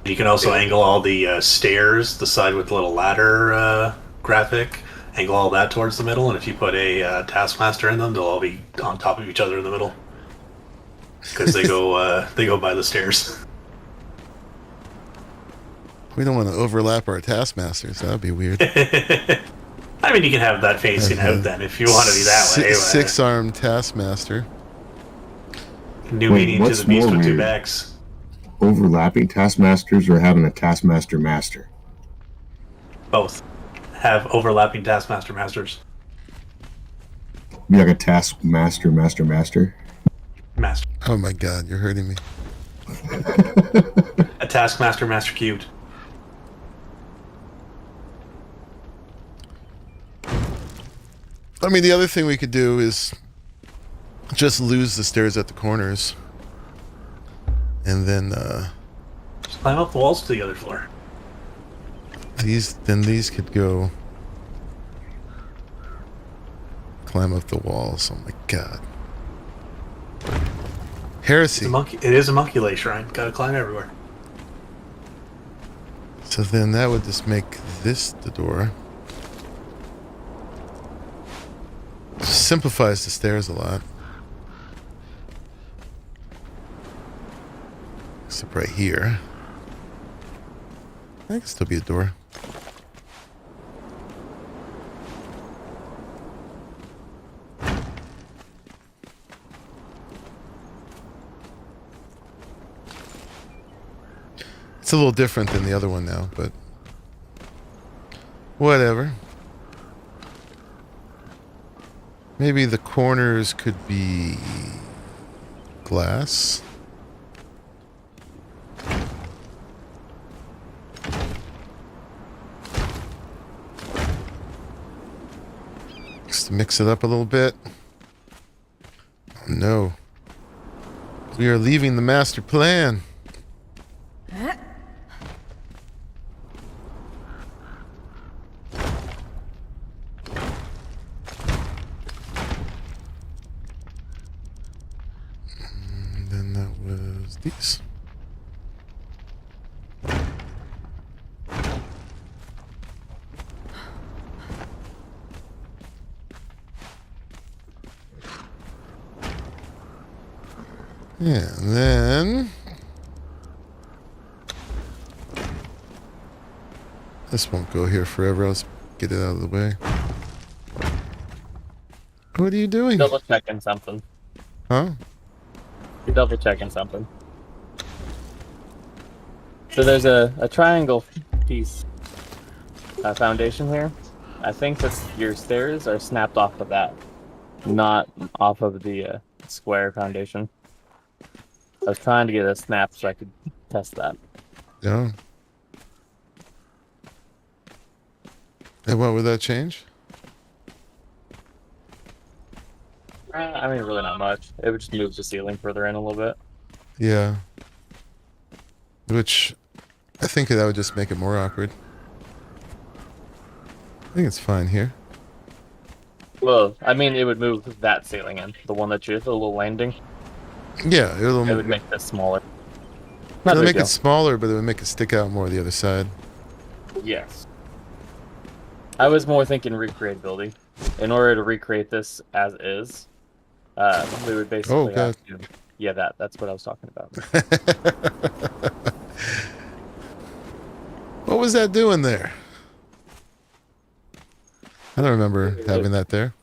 You can also angle all the stairs, the side with the little ladder graphic, angle all that towards the middle, and if you put a taskmaster in them, they'll all be on top of each other in the middle. Because they go by the stairs. We don't want to overlap our taskmasters. That would be weird. I mean, you can have that facing out then if you want to be that way. Six-armed taskmaster. New meaning to the beast with two backs. Overlapping taskmasters or having a taskmaster master? Both. Have overlapping taskmaster masters. Be like a taskmaster master? Master. Oh my god, you're hurting me. A taskmaster master cubed. I mean, the other thing we could do is just lose the stairs at the corners. And then, Just climb up the walls to the other floor. these could go climb up the walls. Oh my god. Heresy. It is a monkey lay shrine. Gotta climb everywhere. So then that would just make this the door. Simplifies the stairs a lot. Except right here. That can still be a door. It's a little different than the other one now, but whatever. Maybe the corners could be glass. Just to mix it up a little bit. Oh no. We are leaving the master plan. These. Yeah, and then this won't go here forever. Let's get it out of the way. What are you doing? Double checking something. Huh? You're double checking something. So there's a triangle piece foundation here. I think that your stairs are snapped off of that, not off of the square foundation. I was trying to get a snap so I could test that. Yeah. And what would that change? I mean, really not much. It would just move the ceiling further in a little bit. Yeah. Which, I think that would just make it more awkward. I think it's fine here. Well, I mean, it would move that ceiling in. The one that you the little landing. Yeah, It would make this smaller. It'll make it smaller, but it would make it stick out more the other side. Yes. I was more thinking recreatability. In order to recreate this as is, we would basically have to... Yeah, that's what I was talking about. What was that doing there? I don't remember having that there.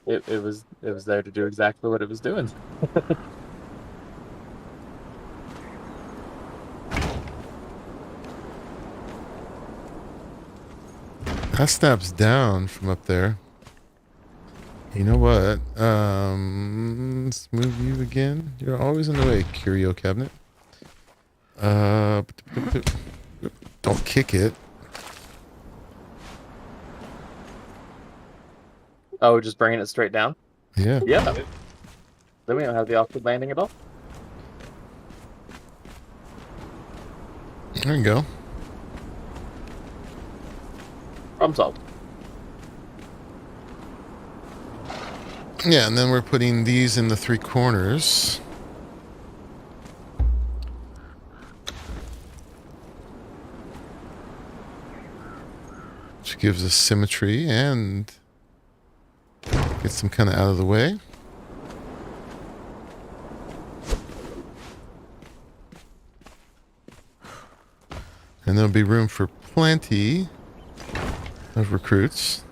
It was there to do exactly what it was doing. That snaps down from up there. You know what? Let's move you again. You're always in the way, curio cabinet. Don't kick it. Oh, just bringing it straight down? Yeah. Yeah. Then we don't have the awkward landing at all. There you go. Problem solved. Yeah, and then we're putting these in the three corners. which gives us symmetry and gets them kind of out of the way. And there'll be room for plenty of recruits.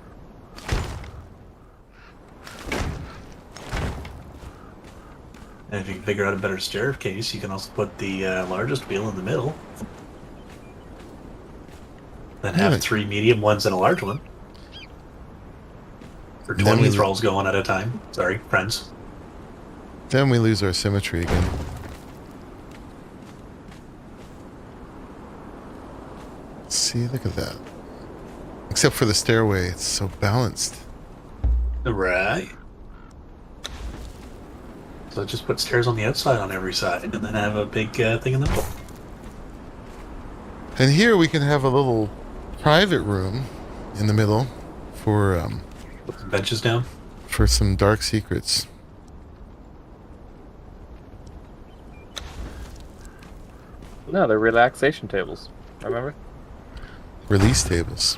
And if you can figure out a better staircase, you can also put the largest wheel in the middle. Then have Yeah. 3 medium ones and a large one. Or Then 20 we- thralls going at a time. Sorry, friends. Then we lose our symmetry again. See, look at that. Except for the stairway, it's so balanced. Right. So just put stairs on the outside on every side, and then have a big thing in the middle. And here we can have a little private room in the middle for Put some benches down. some dark secrets. No, they're relaxation tables. Remember? Release tables.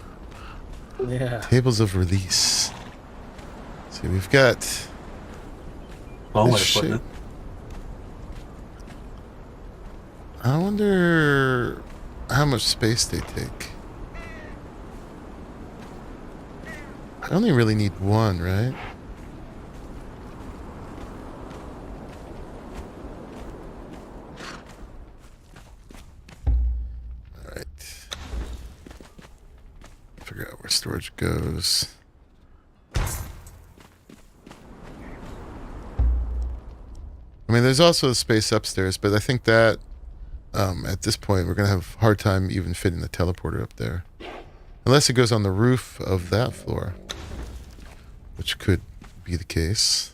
Yeah. Tables of release. See, we've got Well, this way of putting shape. I wonder how much space they take. I only really need one, right? Alright. Figure out where storage goes. I mean, there's also a space upstairs, but I think that at this point we're going to have a hard time even fitting the teleporter up there. Unless it goes on the roof of that floor, which could be the case.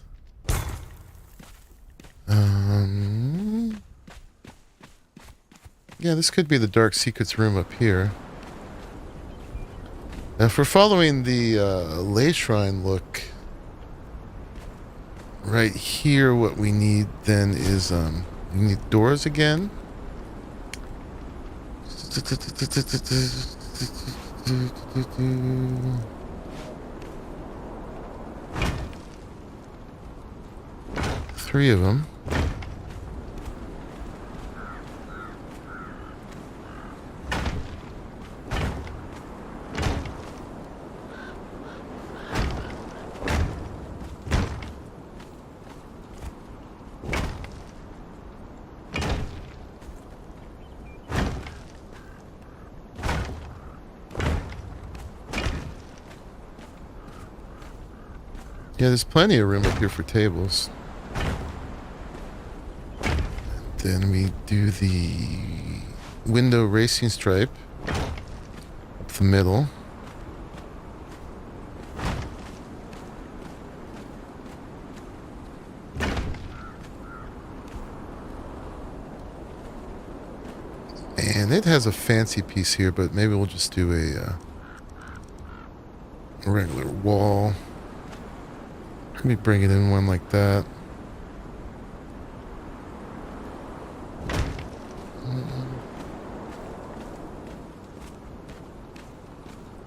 Yeah, this could be the Dark Secrets room up here. Now, if we're following the Ley Shrine look, right here what we need then is we need doors again. Three of them. Yeah, there's plenty of room up here for tables. And then we do the window racing stripe up the middle. And it has a fancy piece here, but maybe we'll just do a regular wall. Let me bring it in one like that.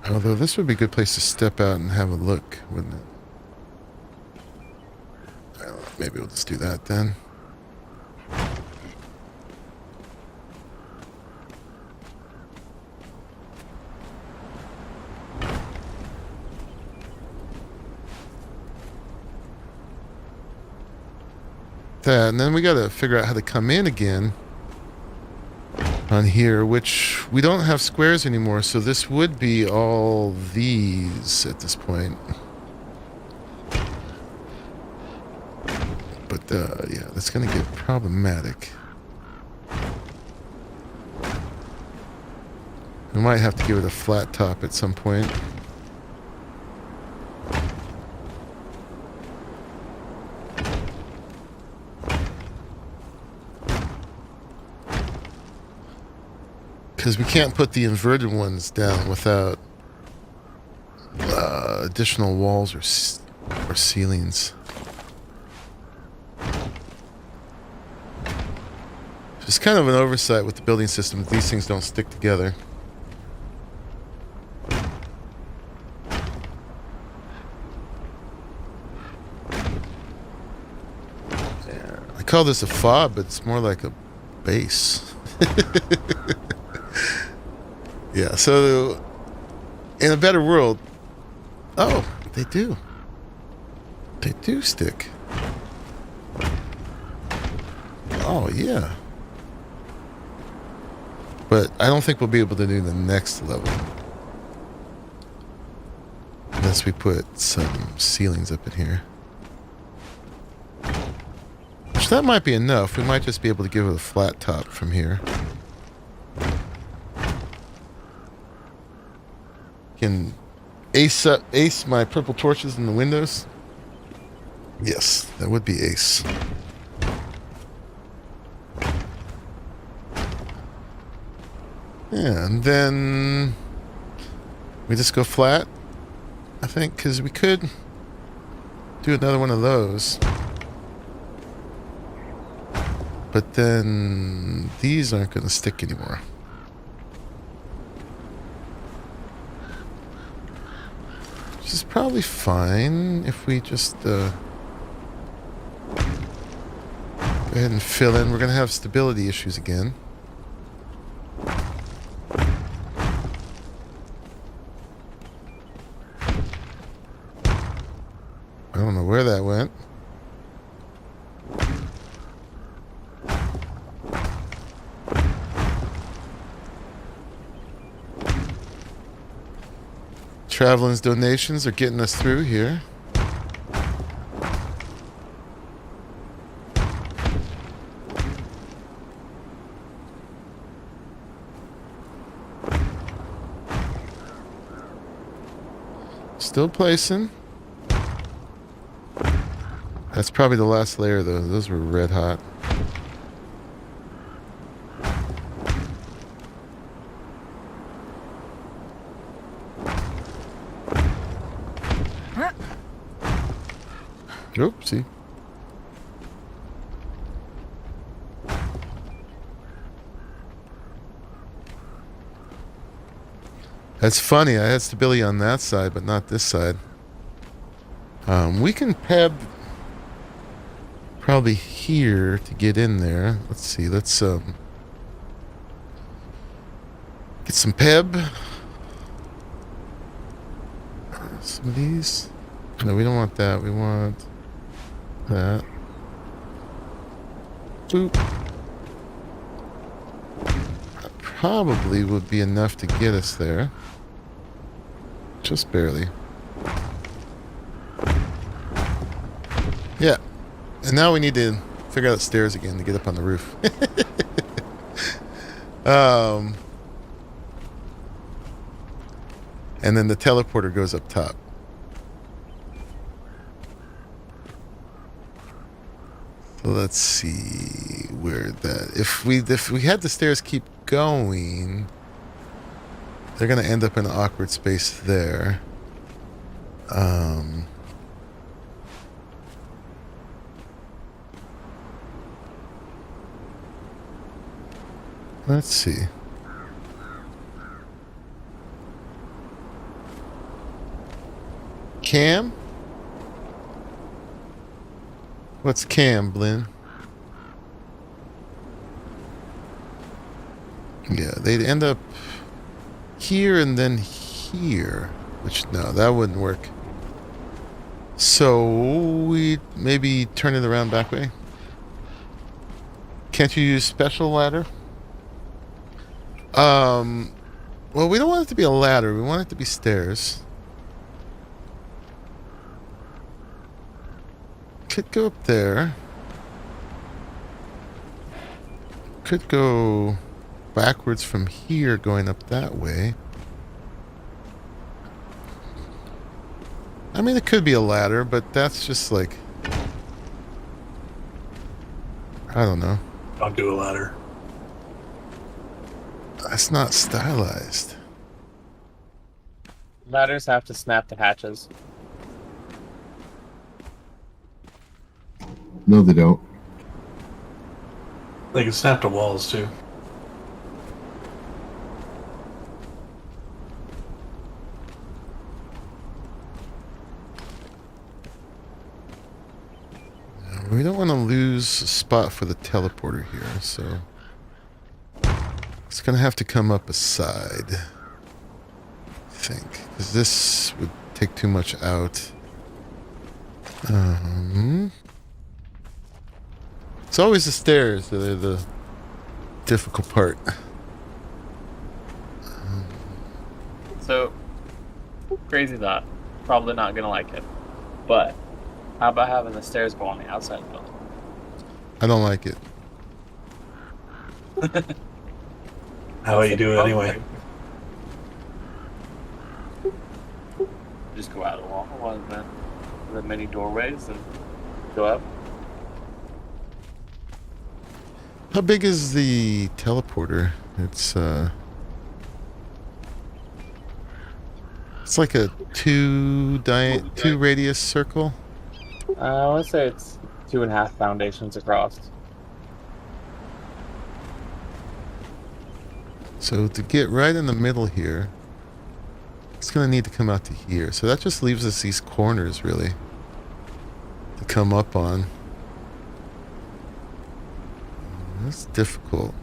Although this would be a good place to step out and have a look, wouldn't it? Well, maybe we'll just do that then. That, and then we gotta figure out how to come in again on here, which we don't have squares anymore, so this would be all these at this point. But yeah, that's gonna get problematic. We might have to give it a flat top at some point. Because we can't put the inverted ones down without additional walls or ceilings. It's kind of an oversight with the building system that these things don't stick together. call this a fob, but it's more like a base. Yeah, so in a better world, oh, they do. They do stick. Oh, yeah. But I don't think we'll be able to do the next level. Unless we put some ceilings up in here. Which that might be enough. We might just be able to give it a flat top from here. Can ace my purple torches in the windows? Yes, that would be ace. Yeah, and then we just go flat, I think, because we could do another one of those. But then these aren't going to stick anymore. Which is probably fine if we just go ahead and fill in. We're going to have stability issues again. I don't know where that went. Traveling's donations are getting us through here. Still placing. That's probably the last layer, though. Those were red hot. Oopsie. That's funny. I had stability on that side, but not this side. We can peb probably here to get in there. Let's see. Let's get some peb. Some of these. No, we don't want that. We want that. Boop. That probably would be enough to get us there. Just barely. Yeah. And now we need to figure out stairs again to get up on the roof. And then the teleporter goes up top. So let's see where that... If we had the stairs keep going, they're going to end up in an awkward space there. Let's see. Cam? What's cam, Blinn? Yeah, they'd end up here and then here. Which, no, that wouldn't work. So, we maybe turn it around back way? Can't you use special ladder? Well, we don't want it to be a ladder. We want it to be stairs. Could go up there. Could go backwards from here going up that way. I mean, it could be a ladder, but that's just like... I don't know. I'll do a ladder. That's not stylized. Ladders have to snap the hatches. No, they don't. They can snap to walls too. We don't want to lose a spot for the teleporter here, so it's going to have to come up a side, I think, because this would take too much out. It's always the stairs that are the difficult part. So, crazy thought. Probably not gonna like it. But, how about having the stairs go on the outside of the building? I don't like it. How about you do it anyway? Just go out of one of the many doorways and go up. How big is the teleporter? It's like a two radius circle. I want to say it's 2.5 foundations across. So to get right in the middle here, it's going to need to come out to here. So that just leaves us these corners, really, to come up on. That's difficult.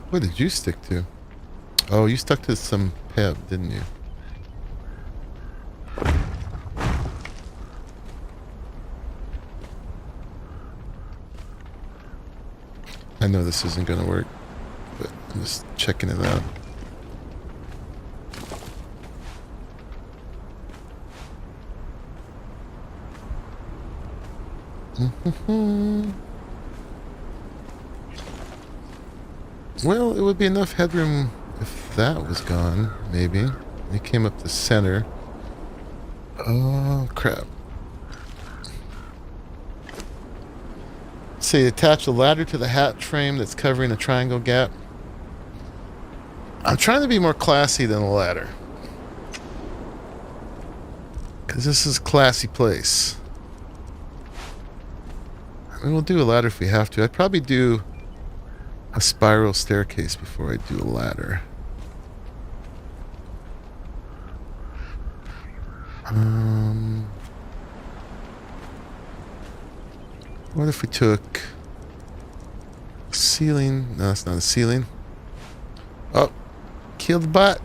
What did you stick to? Oh, you stuck to some PEB, didn't you? I know this isn't going to work, but I'm just checking it out. Well, it would be enough headroom if that was gone, maybe. It came up the center. Oh, crap. So you attach a ladder to the hatch frame that's covering a triangle gap. I'm trying to be more classy than a ladder, because this is a classy place. I mean, we'll do a ladder if we have to. I'd probably do a spiral staircase before I do a ladder. What if we took a ceiling? No, that's not a ceiling. Oh, kill the bot.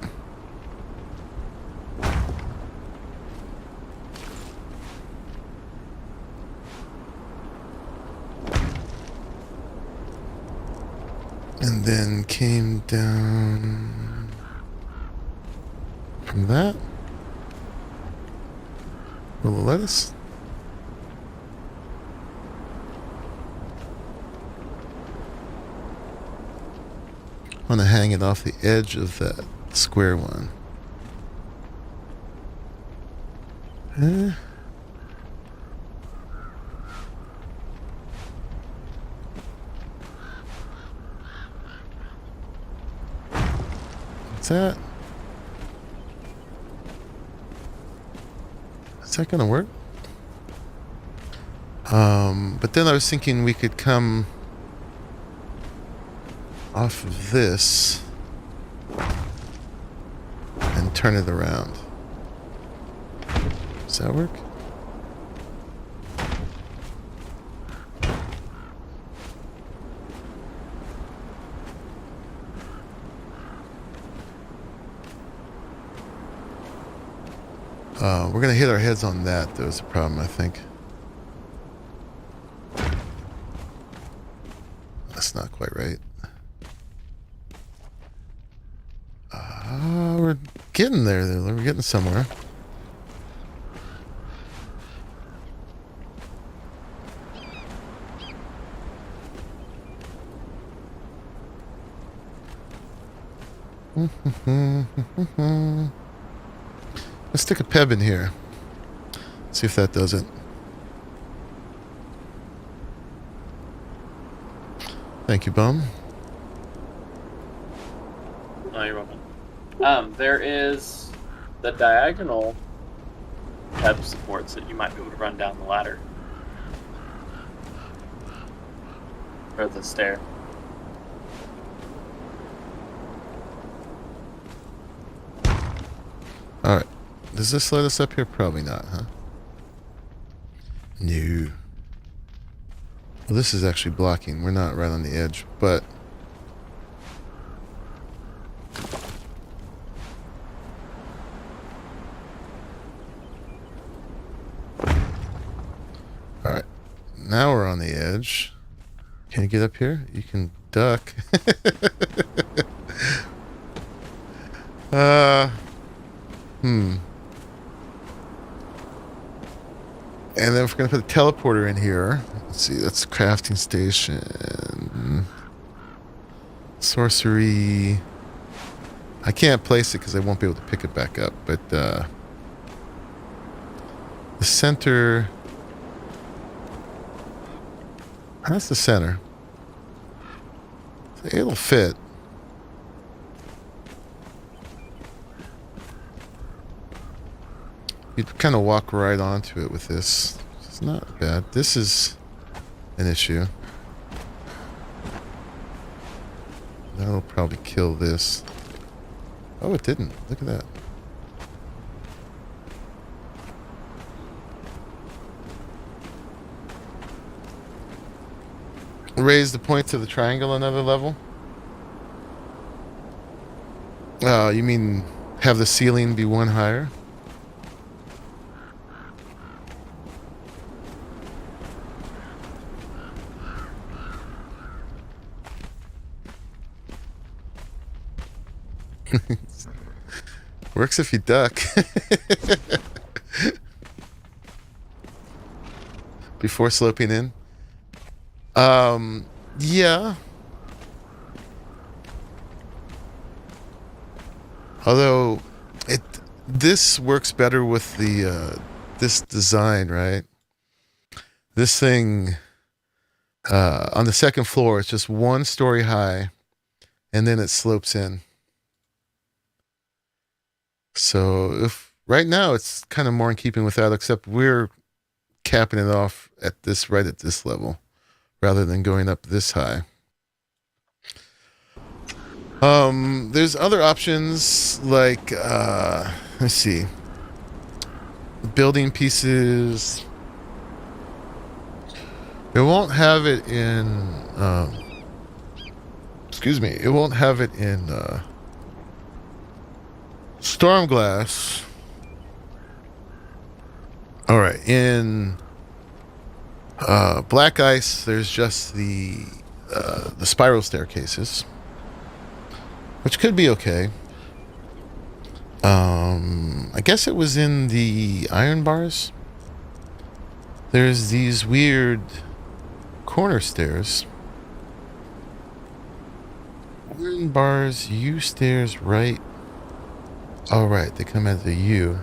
And then came down from that. Roll the lettuce. I want to hang it off the edge of that square one. What's that? Is that gonna work? But then I was thinking we could come off of this and turn it around. Does that work? We're gonna hit our heads on that. That was the problem, I think. That's not quite right. We're getting there. We're getting somewhere. Let's stick a PEB in here. See if that does it. Thank you, Bum. Oh, you're welcome. There is the diagonal tab supports that you might be able to run down the ladder. Or the stair. Alright. Does this let us up here? Probably not, huh? No. Well, this is actually blocking. We're not right on the edge, but... Alright. Now we're on the edge. Can you get up here? You can duck. And then we're going to put a teleporter in here. Let's see, that's crafting station. Sorcery. I can't place it because I won't be able to pick it back up, but the center... That's the center. It'll fit. You'd kind of walk right onto it with this. It's not bad. This is an issue. That'll probably kill this. Oh, it didn't. Look at that. Raise the points of the triangle another level? You mean have the ceiling be one higher? Works if you duck. Before sloping in. Yeah. Although this works better with the this design, right? This thing on the second floor, it's just one story high, and then it slopes in. So if right now it's kind of more in keeping with that, except we're capping it off at this right at this level, rather than going up this high. There's other options like let's see, building pieces. It won't have it in excuse me, it won't have it in Stormglass. All right, in Black Ice, there's just the spiral staircases, which could be okay. I guess it was in the iron bars. There's these weird corner stairs. Iron bars, U stairs, right? All right, they come as a U.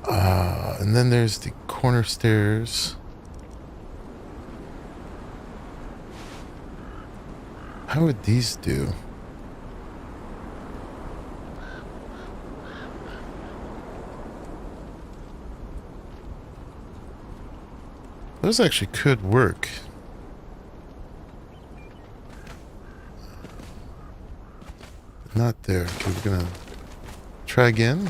And then there's the corner stairs. How would these do? Those actually could work. Not there. Okay, we're gonna try again.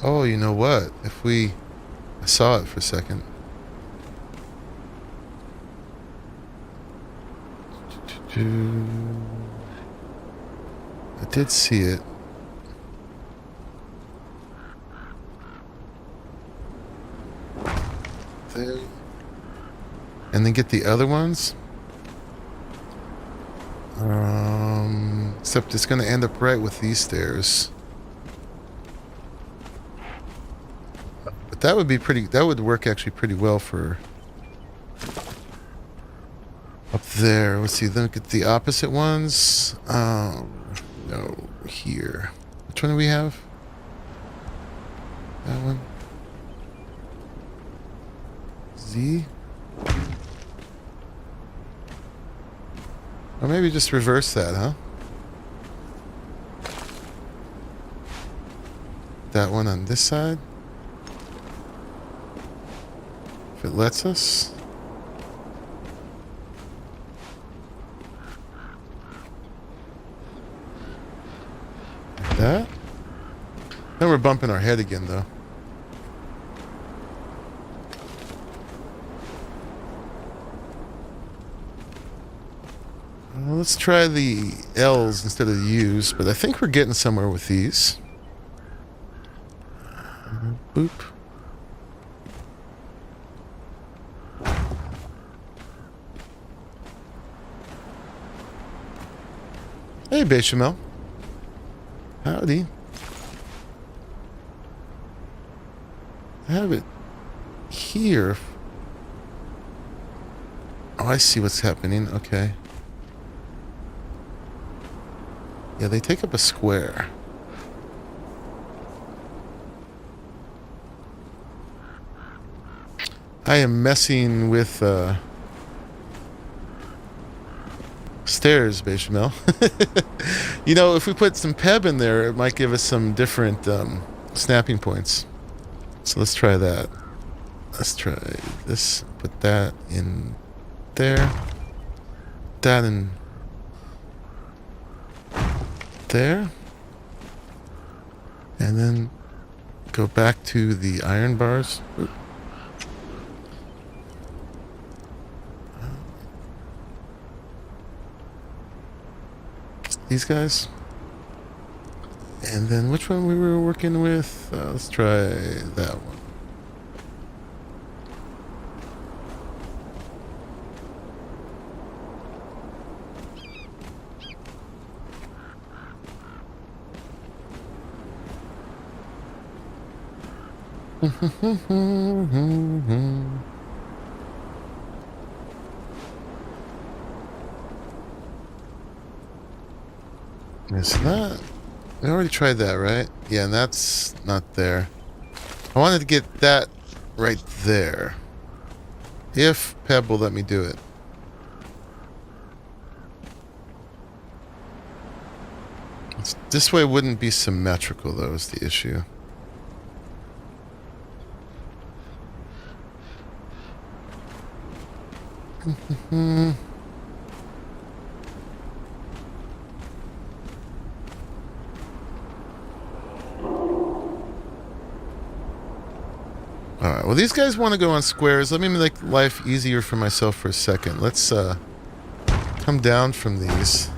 Oh, you know what? If we... I saw it for a second. I did see it. There. And then get the other ones. Except it's going to end up right with these stairs. But that would be pretty... That would work actually pretty well for... Up there. Let's see. Then get the opposite ones. No, here. Which one do we have? That one. Z. Or maybe just reverse that, huh? That one on this side. If it lets us. Like that. Then we're bumping our head again, though. Let's try the L's instead of the U's, but I think we're getting somewhere with these. Boop. Hey, Bechamel. Howdy. I have it here. Oh, I see what's happening. Okay. Yeah, they take up a square. I am messing with stairs, Bechamel. You know, if we put some PEB in there, it might give us some different snapping points. So let's try that. Let's try this. Put that in there. That in there. And then go back to the iron bars. Oop. These guys. And then which one we were working with? Let's try that one. Is that? We already tried that, right? Yeah, and that's not there. I wanted to get that right there. If Peb will let me do it. This way wouldn't be symmetrical, though, is the issue. Alright, well these guys want to go on squares. Let me make life easier for myself for a second. Let's come down from these.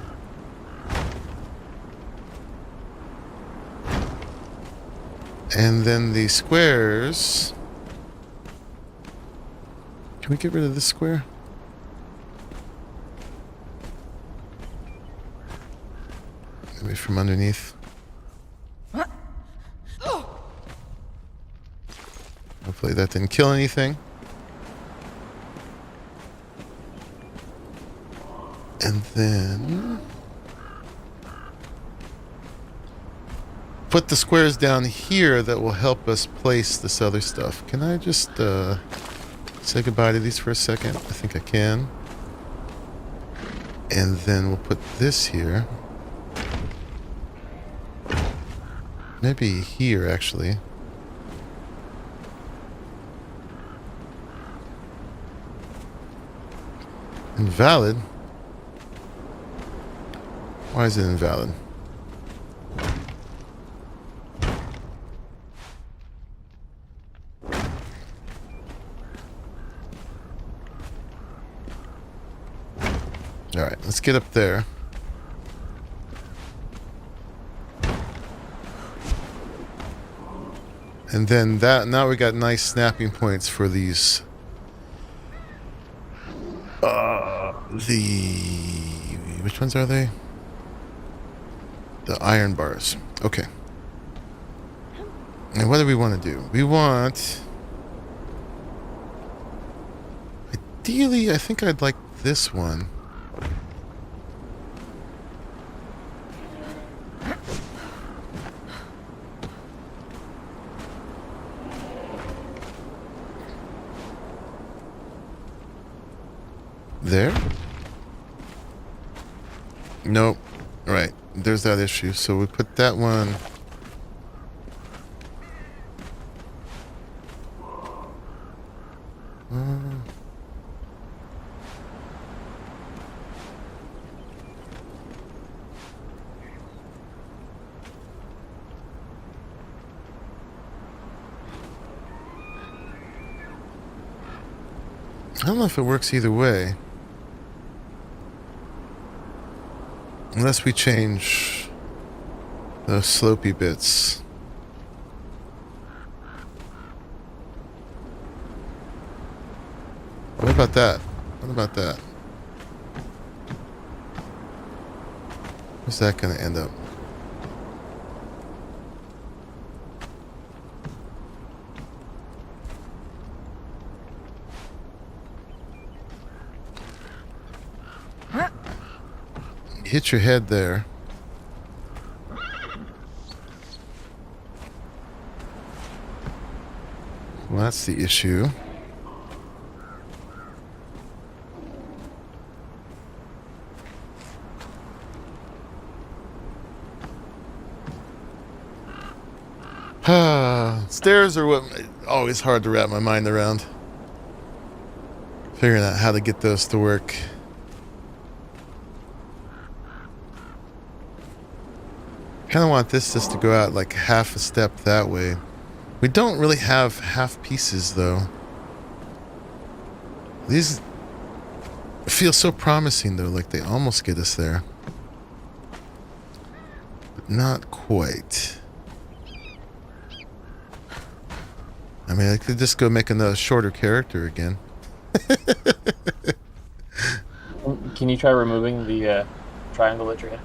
And then the squares. Can we get rid of this square? Maybe from underneath. Hopefully that didn't kill anything. And then put the squares down here that will help us place this other stuff. Can I just say goodbye to these for a second? I think I can. And then we'll put this here. Maybe here, actually. Invalid? Why is it invalid? Alright, let's get up there. And then that, now we got nice snapping points for these. Which ones are they? The iron bars. Okay. And what do we want to do? We want... Ideally, I think I'd like this one. there? Nope. Right. There's that issue. So we put that one. I don't know if it works either way. Unless we change those slopey bits. What about that? What about that? Where's that going to end up? Hit your head there. Well, that's the issue. Stairs are what always hard to wrap my mind around. Figuring out how to get those to work. Kind of want this just to go out like half a step that way. We don't really have half pieces though. These feel so promising though, like they almost get us there. But not quite. I mean, I could just go make another shorter character again. Can you try removing the triangle that you're in?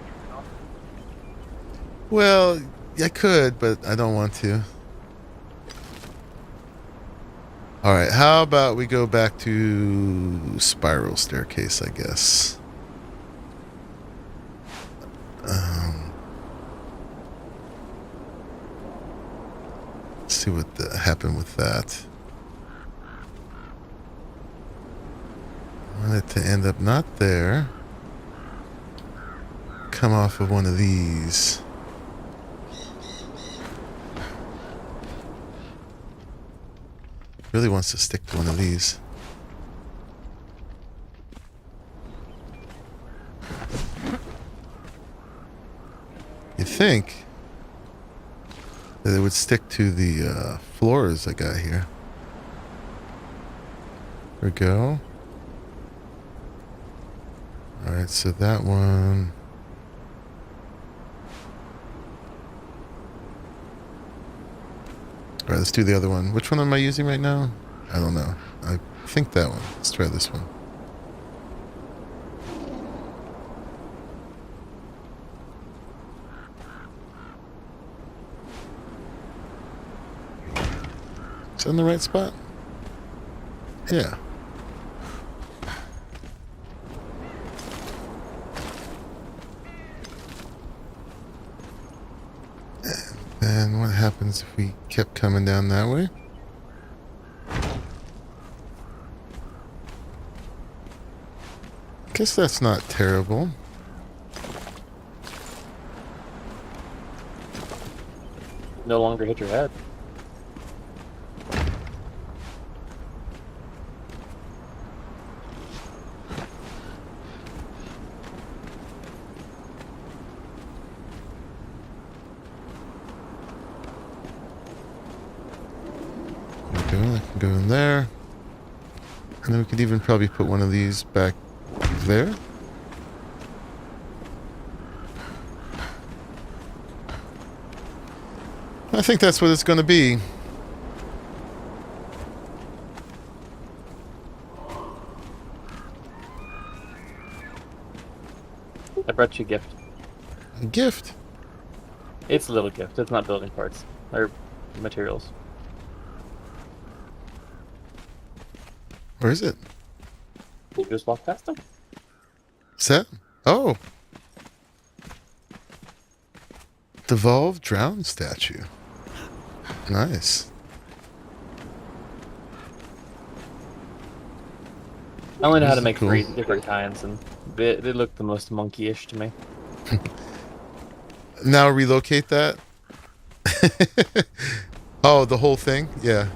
Well, I could, but I don't want to. Alright, how about we go back to spiral staircase, I guess. Let's see what happened with that. I want it to end up not there. Come off of one of these. Really wants to stick to one of these. You'd think that it would stick to the floors I got here. There we go. Alright, so that one. Alright, let's do the other one. Which one am I using right now? I don't know. I think that one. Let's try this one. Is that in the right spot? Yeah. And what happens if we kept coming down that way? Guess that's not terrible. No longer hit your head. I can go in there. And then we could even probably put one of these back there. I think that's what it's going to be. I brought you a gift. A gift? It's a little gift. It's not building parts or materials. Where is it? You just walk past them. Is that? Oh. Devolved drowned statue. Nice. I only know how This to is make cool. 3 different kinds, and they look the most monkey-ish to me. Now relocate that. Oh, the whole thing? Yeah.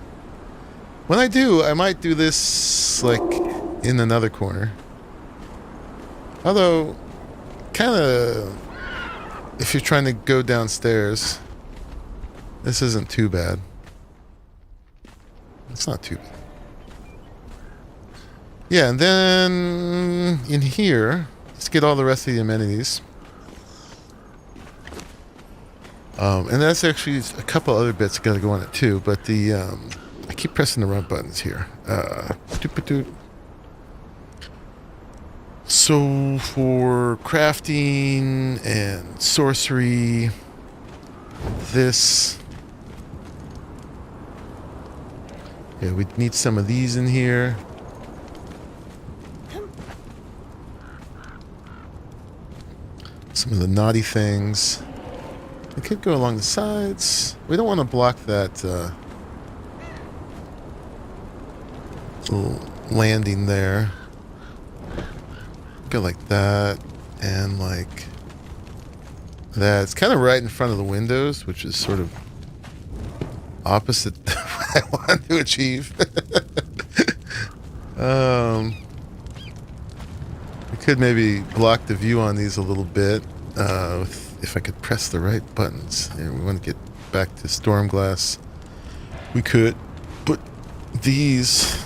When I do, I might do this like in another corner. Although, kind of, if you're trying to go downstairs, this isn't too bad. It's not too bad. Yeah, and then in here, let's get all the rest of the amenities. And that's actually a couple other bits got to go on it too, but the I keep pressing the wrong buttons here. So for crafting and sorcery, this, yeah, we need some of these in here. Some of the naughty things. We could go along the sides. We don't want to block that little landing there. Go like that and like that. It's kind of right in front of the windows, which is sort of opposite what I want to achieve. We could maybe block the view on these a little bit if I could press the right buttons. And we want to get back to storm glass. We could put these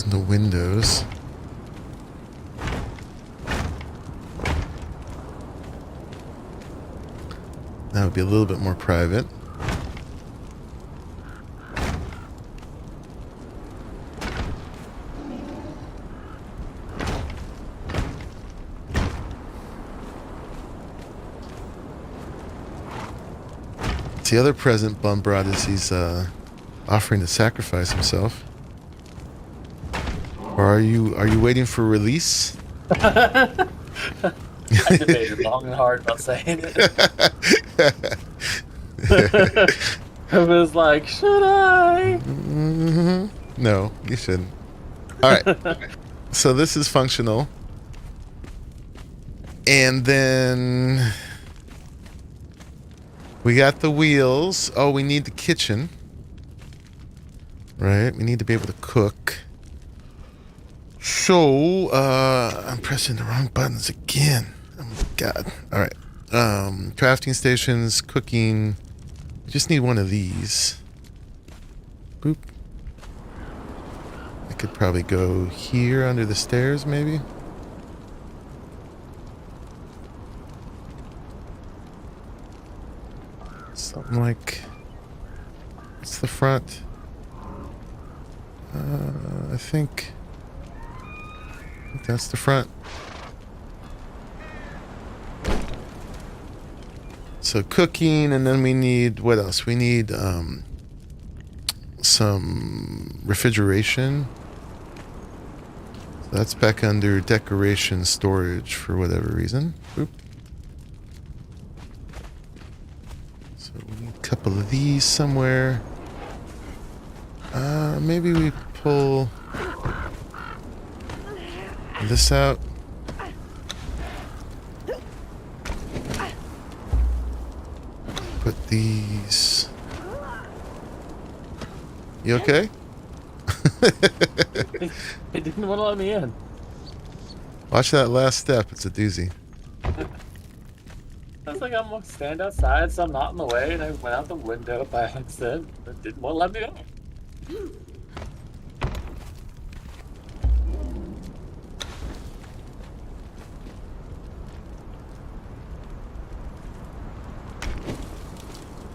in the windows. That would be a little bit more private. The other present Bum brought is he's offering to sacrifice himself. Or are you waiting for release? I debated long and hard about saying it. I was like, should I? No, you shouldn't. All right. So this is functional. And then we got the wheels. Oh, we need the kitchen. Right? We need to be able to cook. So, I'm pressing the wrong buttons again. Oh my god. Alright. Crafting stations, cooking. We just need one of these. Boop. I could probably go here under the stairs, maybe. Something like... What's the front? I think that's the front. So cooking, and then we need, what else? We need some refrigeration. So that's back under decoration storage for whatever reason. Boop. So we need a couple of these somewhere. Maybe we pull this out. Put these. You okay? It didn't want to let me in. Watch that last step. It's a doozy. I was like, I'm gonna stand outside so I'm not in the way, and I went out the window by accident. It didn't want to let me in.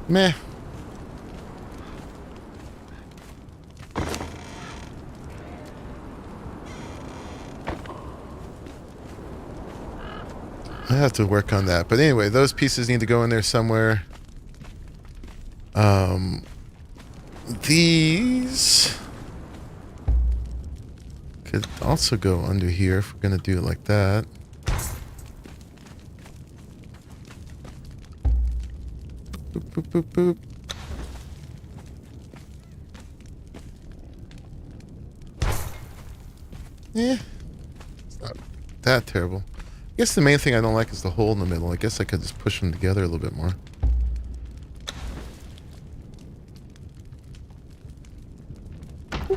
Meh. I have to work on that. But anyway, those pieces need to go in there somewhere. These could also go under here if we're going to do it like that. Boop, boop, boop, boop. Yeah, it's not that terrible. I guess the main thing I don't like is the hole in the middle. I guess I could just push them together a little bit more.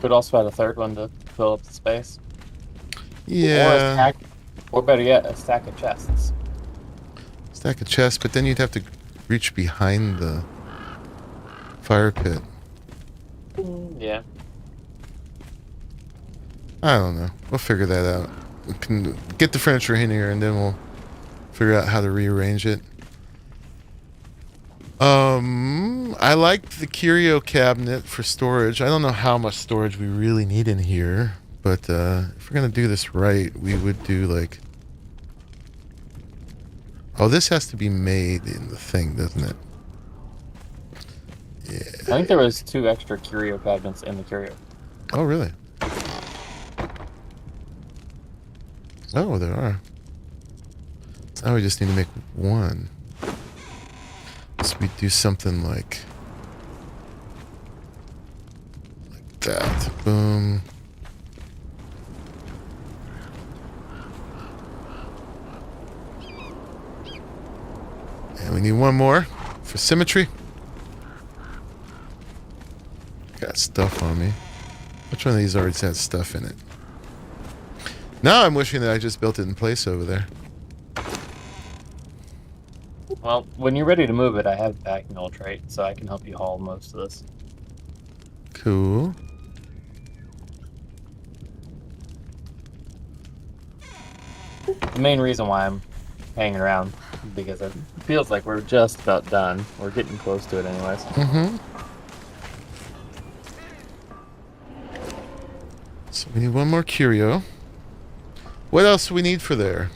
Could also add a third one to fill up the space. Yeah. Or better yet, a stack of chests. Stack of chests, but then you'd have to reach behind the fire pit. Yeah. I don't know. We'll figure that out. We can get the furniture in here, and then we'll figure out how to rearrange it. I like the curio cabinet for storage. I don't know how much storage we really need in here, but if we're gonna do this right, we would do like... Oh, this has to be made in the thing, doesn't it? Yeah. I think there was 2 extra curio cabinets in the curio. Oh, really? Oh, there are. Now we just need to make one. So we do something like that. Boom. And we need one more for symmetry. Got stuff on me. Which one of these already has stuff in it? Now I'm wishing that I just built it in place over there. Well, when you're ready to move it, I have vacuum ultrate, so I can help you haul most of this. Cool. The main reason why I'm hanging around is because it feels like we're just about done. We're getting close to it anyways. Mm-hmm. So we need one more curio. What else do we need for there?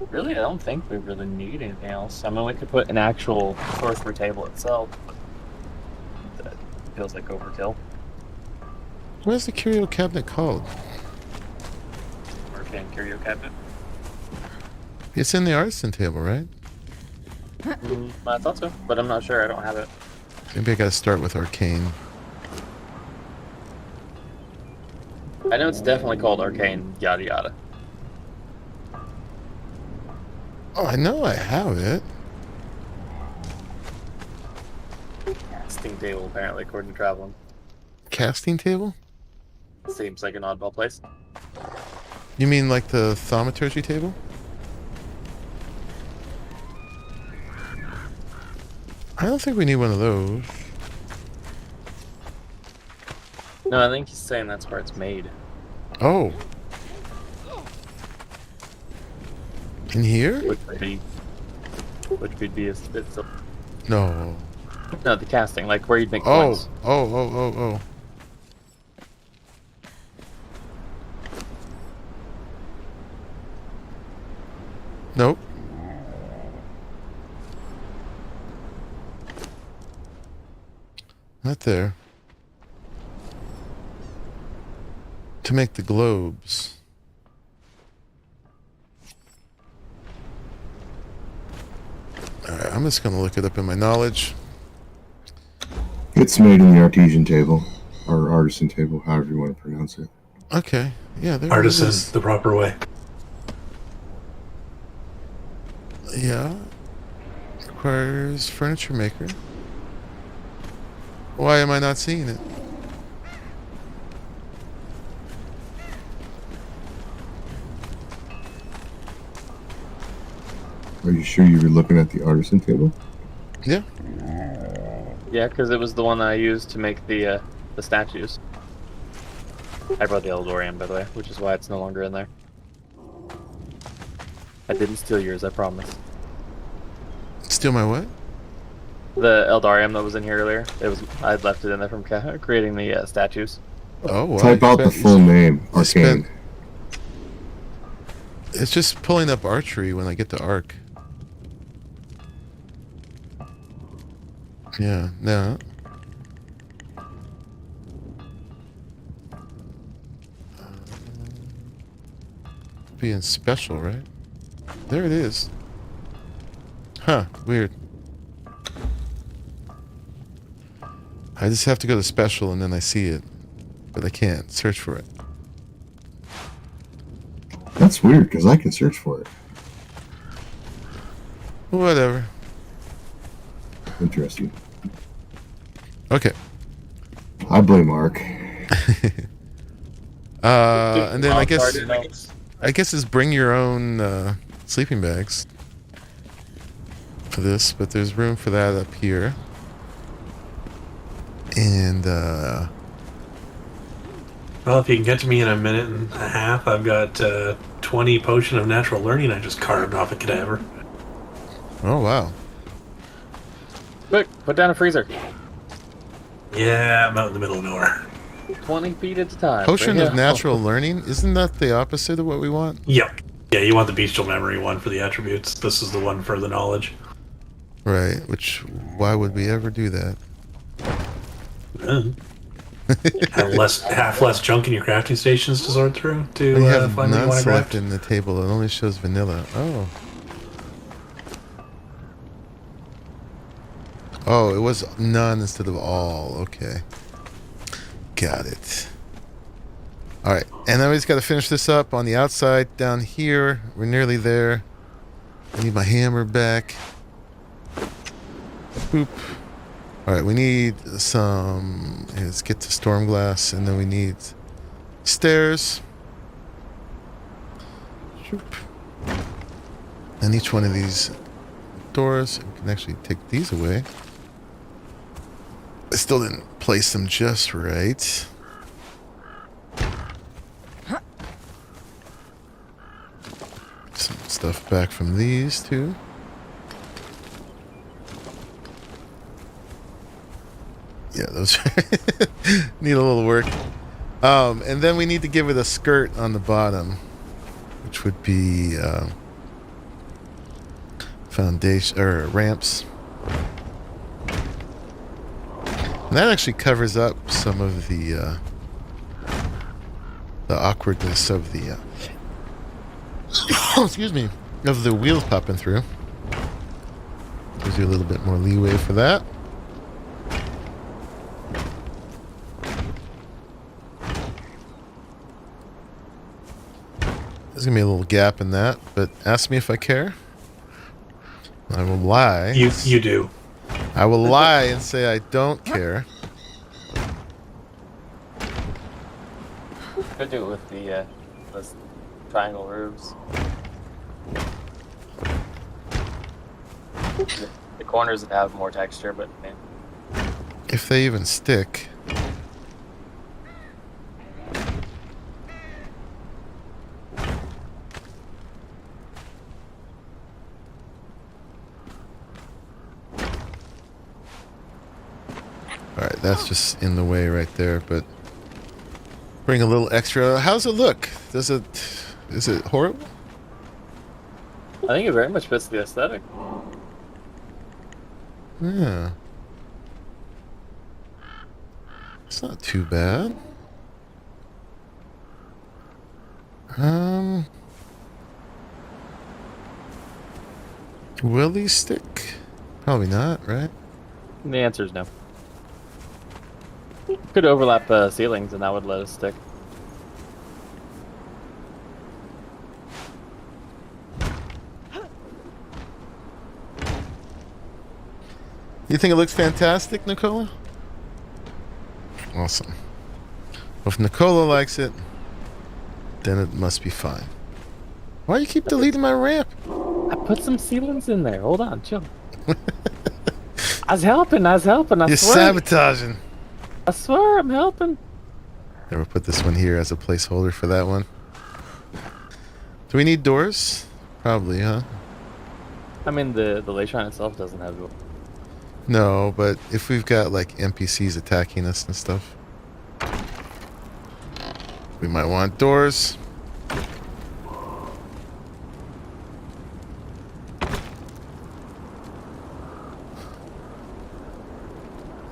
Really, I don't think we really need anything else. I mean, we could put an actual sorcery table itself. That feels like overkill. What is the curio cabinet called? Arcane curio cabinet. It's in the artisan table, right? I thought so, but I'm not sure. I don't have it. Maybe I gotta start with arcane. I know it's definitely called arcane yada yada. Oh, I know I have it. Casting table, apparently, according to Traveling. Casting table? Seems like an oddball place. You mean like the thaumaturgy table? I don't think we need one of those. No, I think he's saying that's where it's made. Oh. In here? Which would be it's No. no, the casting, like where you'd make Oh. points. Oh. Nope. Not there. To make the globes. Alright, I'm just gonna look it up in my knowledge. It's made in the artesian table, or artisan table, however you want to pronounce it. Okay. Yeah, there Artisan, it is. the proper way. Yeah. Requires furniture maker. Why am I not seeing it? Are you sure you were looking at the artisan table? Yeah. Yeah, because it was the one that I used to make the statues. I brought the Eldorian, by the way, which is why it's no longer in there. I didn't steal yours, I promise. Steal my what? The Eldarium that was in here earlier, I left it in there from creating the statues. Oh, wow. Type out the full name, Arcane. It's just pulling up archery when I get to arc. Yeah, no. Being special, right? There it is. Huh, weird. I just have to go to special and then I see it. but I can't search for it. That's weird because I can search for it. Whatever. Interesting. Okay. I blame Ark. And then I guess Notes. it's bring your own sleeping bags for this, but there's room for that up here. And Well, if you can get to me in a minute and a half, I've got 20 potion of natural learning I just carved off a cadaver. oh wow. Quick, put down a freezer. Yeah, I'm out in the middle of nowhere. 20 feet at a time. Potion Right of here. natural learning, isn't that the opposite of what we want? Yep. Yeah, you want the bestial memory one for the attributes. This is the one for the knowledge. Right, which why would we ever do that? Have less junk in your crafting stations to sort through to We have find what you none want to craft. selected in the table. It only shows vanilla. Oh. Oh, it was none instead of all. Okay. Got it. Alright, and then we just got to finish this up on the outside down here. We're nearly there. I need my hammer back. Boop. Alright, we need some... Let's get to storm glass, and then we need stairs. Shoop. And each one of these doors, we can actually take these away. I still didn't place them just right. Some stuff back from these two. Yeah, those need a little work. And then we need to give it a skirt on the bottom, which would be foundation or ramps. And that actually covers up some of the awkwardness of the excuse me, of the wheels popping through. Gives you a little bit more leeway for that. There's gonna be a little gap in that, but ask me if I care. I will lie. You do. I will lie and say I don't care. Could do it with the those triangle roofs. The corners would have more texture, but yeah. If they even stick. Alright, that's just in the way right there, but bring a little extra. How's it look? Is it horrible? I think it very much fits the aesthetic. Yeah. It's not too bad. Will these stick? Probably not, right? The answer is no. Could overlap ceilings and that would let us stick. You think it looks fantastic, Nicola? Awesome. Well, if Nicola likes it, then it must be fine. Why do you keep deleting my ramp? I put some ceilings in there. Hold on, chill. I was helping. I You're swear. sabotaging. I swear I'm helping. Never put this one here as a placeholder for that one. Do we need doors? Probably, huh? I mean, the lake shrine itself doesn't have door. No, but if we've got like NPCs attacking us and stuff, we might want doors.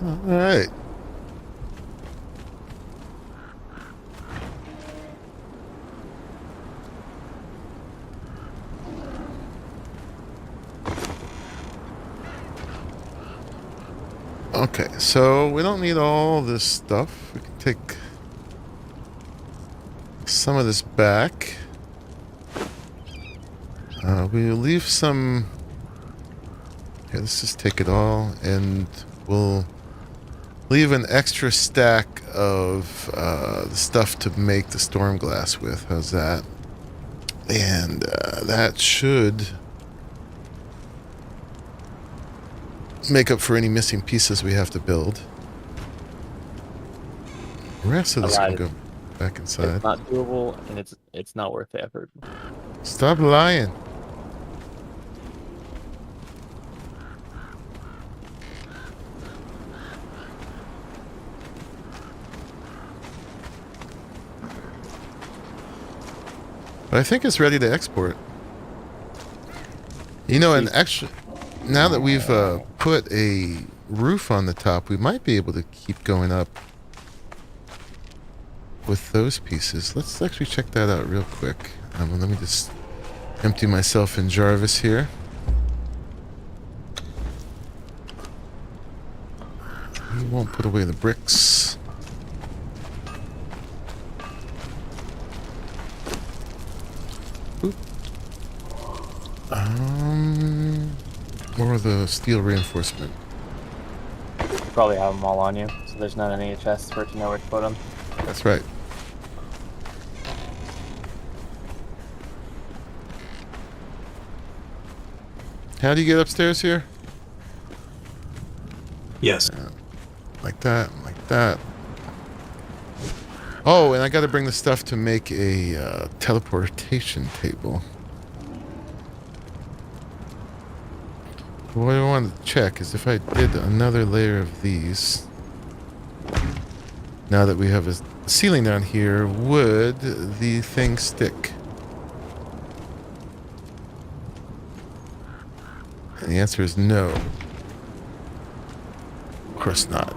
All right. Okay, so we don't need all this stuff. We can take some of this back. We'll leave some... Here, let's just take it all, and we'll leave an extra stack of the stuff to make the storm glass with. How's that? And that should make up for any missing pieces we have to build. The rest of this can go back inside. It's not doable, and it's not worth the effort. Stop lying. But I think it's ready to export. You know, and actually, now that we've put a roof on the top, we might be able to keep going up with those pieces. Let's actually check that out real quick. Let me just empty myself in Jarvis here. We won't put away the bricks. Oop. Or the steel reinforcement. You probably have them all on you, so there's not any chests for it to know where to put them. That's right. How do you get upstairs here? Yes. Like that, like that. Oh, and I got to bring the stuff to make a teleportation table. What I wanted to check is if I did another layer of these, now that we have a ceiling down here, would the thing stick? And the answer is no. Of course not.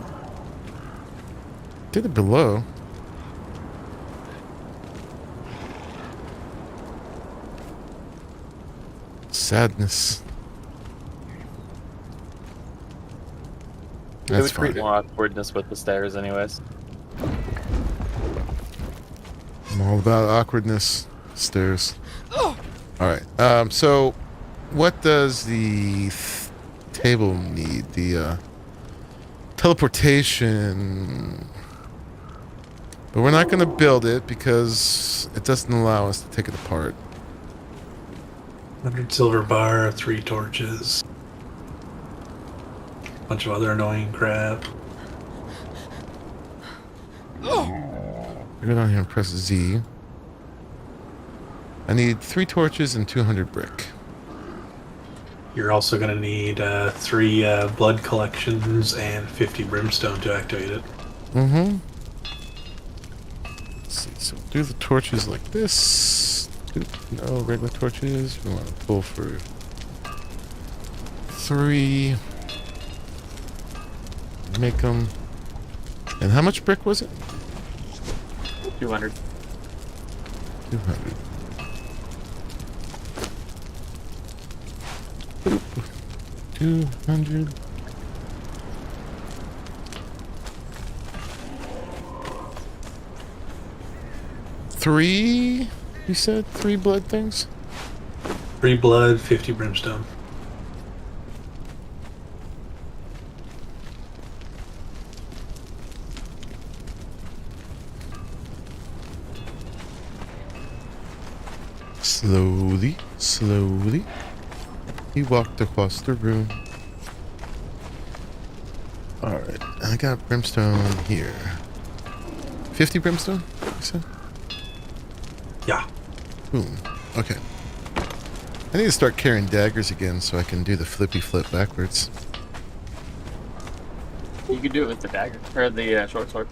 Did it below. Sadness. It would create more awkwardness with the stairs anyways. I'm all about awkwardness. Stairs. Alright, so what does the table need? The teleportation. But we're not going to build it because it doesn't allow us to take it apart. 100 silver bar, 3 torches. Bunch of other annoying crap. Go down here and press Z. I need 3 torches and 200 brick. You're also going to need 3 blood collections and 50 brimstone to activate it. Mm-hmm. Let's see, so do the torches like this. No regular torches. We want to pull for 3. Make them. And how much brick was it? 200. 200. 200. Three? You said 3 blood things? 3 blood, 50 brimstone. Slowly, slowly, he walked across the room. Alright, I got brimstone here. 50 brimstone, you said? Yeah. Boom. Okay. I need to start carrying daggers again so I can do the flippy flip backwards. You could do it with the dagger, or the short sword.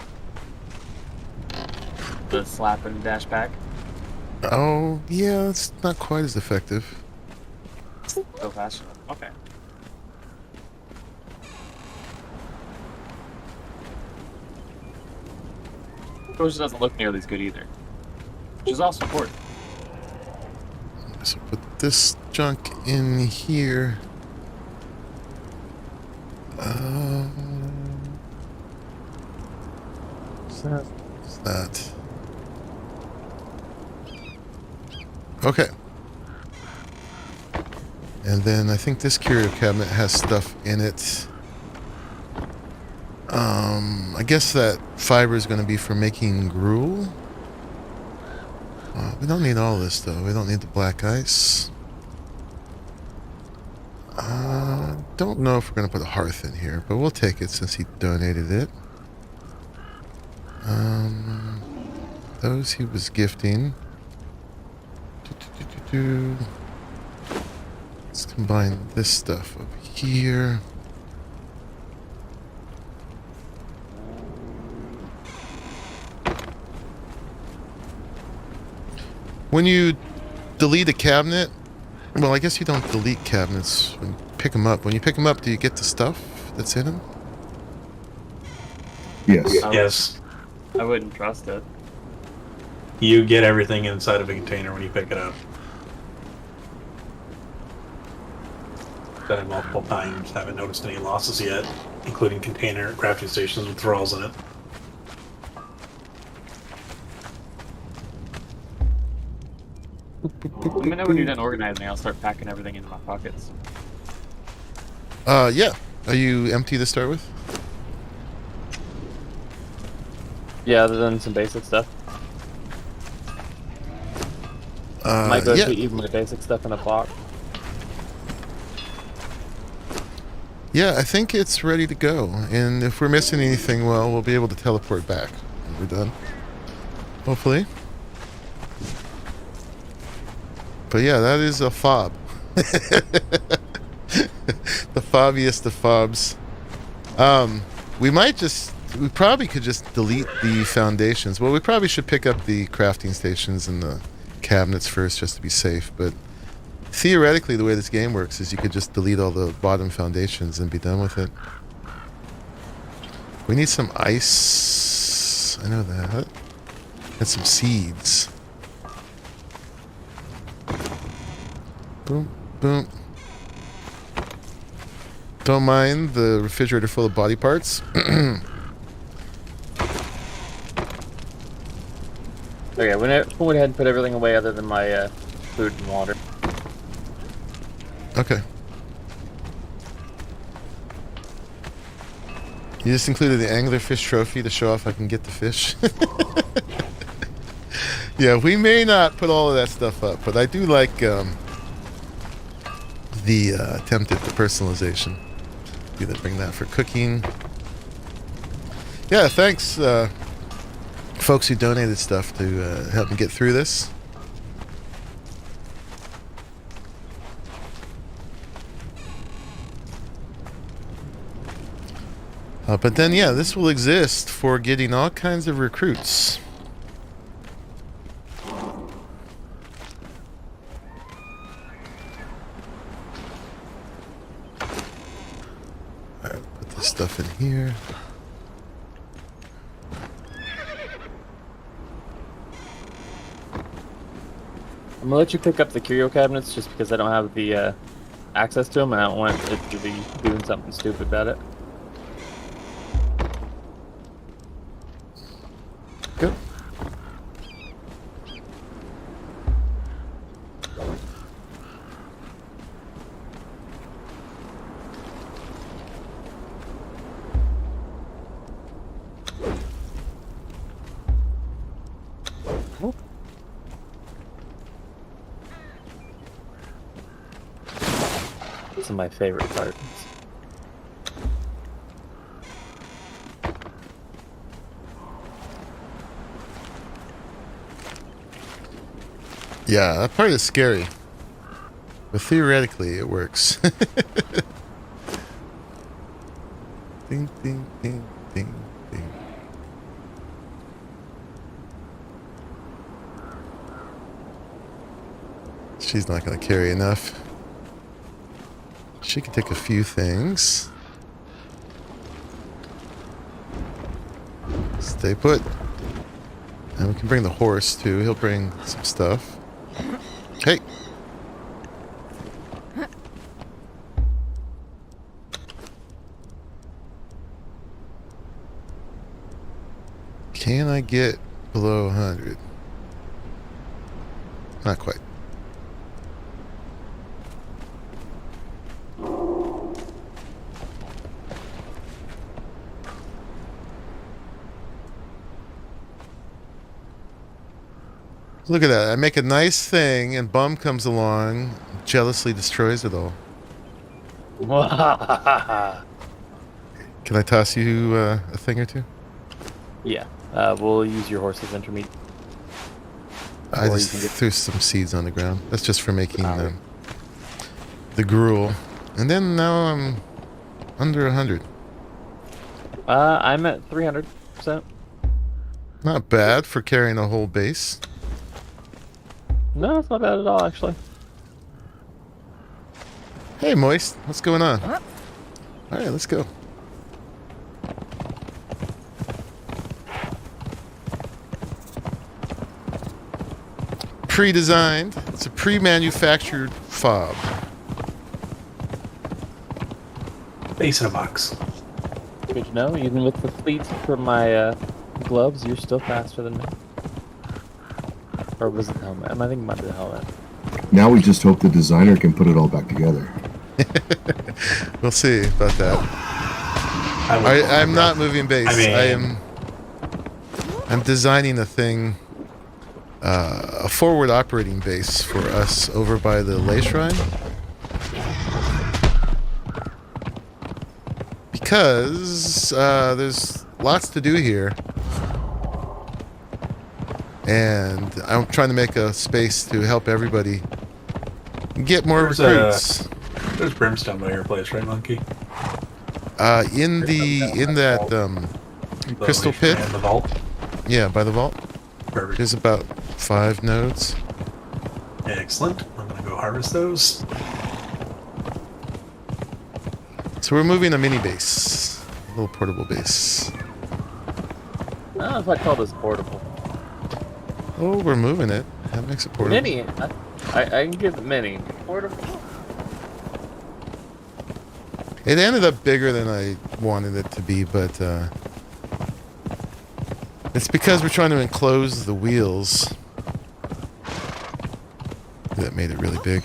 The slap and dash back. Oh, yeah, it's not quite as effective. Go faster. Okay. Which doesn't look nearly as good either. Which is also important. So put this junk in here. What's that? Okay. And then I think this curio cabinet has stuff in it. I guess that fiber is going to be for making gruel. We don't need all this though. We don't need the black ice. Don't know if we're going to put a hearth in here, but we'll take it since he donated it. Those he was gifting. Let's combine this stuff over here. When you delete a cabinet, well, I guess you don't delete cabinets when you pick them up. When you pick them up, do you get the stuff that's in them? Yes. Yes. I wouldn't trust it. You get everything inside of a container when you pick it up. Done it multiple times. Haven't noticed any losses yet, including container crafting stations with thralls in it. Let me know when you're done organizing. I'll start packing everything into my pockets. Yeah. Are you empty to start with? Yeah, other than some basic stuff. Might go Yeah. through even the basic stuff in a box. Yeah, I think it's ready to go. And if we're missing anything, well, we'll be able to teleport back when we're done. Hopefully. But yeah, that is a fob. The fobbiest of fobs. We probably could just delete the foundations. Well, we probably should pick up the crafting stations and the cabinets first just to be safe. But theoretically, the way this game works is you could just delete all the bottom foundations and be done with it. We need some ice. I know that. And some seeds. Boom, boom. Don't mind the refrigerator full of body parts. Okay, we'll go ahead and put everything away other than my food and water. Okay. You just included the anglerfish trophy to show off I can get the fish. Yeah, we may not put all of that stuff up, but I do like the attempt at the personalization. Either bring that for cooking. Yeah, thanks, folks who donated stuff to help me get through this. But then, yeah, this will exist for getting all kinds of recruits. Alright, put this stuff in here. I'm gonna let you pick up the curio cabinets just because I don't have the access to them and I don't want it to be doing something stupid about it. Go. These are my favorite parts. Yeah, that part is scary. But theoretically, it works. Ding, ding, ding, ding, ding. She's not going to carry enough. She can take a few things. Stay put. And we can bring the horse, too. He'll bring some stuff. Hey! Can I get below 100? Not quite. Look at that. I make a nice thing, and Bum comes along, jealously destroys it all. Can I toss you a thing or two? Yeah. We'll use your horse's intermediate. I Or just you can get- threw some seeds on the ground. That's just for making the gruel. And then now I'm under 100. I'm at 300%. Not bad for carrying a whole base. No, it's not bad at all, actually. Hey, Moist. What's going on? All right, let's go. Pre-designed. It's a pre-manufactured fob. Base in a box. Good to know. Even with the fleet from my gloves, you're still faster than me. Or was it the helmet? I think it might be the helmet. Now we just hope the designer can put it all back together. We'll see about that. I'm not moving base. I'm designing a thing, a forward operating base for us over by the Lay Shrine. Because there's lots to do here. And I'm trying to make a space to help everybody get more recruits. There's brimstone by your place, right, Monkey? In that crystal pit. And the vault. Yeah, by the vault. Perfect. There's about 5 nodes. Excellent. I'm gonna go harvest those. So we're moving a mini base, a little portable base. I don't know if I call this portable. Oh, we're moving it. That makes it portable. Mini. I can give it mini. Portable. It ended up bigger than I wanted it to be, but it's because we're trying to enclose the wheels that made it really big.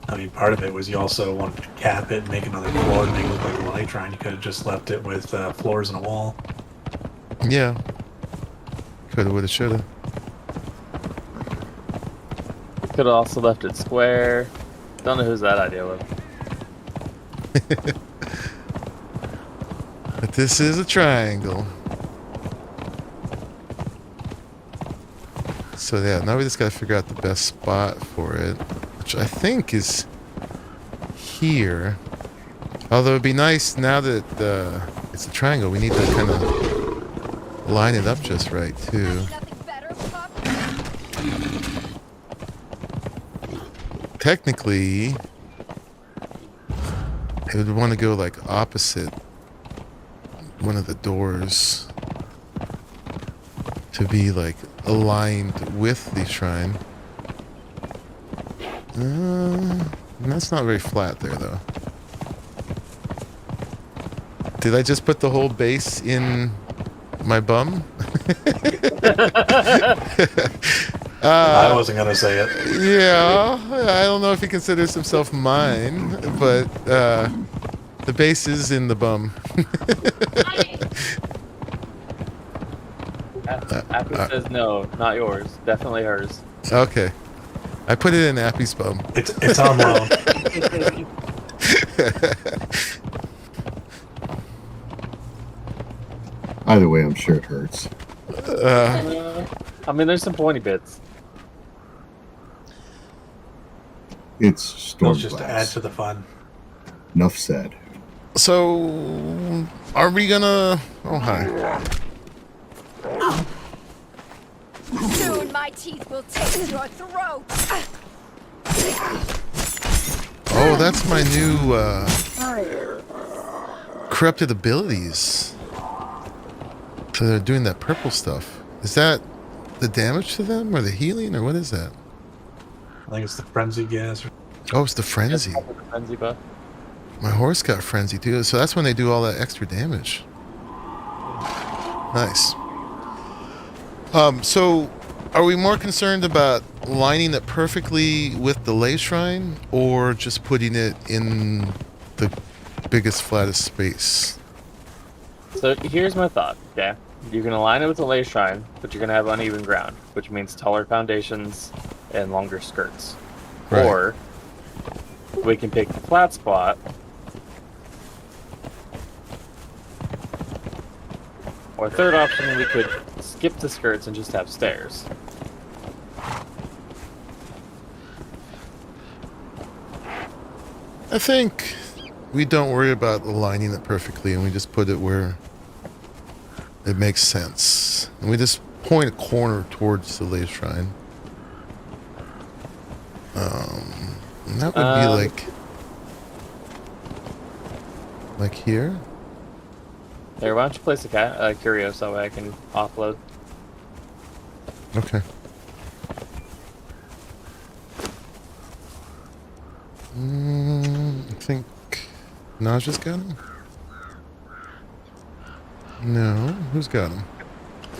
I mean, part of it was you also wanted to cap it and make another floor and make it look like a light shrine. You could have just left it with floors and a wall. Yeah. Coulda, woulda, shoulda. Could have also left it square. Don't know whose that idea was. But this is a triangle. So yeah, now we just gotta figure out the best spot for it, which I think is here. Although it'd be nice now that it's a triangle, we need to kind of line it up just right too. Technically, it would want to go like opposite one of the doors to be like aligned with the shrine. That's not very flat there though. Did I just put the whole base in my bum? I wasn't gonna say it. Yeah, I don't know if he considers himself mine, but the base is in the bum. Apple says no, not yours. Definitely hers. Okay. I put it in Appy's bum. It's on loan. Either way, I'm sure it hurts. I mean, there's some pointy bits. It's storm Just to add to the fun. Enough said. So, are we gonna... Oh, hi. Soon my teeth will taste your throat. Oh, that's my new corrupted abilities. So they're doing that purple stuff. Is that the damage to them or the healing or what is that? I think it's the frenzy gas. Oh, it's the frenzy. Frenzy buff. My horse got frenzy too. So that's when they do all that extra damage. Nice. So are we more concerned about lining it perfectly with the lay shrine or just putting it in the biggest, flattest space? So here's my thought, okay? You can align it with a lay shrine, but you're gonna have uneven ground, which means taller foundations and longer skirts. Right. Or we can pick the flat spot. Or third option, we could skip the skirts and just have stairs. I think we don't worry about aligning it perfectly, and we just put it where it makes sense. And we just point a corner towards the lay shrine. And that would be like here. There, why don't you place a curio so that way I can offload? Okay. I think Naja's got him. No, who's got him?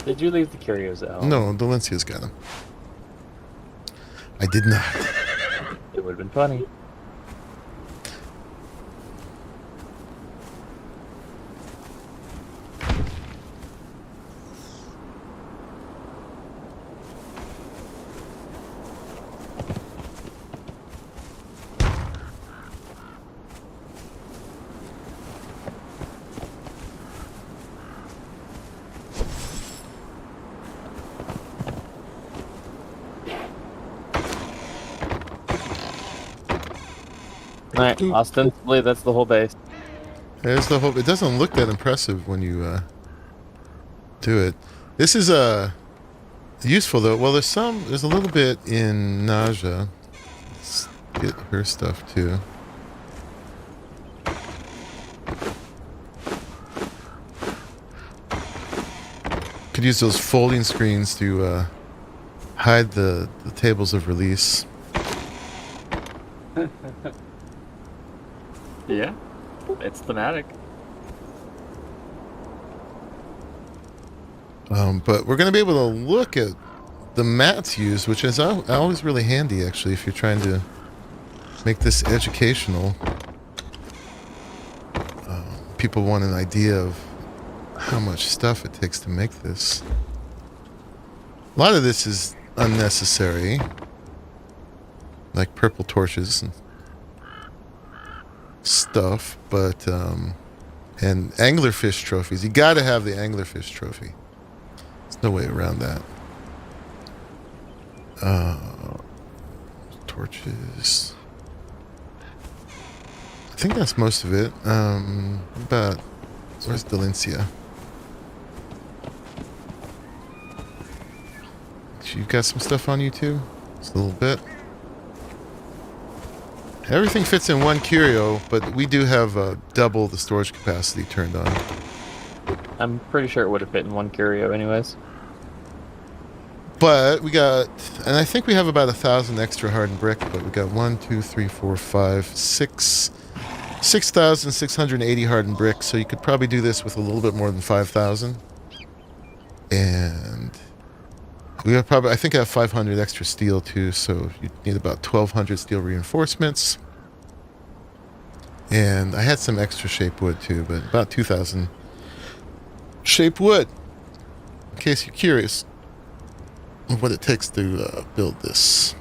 Did you leave the curios out? No, Delencia's got him. I did not. It would have been funny. Alright, ostensibly that's the whole base. There's the whole. It doesn't look that impressive when you do it. This is useful though. Well, there's a little bit in Naja. Let's get her stuff too. Could use those folding screens to hide the tables of release. Yeah, it's thematic. But we're going to be able to look at the mats used, which is always really handy, actually, if you're trying to make this educational. People want an idea of how much stuff it takes to make this. A lot of this is unnecessary, like purple torches and stuff, but and anglerfish trophies. You got to have the anglerfish trophy. There's no way around that. Torches. I think that's most of it. But where's Delencia? You got some stuff on you too? Just a little bit. Everything fits in one curio, but we do have double the storage capacity turned on. I'm pretty sure it would have fit in one curio anyways. But we got, and I think we have about 1,000 extra hardened brick, but we got 6,680 hardened brick, so you could probably do this with a little bit more than 5,000. And we have I think I have 500 extra steel too, so you need about 1,200 steel reinforcements. And I had some extra shape wood too, but about 2,000 shape wood, in case you're curious of what it takes to build this.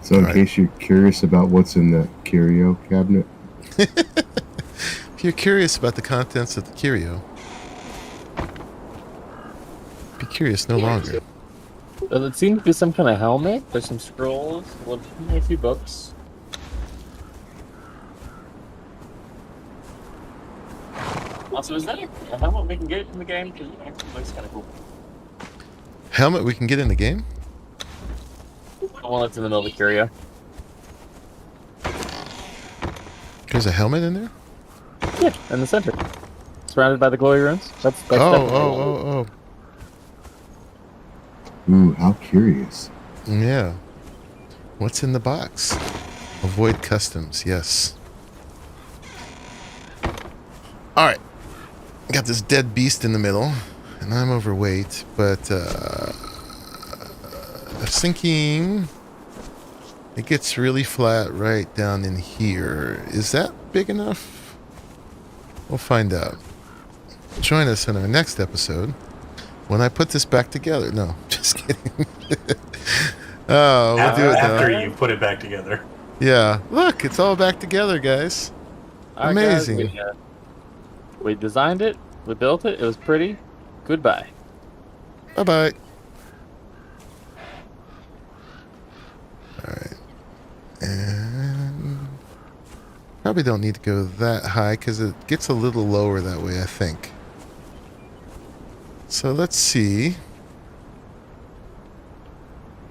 So in case you're curious about what's in the curio cabinet. If you're curious about the contents of the curio, be curious no longer. Does it seem to be some kind of helmet? There's some scrolls, a few books. Also, is that a helmet we can get in the game? Because it actually looks kind of cool. Helmet we can get in the game? The one that's in the middle of the curio. There's a helmet in there? Yeah, in the center. Surrounded by the glory runes. That's Oh. Ooh, how curious. Yeah. What's in the box? Avoid customs, yes. Alright. Got this dead beast in the middle, and I'm overweight, but I was thinking it gets really flat right down in here. Is that big enough? We'll find out. join us in our next episode when I put this back together. No, just kidding. Oh, we'll do it After now. you put it back together. Yeah, look, it's all back together, guys. All right, guys, Amazing. we designed it. We built it. It was pretty. Goodbye. Bye-bye. Alright. And probably don't need to go that high because it gets a little lower that way, I think. So let's see.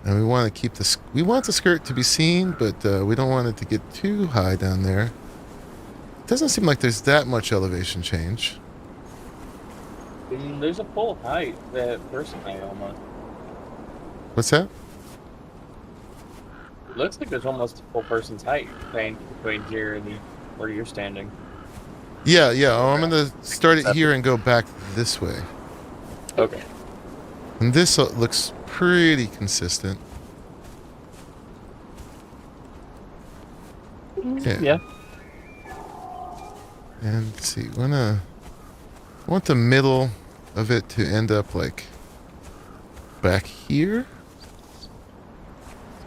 And we want to keep the we want the skirt to be seen, but we don't want it to get too high down there. Doesn't seem like there's that much elevation change. There's a full height that person height almost. What's that? Looks like there's almost a full person's height between here and where you're standing. Yeah, yeah. Oh, I'm gonna start it here and go back this way. Okay. And this looks pretty consistent. Yeah. And let's see, I want the middle of it to end up like back here.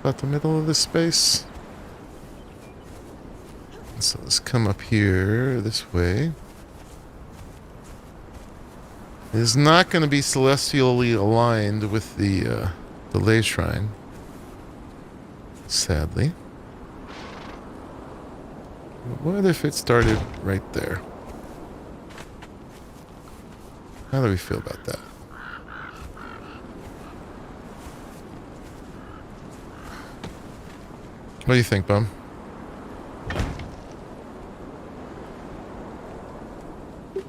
About the middle of this space. So let's come up here this way. It is not going to be celestially aligned with the lay shrine, sadly. What if it started right there? How do we feel about that? What do you think, Bum?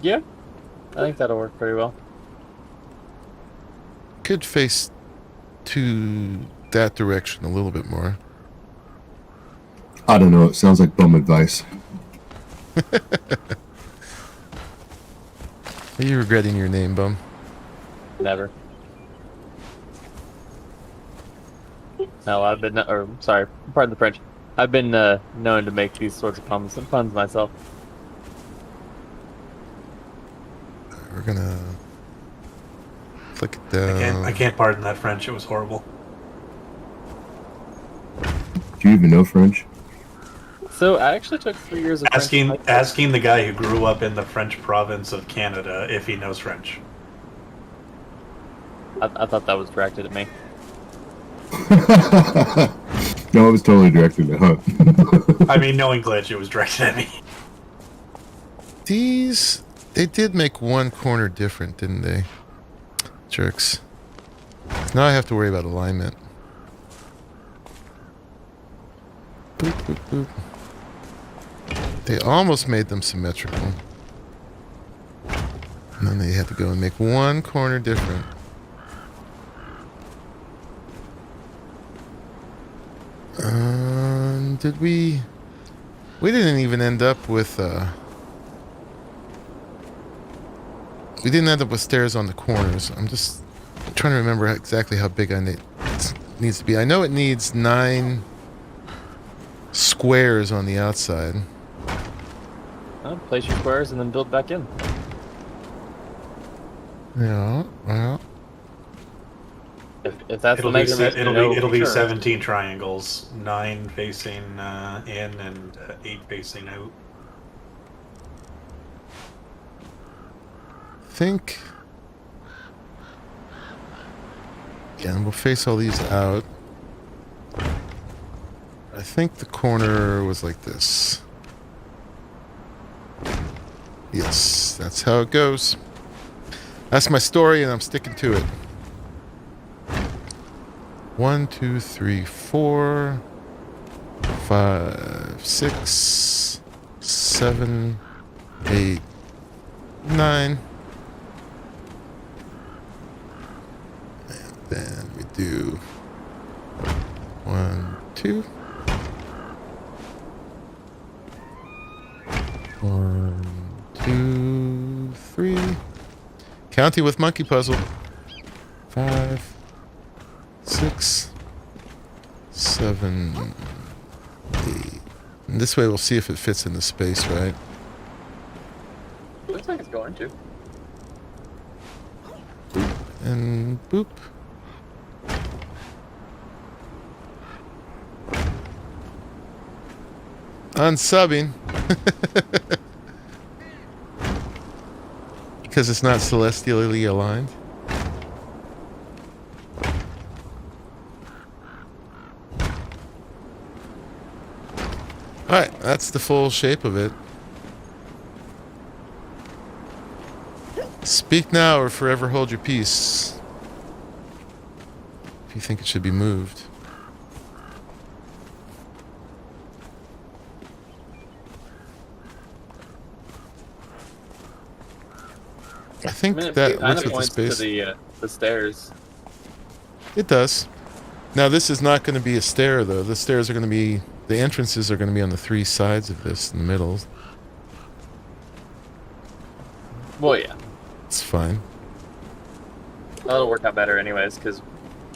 Yeah. I think that'll work pretty well. Could face to that direction a little bit more. I don't know. It sounds like bum advice. Are you regretting your name, Bum? Never. No, I've been, or sorry, pardon the French. I've been known to make these sorts of puns myself. We're gonna flick it down. I can't pardon that French. It was horrible. Do you even know French? So I actually took 3 years of French. Asking the guy who grew up in the French province of Canada if he knows French. I thought that was directed at me. No, it was totally directed at her. I mean, knowing glitch, it was directed at me. These, they did make one corner different, didn't they? Jerks. Now I have to worry about alignment. Boop, boop, boop. They almost made them symmetrical. And then they had to go and make one corner different. Did we didn't even end up with we didn't end up with stairs on the corners. I'm just trying to remember exactly how big it needs to be. I know it needs 9 squares on the outside. Well, place your squares and then build back in. Yeah, well, If that's It'll the be measurement, it'll be sure. 17 triangles, 9 facing in and 8 facing out. think. Yeah, and we'll face all these out. I think the corner was like this. Yes, that's how it goes. That's my story, and I'm sticking to it. 1, 2, 3, 4, 5, 6, 7, 8, 9. And then we do 1, 2. 1, 2, 3. Counting with monkey puzzle. 5, 6, 7, 8. And this way we'll see if it fits in the space, right? Looks like it's going to. And boop. Unsubbing. Because it's not celestially aligned. Alright, that's the full shape of it. Speak now or forever hold your peace. If you think it should be moved. I think that looks at the space. To the stairs. It does. Now this is not going to be a stair though. The stairs are going to be, the entrances are going to be on the three sides of this in the middle. Well, yeah. It's fine. That'll work out better anyways, because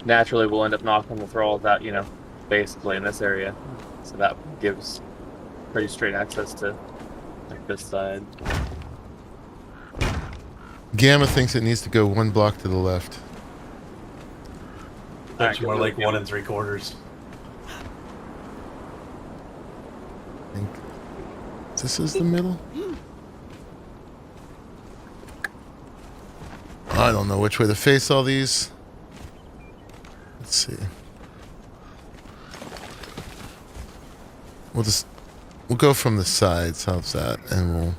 naturally we'll end up knocking the thralls out, you know, basically in this area. So that gives pretty straight access to like this side. Gamma thinks it needs to go one block to the left. That's Alright, more good like deal. 1 3/4. I think this is the middle. I don't know which way to face all these. Let's see. We'll go from the sides. How's that? And we'll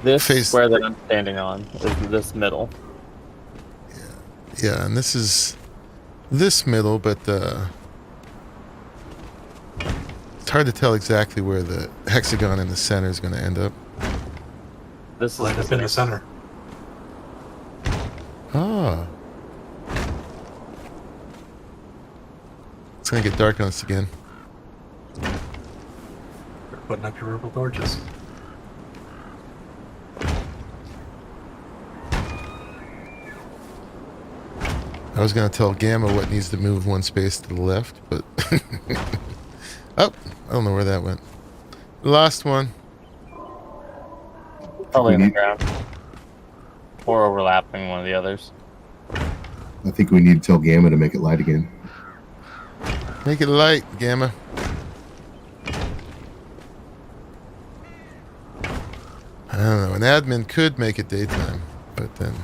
This Face- square that I'm standing on is this middle. yeah, and this is this middle, but it's hard to tell exactly where the hexagon in the center is going to end up. This is Line the up in the center. Ah. It's going to get dark on us again. You're putting up your purple torches. I was going to tell Gamma what needs to move one space to the left, but... oh, I don't know where that went. Lost one. Probably in the need- ground. Or overlapping one of the others. I think we need to tell Gamma to make it light again. Make it light, Gamma. I don't know. An admin could make it daytime, but then...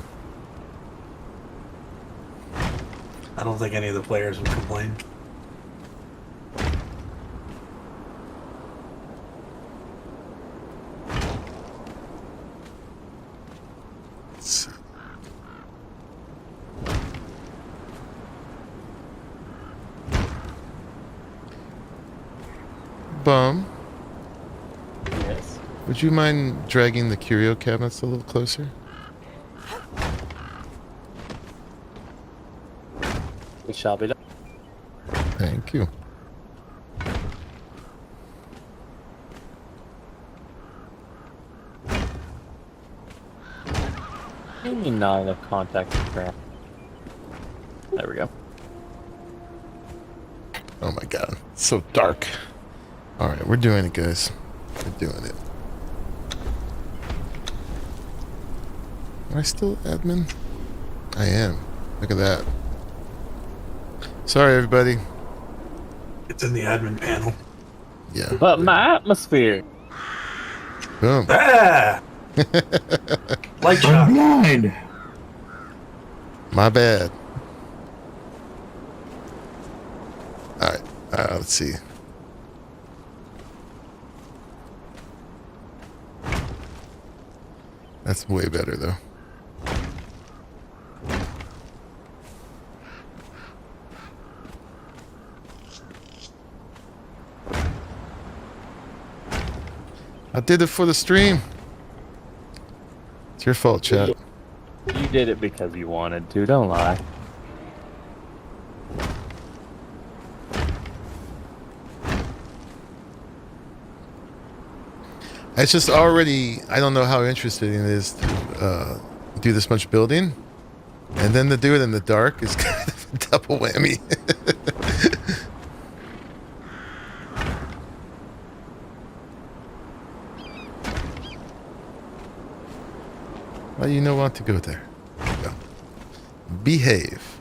I don't think any of the players would complain. Let's see. Bum, Yes. would you mind dragging the curio cabinets a little closer? It shall be done. Thank you. Maybe not enough contact with crap. There we go. Oh my god, it's so dark. Alright, we're doing it, guys. We're doing it. Am I still admin? I am. Look at that. Sorry, everybody. It's in the admin panel. Yeah. But my atmosphere. Boom. Ah! Light I'm shot. blind. My bad. Alright, let's see. That's way better, though. I did it for the stream. It's your fault, chat. You did it because you wanted to, don't lie. It's just already, I don't know how interesting it is to do this much building. And then to do it in the dark is kind of a double whammy. Well, you know what to go there. There you go. Behave.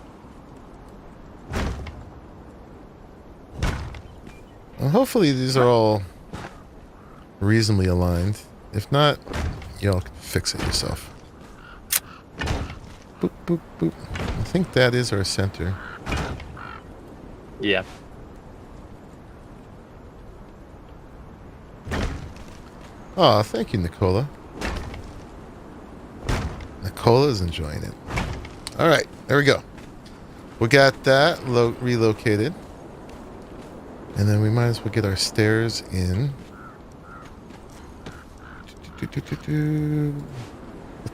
Well, hopefully these are all reasonably aligned. If not, y'all can fix it yourself. Boop, boop, boop. I think that is our center. Yeah. Aw, thank you, Nicola. Nicola's enjoying it. All right, there we go. We got that relocated. And then we might as well get our stairs in. With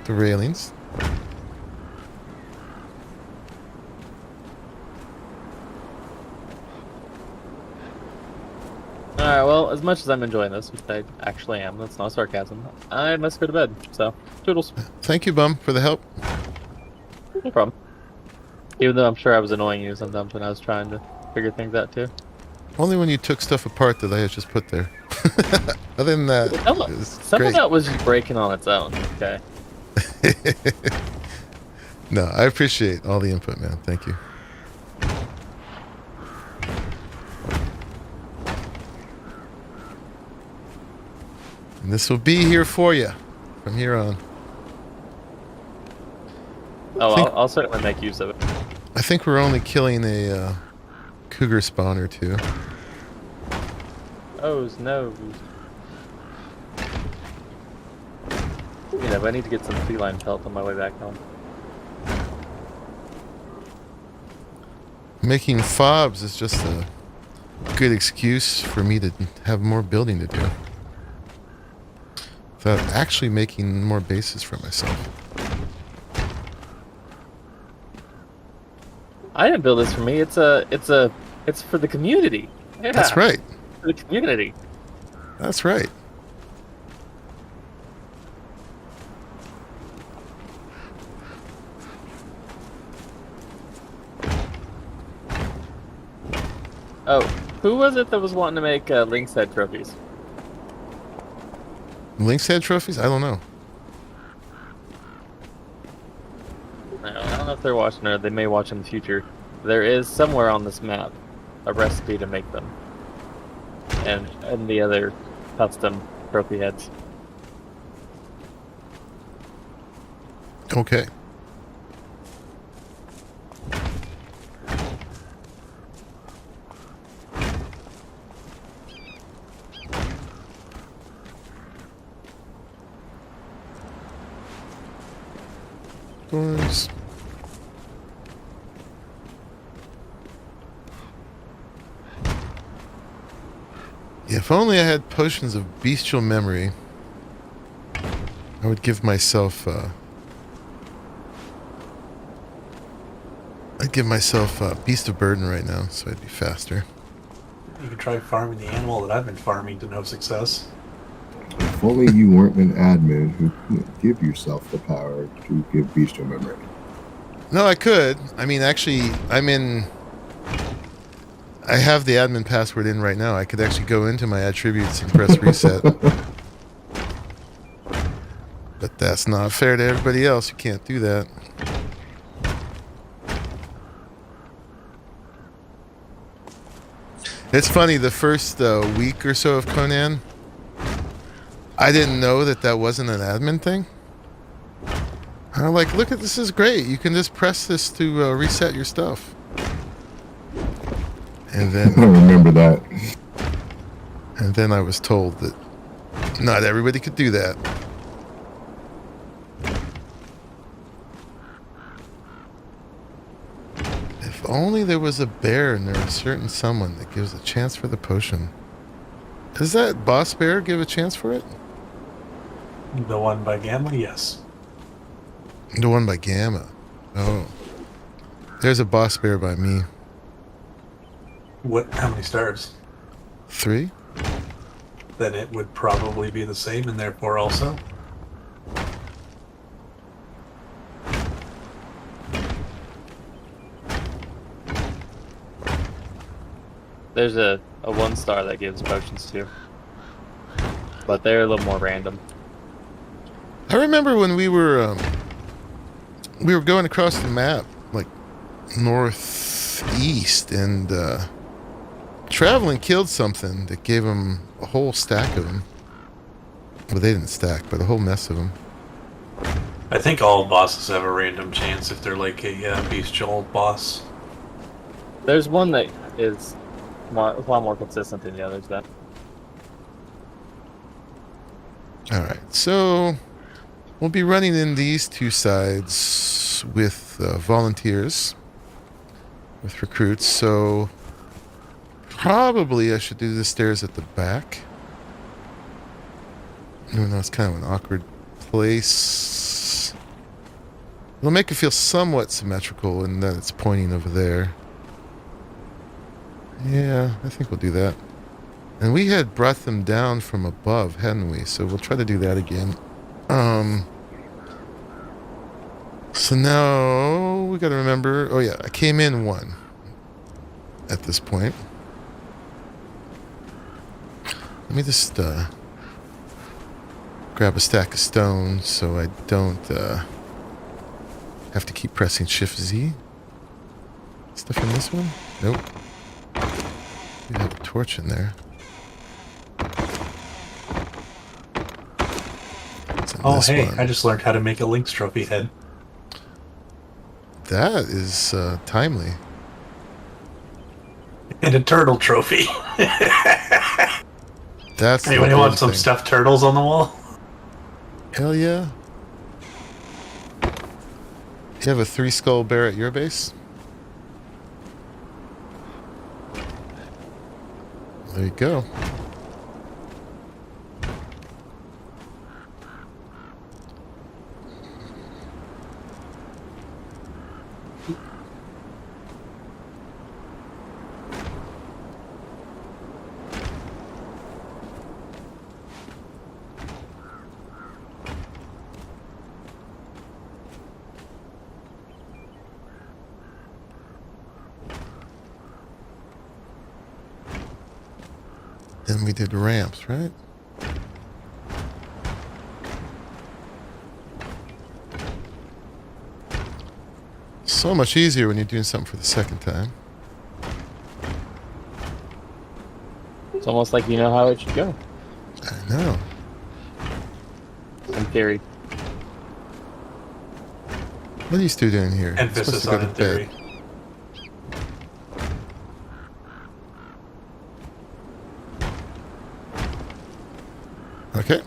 the railings. Alright, well, as much as I'm enjoying this, which I actually am, that's not sarcasm, I must go to bed, so, toodles. Thank you, Bum, for the help. No problem. Even though I'm sure I was annoying you sometimes when I was trying to figure things out too. Only when you took stuff apart that I had just put there. Other than that, it was Some great. of that was just breaking on its own, okay? No, I appreciate all the input, man. Thank you. And this will be here for you from here on. Oh, think- I'll certainly make use of it. I think we're only killing a cougar spawn or two. Oh, no. You know, I need to get some feline pelt on my way back home. Making fobs is just a good excuse for me to have more building to do. Without actually making more bases for myself. I didn't build this for me. It's for the community. Yeah, That's right. for the community. That's right. Oh, who was it that was wanting to make Link's Head trophies? Link's Head trophies? I don't know. I don't know if they're watching or they may watch in the future. There is somewhere on this map a recipe to make them. And the other custom trophy heads. Okay. Doors. If only I had potions of bestial memory, I would give myself beast of burden right now, so I'd be faster. You can try farming the animal that I've been farming to no success. If only you weren't an admin who couldn't give yourself the power to give bestial memory. No, I could. I mean, actually, I have the admin password in right now. I could actually go into my attributes and press reset. But that's not fair to everybody else. You can't do that. It's funny, the first week or so of Conan, I didn't know that wasn't an admin thing. I'm like, look at this is great. You can just press this to reset your stuff. And I then remember that. And then I was told that not everybody could do that. If only there was a bear and there was a certain someone that gives a chance for the potion. Does that boss bear give a chance for it? The one by Gamma, yes. The one by Gamma. Oh. There's a boss bear by me. How many stars? 3? Then it would probably be the same, and therefore also. There's a 1-star that gives potions too. But they're a little more random. I remember when we were going across the map, like northeast, and traveling killed something that gave him a whole stack of them. Well, they didn't stack, but a whole mess of them. I think all bosses have a random chance if they're like a bestial boss. There's one that is a lot more consistent than the others, though. Alright, so we'll be running in these two sides with volunteers, with recruits, so probably I should do the stairs at the back. Even though it's kind of an awkward place. It'll make it feel somewhat symmetrical in that it's pointing over there. Yeah, I think we'll do that. And we had brought them down from above, hadn't we? So we'll try to do that again. So now we gotta remember... Oh yeah, I came in 1 at this point. Let me just grab a stack of stones so I don't have to keep pressing Shift Z. Stuff in this one? Nope. We have a torch in there. Oh, hey, I just learned how to make a Lynx trophy head. That is timely. And a turtle trophy. That's Anybody want some stuffed turtles on the wall? Hell yeah. You have a 3-skull bear at your base? There you go. Then we did ramps, right? So much easier when you're doing something for the second time. It's almost like you know how it should go, I know. in theory. What are you two doing here? You're Emphasis supposed to on go in to bed. theory. Okay.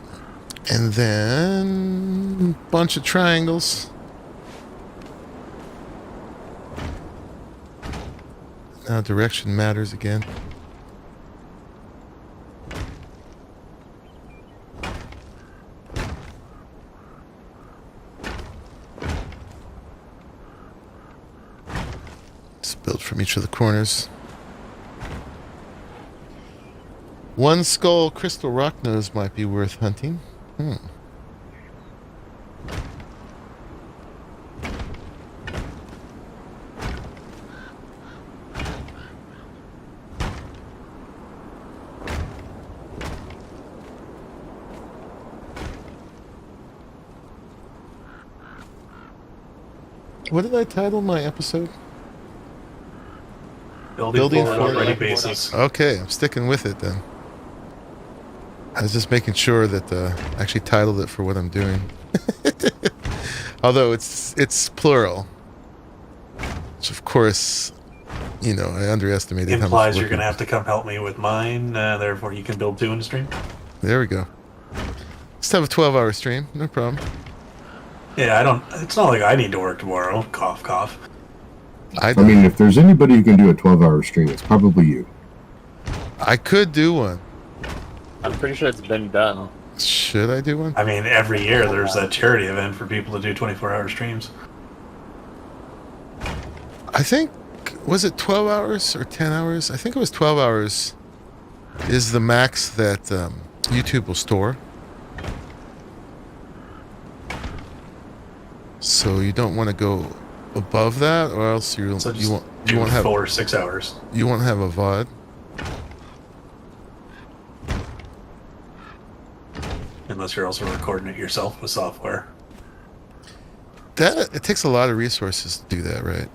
And then bunch of triangles. Now direction matters again. Just build from each of the corners. 1 skull crystal rock nose might be worth hunting. What did I title my episode? Building forward forward ready on bases. Okay, I'm sticking with it then. I was just making sure that I actually titled it for what I'm doing. Although it's plural. Which of course, you know, I underestimated how much Implies work you're going to it- have to come help me with mine, therefore you can build 2 in the stream. There we go. Let's have a 12-hour stream, no problem. Yeah, it's not like I need to work tomorrow. Cough, cough. I I mean, if there's anybody who can do a 12-hour stream, it's probably you. could do one. I'm pretty sure it's been done. Should I do one? I mean, every year there's that charity event for people to do 24-hour streams. I think, was it 12 hours or 10 hours? I think it was 12 hours is the max that YouTube will store. So you don't want to go above that, or else you So just won't do have 4 or 6 hours. you won't have a VOD. Unless you're also recording it yourself with software. That it takes a lot of resources to do that, right?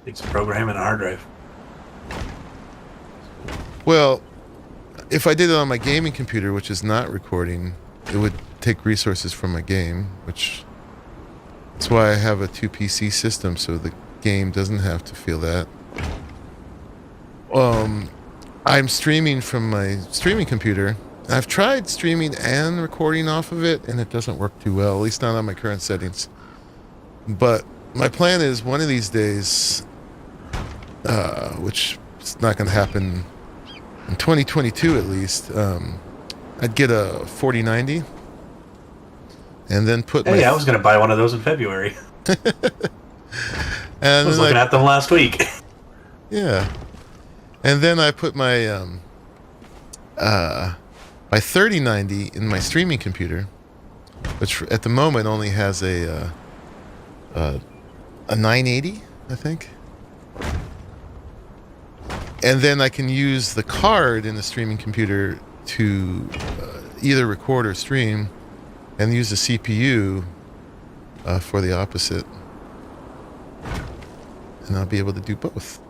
Takes a program and a hard drive. Well, if I did it on my gaming computer, which is not recording, it would take resources from my game, which that's why I have a 2 PC system, so the game doesn't have to feel that. I'm streaming from my streaming computer. I've tried streaming and recording off of it, and it doesn't work too well, at least not on my current settings. But my plan is one of these days, which is not going to happen in 2022 at least, I'd get a 4090 and then put Hey, I was going to buy one of those in February. I and was looking at them last week. Yeah. And then I put my my 3090 in my streaming computer, which at the moment only has a 980, I think. And then I can use the card in the streaming computer to either record or stream, and use the CPU for the opposite. And I'll be able to do both.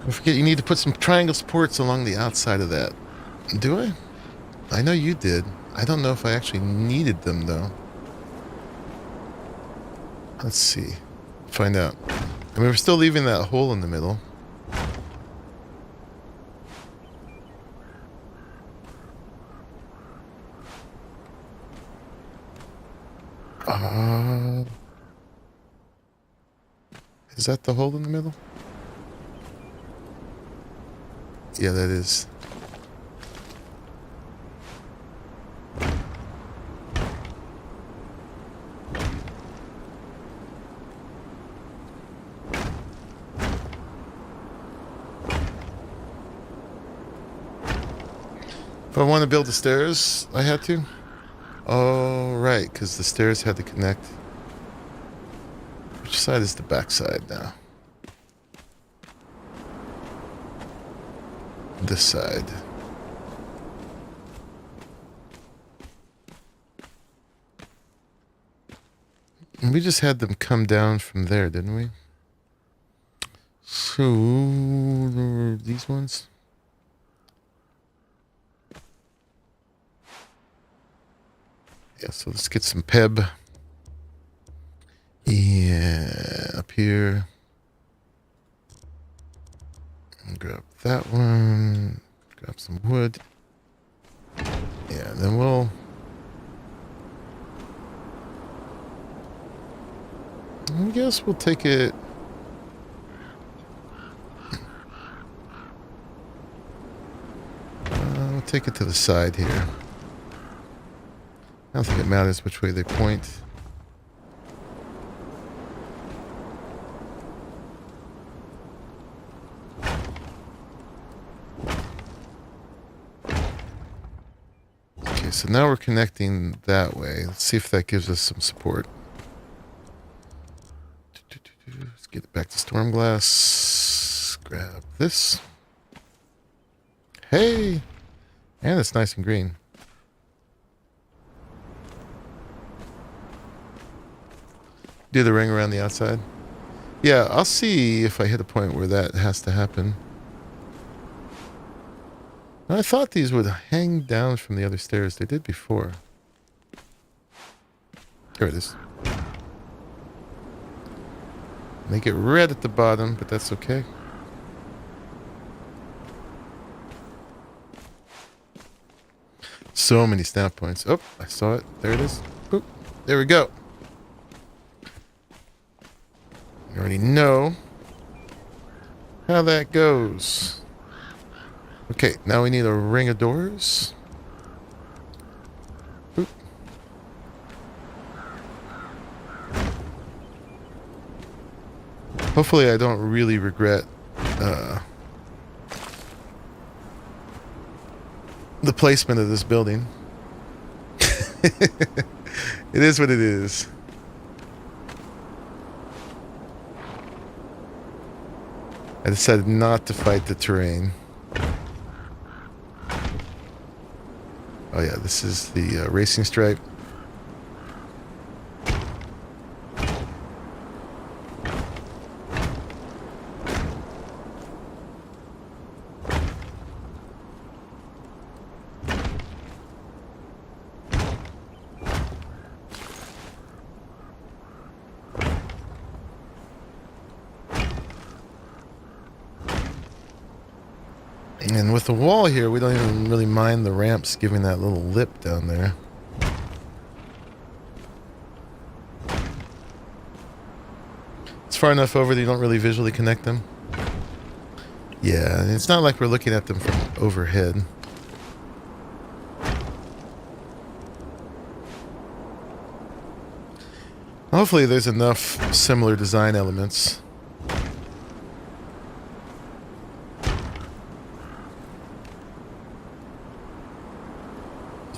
Don't forget, you need to put some triangle supports along the outside of that. Do I? I know you did. I don't know if I actually needed them, though. Let's see. Find out. I mean, we're still leaving that hole in the middle. Is that the hole in the middle? Yeah, that is. If I want to build the stairs, I had to? Oh, right, because the stairs had to connect. Which side is the back side now? This side. And we just had them come down from there, didn't we? So, these ones? Yeah, so let's get some PEB. Yeah, up here. And grab that one. Grab some wood. Yeah, then we'll... I guess we'll take it... we'll take it to the side here. I don't think it matters which way they point. Okay, so now we're connecting that way. Let's see if that gives us some support. Let's get it back to Stormglass. Grab this. Hey! And it's nice and green. Do the ring around the outside. Yeah, I'll see if I hit a point where that has to happen. I thought these would hang down from the other stairs. They did before. There it is. Make it red at the bottom, but that's okay. So many snap points. Oh, I saw it. There it is. Boop. There we go. You already know how that goes. Okay, now we need a ring of doors. Boop. Hopefully I don't really regret the placement of this building. It is what it is. I decided not to fight the terrain. Oh yeah, this is the racing stripe. And with the wall here, we don't even really mind the ramps giving that little lip down there. It's far enough over that you don't really visually connect them. Yeah, it's not like we're looking at them from overhead. Hopefully there's enough similar design elements.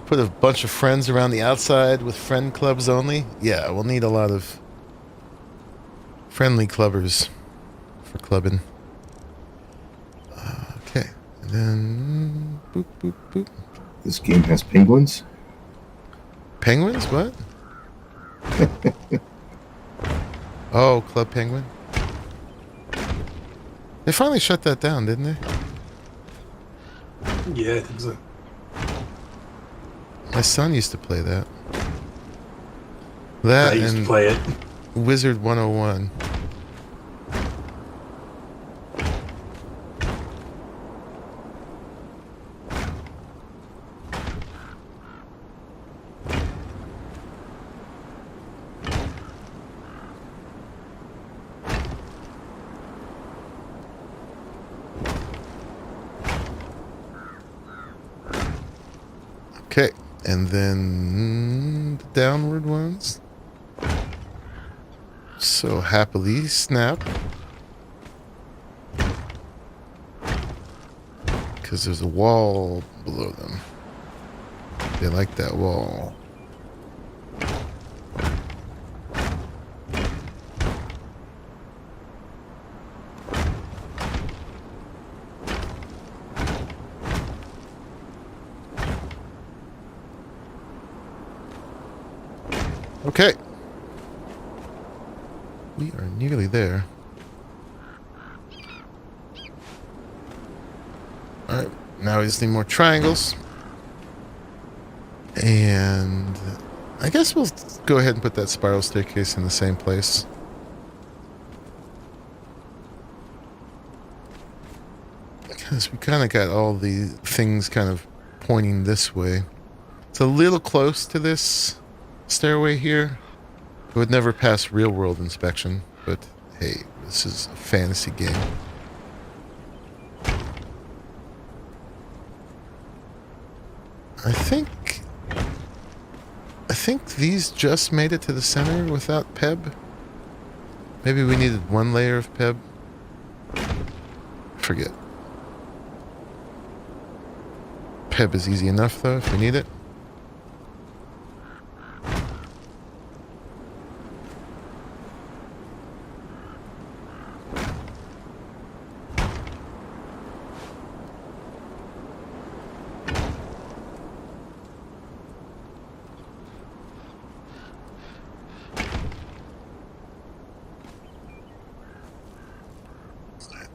Put a bunch of friends around the outside with friend clubs only. Yeah, we'll need a lot of friendly clubbers for clubbing. Okay, and then boop, boop, boop. This game has penguins? Penguins? What? Oh, Club Penguin. They finally shut that down, didn't they? Yeah, I think so. My son used to play that. I That used to and play it. Wizard 101. Okay, and then the downward ones. So happily snap. Because there's a wall below them. They like that wall. Okay. We are nearly there. Alright, now we just need more triangles. And I guess we'll go ahead and put that spiral staircase in the same place. Because we kind of got all the things kind of pointing this way. It's a little close to this stairway here. It would never pass real world inspection, but hey, this is a fantasy game. I think these just made it to the center without PEB. Maybe we needed one layer of PEB. Forget. PEB is easy enough though if we need it.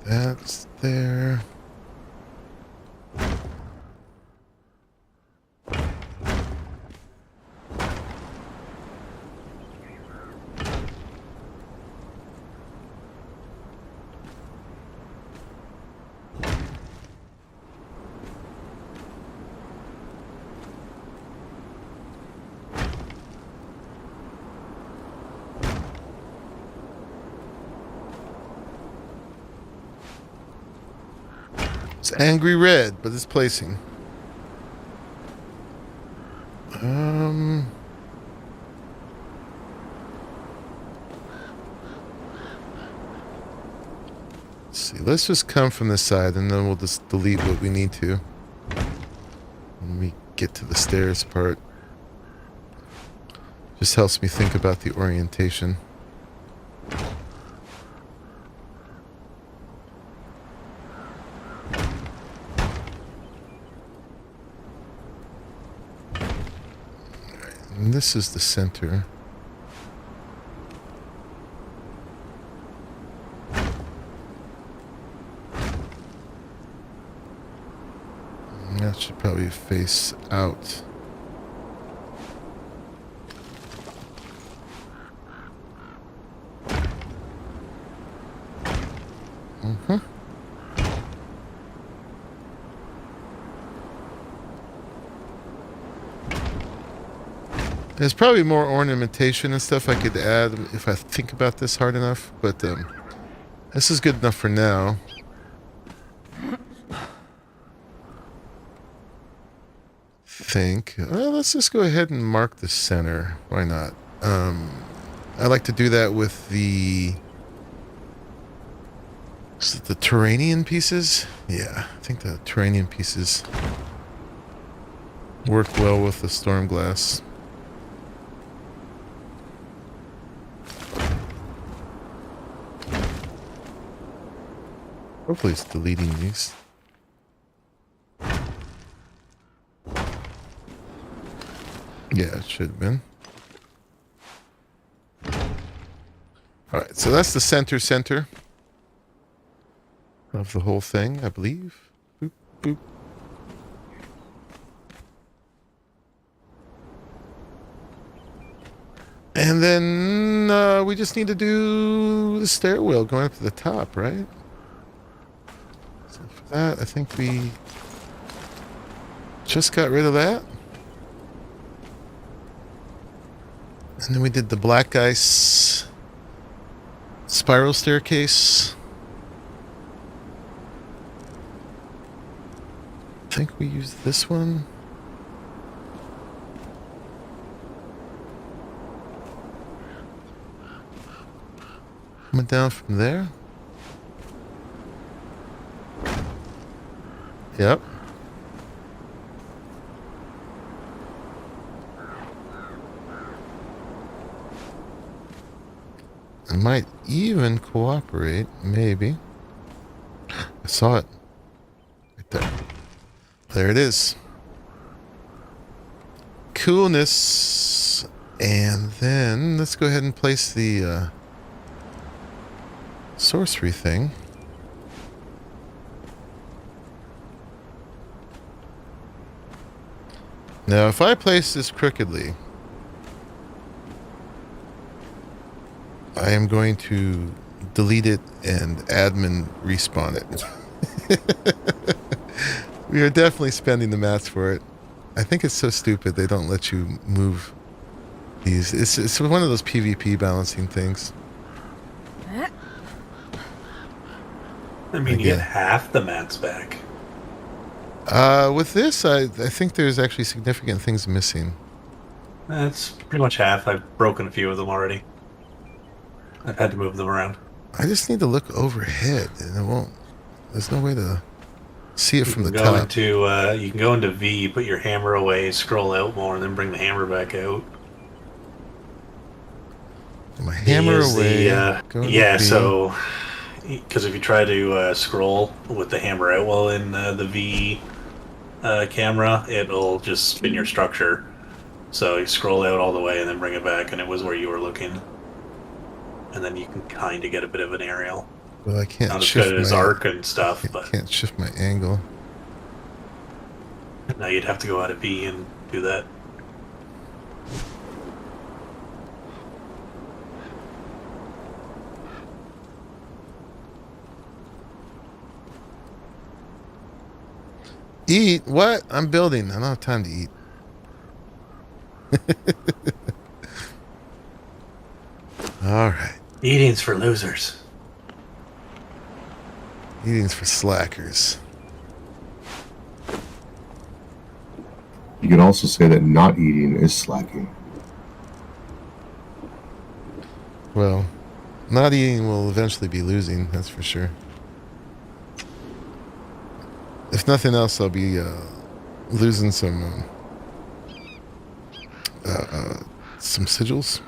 That's there. It's angry red, but it's placing. Let's see. Let's just come from this side, and then we'll just delete what we need to when we get to the stairs part. Just helps me think about the orientation. And this is the center. And that should probably face out. There's probably more ornamentation and stuff I could add if I think about this hard enough, but this is good enough for now. Well, let's just go ahead and mark the center. Why not? I like to do that with the Turanian pieces. Yeah, I think the Turanian pieces work well with the storm glass. Hopefully it's deleting these. Yeah, it should have been. Alright, so that's the center of the whole thing, I believe. Boop, boop. And then we just need to do the stairwell going up to the top, right? So for that, I think we just got rid of that. And then we did the black ice spiral staircase. I think we used this one. Coming down from there. Yep. I might even cooperate, maybe. I saw it. Right there. There it is. Coolness. And then let's go ahead and place the sorcery thing. Now, if I place this crookedly, I am going to delete it and admin respawn it. We are definitely spending the mats for it. I think it's so stupid they don't let you move these. It's one of those PvP balancing things. I mean, you get half the mats back. With this, I think there's actually significant things missing. That's pretty much half. I've broken a few of them already. I've had to move them around. I just need to look overhead, and it won't. There's no way to see it from the Go top. into you can go into V, put your hammer away, scroll out more, and then bring the hammer back out. My hammer away. Go to Yeah, V. so because if you try to scroll with the hammer out while in the V camera, it'll just spin your structure. So you scroll out all the way and then bring it back, and it was where you were looking. And then you can kind of get a bit of an aerial. Well, I can't Not as shift good as my arc and stuff, I but can't shift my angle. now you'd have to go out of V and do that. Eat? What? I'm building. I don't have time to eat. All right. Eating's for losers. Eating's for slackers. You could also say that not eating is slacking. Well, not eating will eventually be losing, that's for sure. If nothing else, I'll be losing some sigils.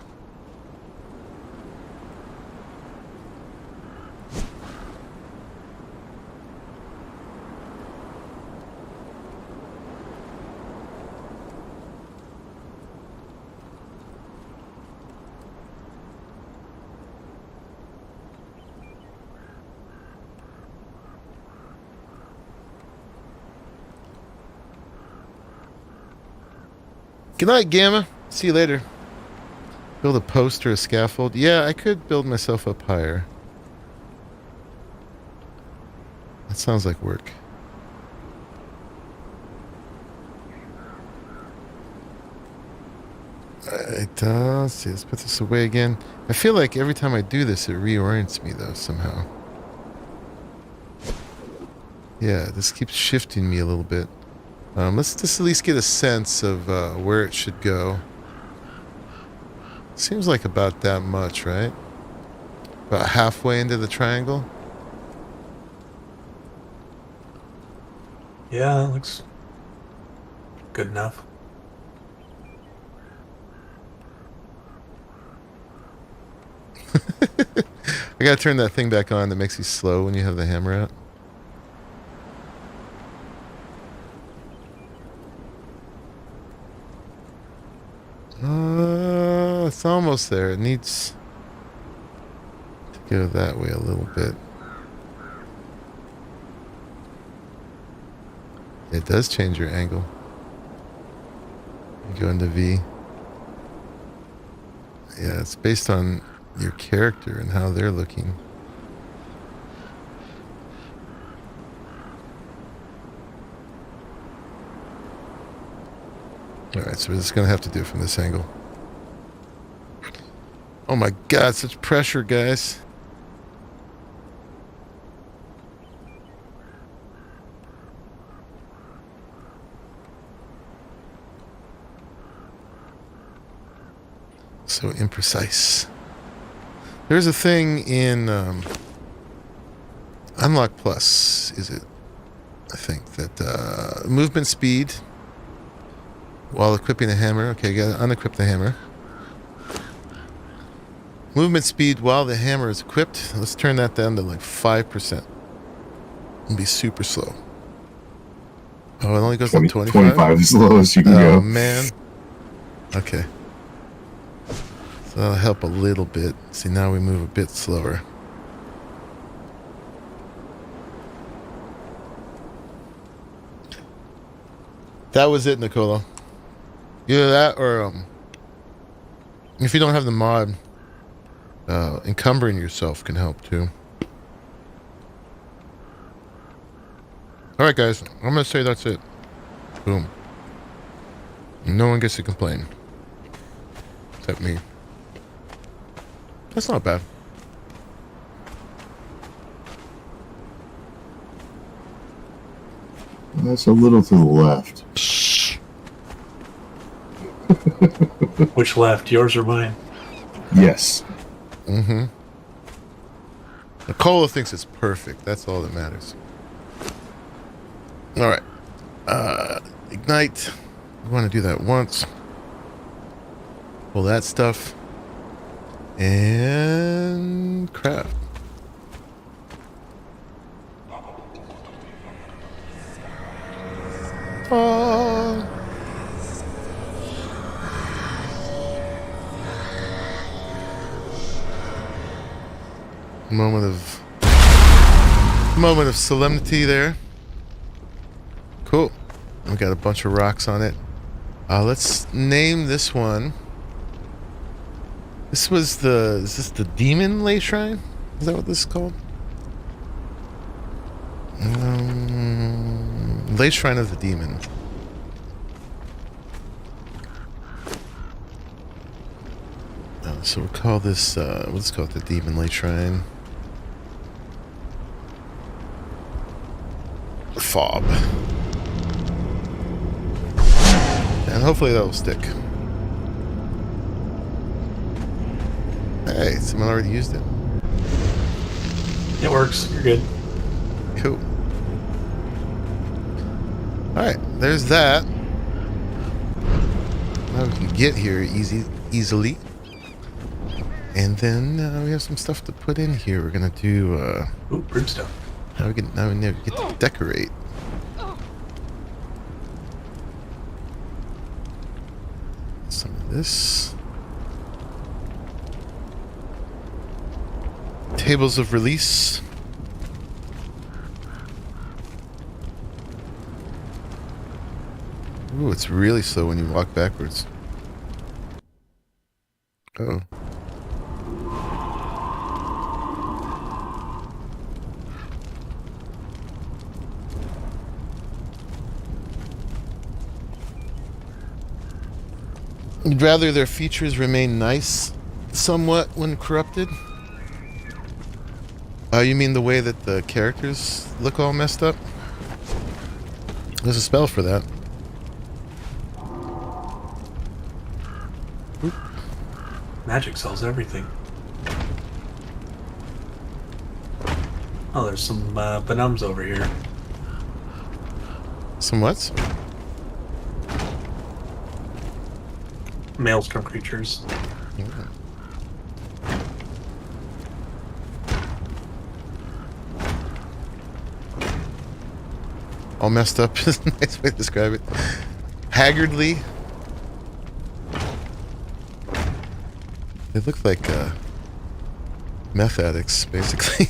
Good night, Gamma. See you later. Build a post or a scaffold. Yeah, I could build myself up higher. That sounds like work. let's see. Let's put this away again. I feel like every time I do this, it reorients me though somehow. Yeah, this keeps shifting me a little bit. Let's just at least get a sense of where it should go. Seems like about that much, right? About halfway into the triangle. Yeah, that looks good enough. I gotta turn that thing back on that makes you slow when you have the hammer out. It's almost there. It needs to go that way a little bit. It does change your angle. You go into V. Yeah, it's based on your character and how they're looking. Alright, so we're just going to have to do it from this angle. Oh my god, such pressure, guys. So imprecise. There's a thing in Unlock Plus, is it? I think that movement speed while equipping a hammer. Okay, gotta unequip the hammer. Movement speed while the hammer is equipped. Let's turn that down to like 5%. And be super slow. Oh, it only goes up 25? 25 is the lowest you can go. Oh, man. Okay. So that'll help a little bit. See, now we move a bit slower. That was it, Nicola. Either that or, if you don't have the mod, encumbering yourself can help too. Alright guys, I'm gonna say that's it. Boom. No one gets to complain. Except me. That's not bad. That's a little to the left. Which left, yours or mine? Yes. Mm-hmm. Nicola thinks it's perfect. That's all that matters. Alright. Ignite. We want to do that once. Pull that stuff. And craft. Oh. Moment of solemnity there. Cool. We got a bunch of rocks on it. Let's name this one. This was is this the Demon Lay Shrine? Is that what this is called? Lay Shrine of the Demon. So we'll call this, let's call it the Demon Lay Shrine. Fob. And hopefully that will stick. Hey, someone already used it. It works. You're good. Cool. Alright, there's that. Now we can get here easily. And then we have some stuff to put in here. We're gonna do Ooh, brimstone. now we get to decorate. Some of this. Tables of release. Ooh, it's really slow when you walk backwards. Oh. You'd rather their features remain nice somewhat when corrupted? You mean the way that the characters look all messed up? There's a spell for that. Oop. Magic sells everything. Oh, there's some Benums over here. Some what? Maelstrom creatures. Yeah. All messed up is a nice way to describe it. Haggardly. They look like meth addicts, basically.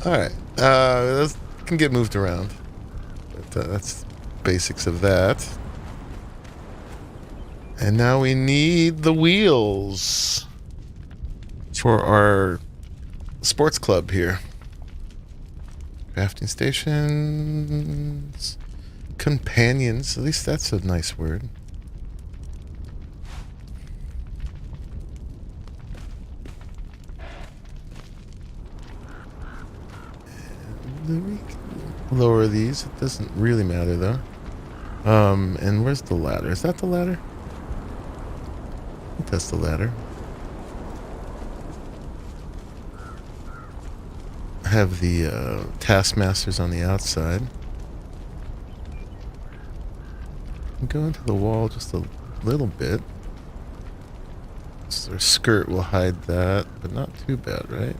Alright. Those can get moved around. But that's basics of that. And now we need the wheels for our sports club here. Crafting stations. Companions. At least that's a nice word. And we can lower these. It doesn't really matter though. And where's the ladder? Is that the ladder? I think that's the ladder. Have the taskmasters on the outside. Go into the wall just a little bit. So their skirt will hide that, but not too bad, right?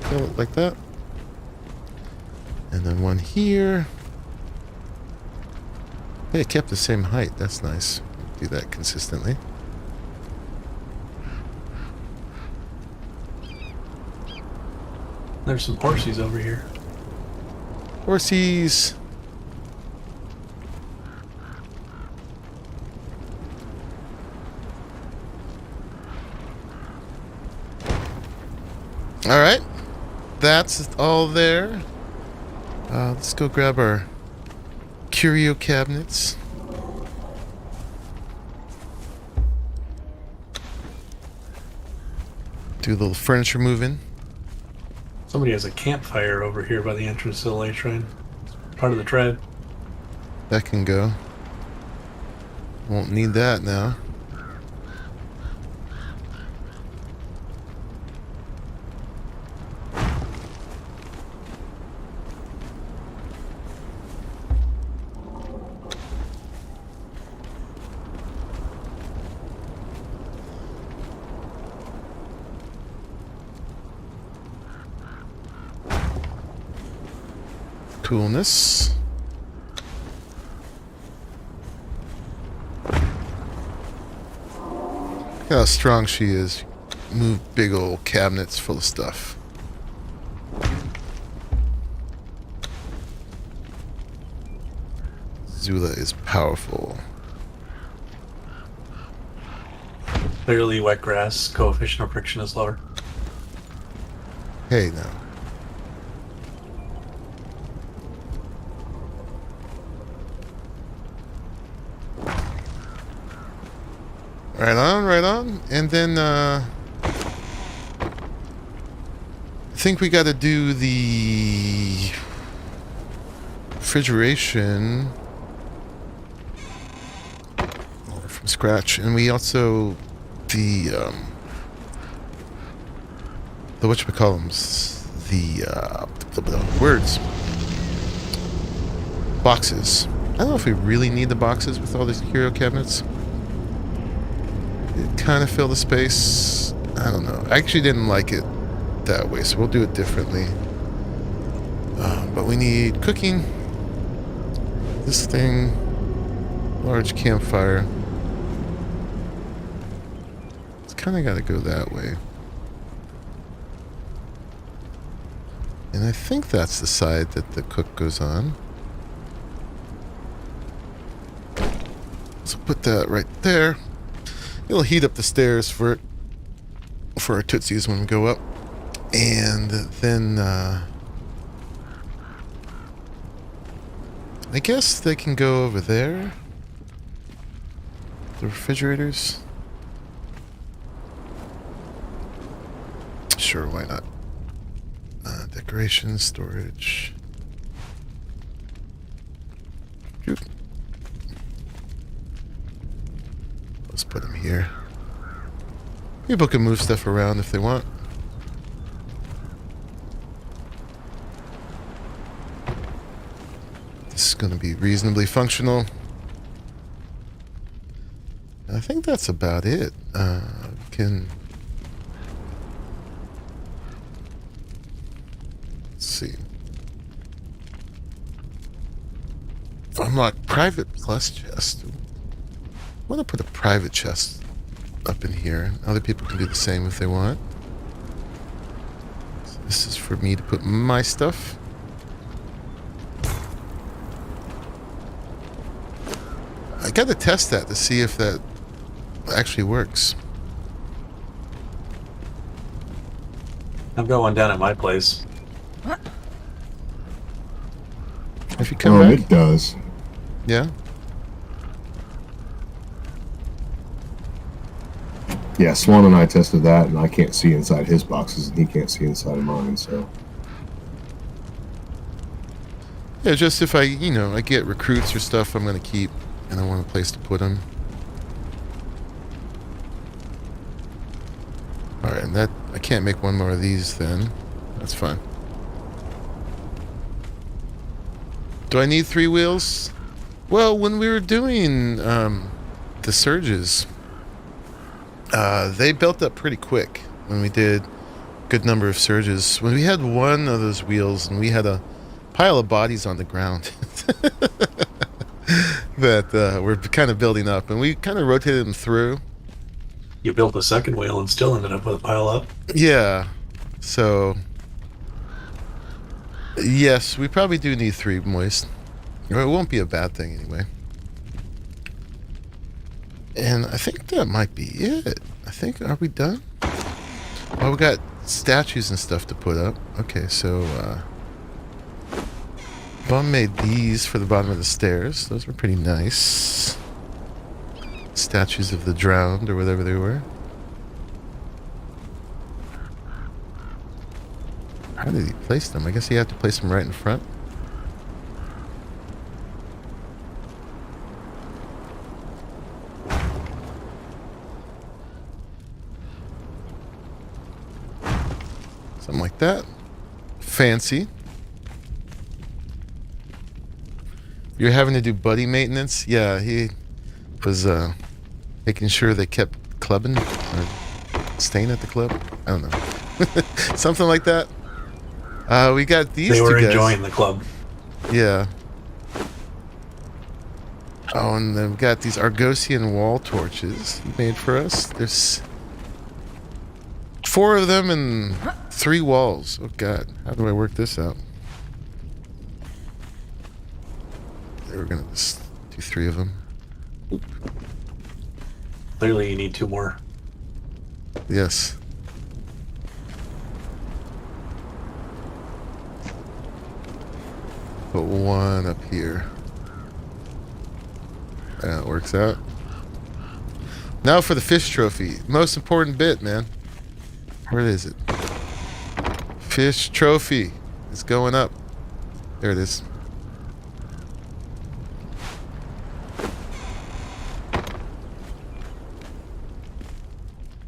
Kill it like that. And then one here. Hey, it kept the same height. That's nice. Do that consistently. There's some horsies over here. Horsies. All right, that's all there. Let's go grab our curio cabinets. Do a little furniture moving. Somebody has a campfire over here by the entrance to the light shrine. Part of the tread. That can go. Won't need that now. Coolness. Look how strong she is. Move big old cabinets full of stuff. Zula is powerful. Clearly wet grass, coefficient of friction is lower. Hey now. Right on, right on. And then, I think we got to do the refrigeration from scratch. And we also, the whatchamacallums, the words. Boxes. I don't know if we really need the boxes with all these curio cabinets. Kind of fill the space. I don't know. I actually didn't like it that way, so we'll do it differently. But we need cooking. This thing. Large campfire. It's kind of got to go that way. And I think that's the side that the cook goes on. So put that right there. It'll heat up the stairs for our tootsies when we go up. And then I guess they can go over there. The refrigerators. Sure, why not? Decorations, storage. Oop. Let's put them here. People can move stuff around if they want. This is going to be reasonably functional. I think that's about it. We can... Let's see. Unlock private plus chest. I want to put a private chest up in here. Other people can do the same if they want. So this is for me to put my stuff. I gotta test that to see if that actually works. I've got one down at my place. If you come back, it does. yeah. Yeah, Swan and I tested that, and I can't see inside his boxes, and he can't see inside of mine, so... Yeah, just if I, you know, I get recruits or stuff I'm gonna keep, and I want a place to put them. Alright, and that, I can't make one more of these then. That's fine. Do I need 3 wheels? Well, when we were doing the surges, they built up pretty quick when we did a good number of surges. When we had one of those wheels and we had a pile of bodies on the ground that were kind of building up, and we kind of rotated them through. You built a second wheel and still ended up with a pile up. Yeah, so yes, we probably do need 3 moist. Or it won't be a bad thing anyway. And I think that might be it. I think, are we done? Oh, we got statues and stuff to put up. Okay, so Bum made these for the bottom of the stairs. Those were pretty nice. Statues of the drowned or whatever they were. How did he place them? I guess you have to place them right in front. Something like that. Fancy. You're having to do buddy maintenance? Yeah, he was making sure they kept clubbing or staying at the club. I don't know. Something like that. We got these They two were guys. enjoying the club. Yeah. Oh, and then we've got these Argosian wall torches he made for us. There's 4 of them and 3 walls. Oh god, how do I work this out? We're gonna just do 3 of them. Oop. Clearly you need 2 more. Yes. Put 1 up here. That works out. Now for the fish trophy. Most important bit, man. Where is it? Fish trophy. It's going up. There it is.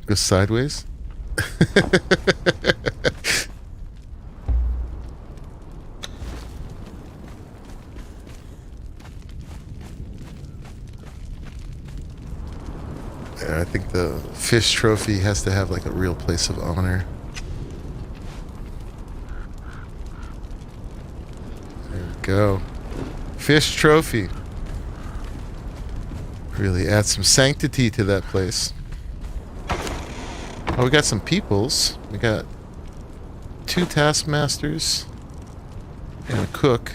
Go sideways. Yeah, I think the fish trophy has to have like a real place of honor. There we go. Fish trophy. Really add some sanctity to that place. Oh, we got some peoples. We got 2 taskmasters and a cook.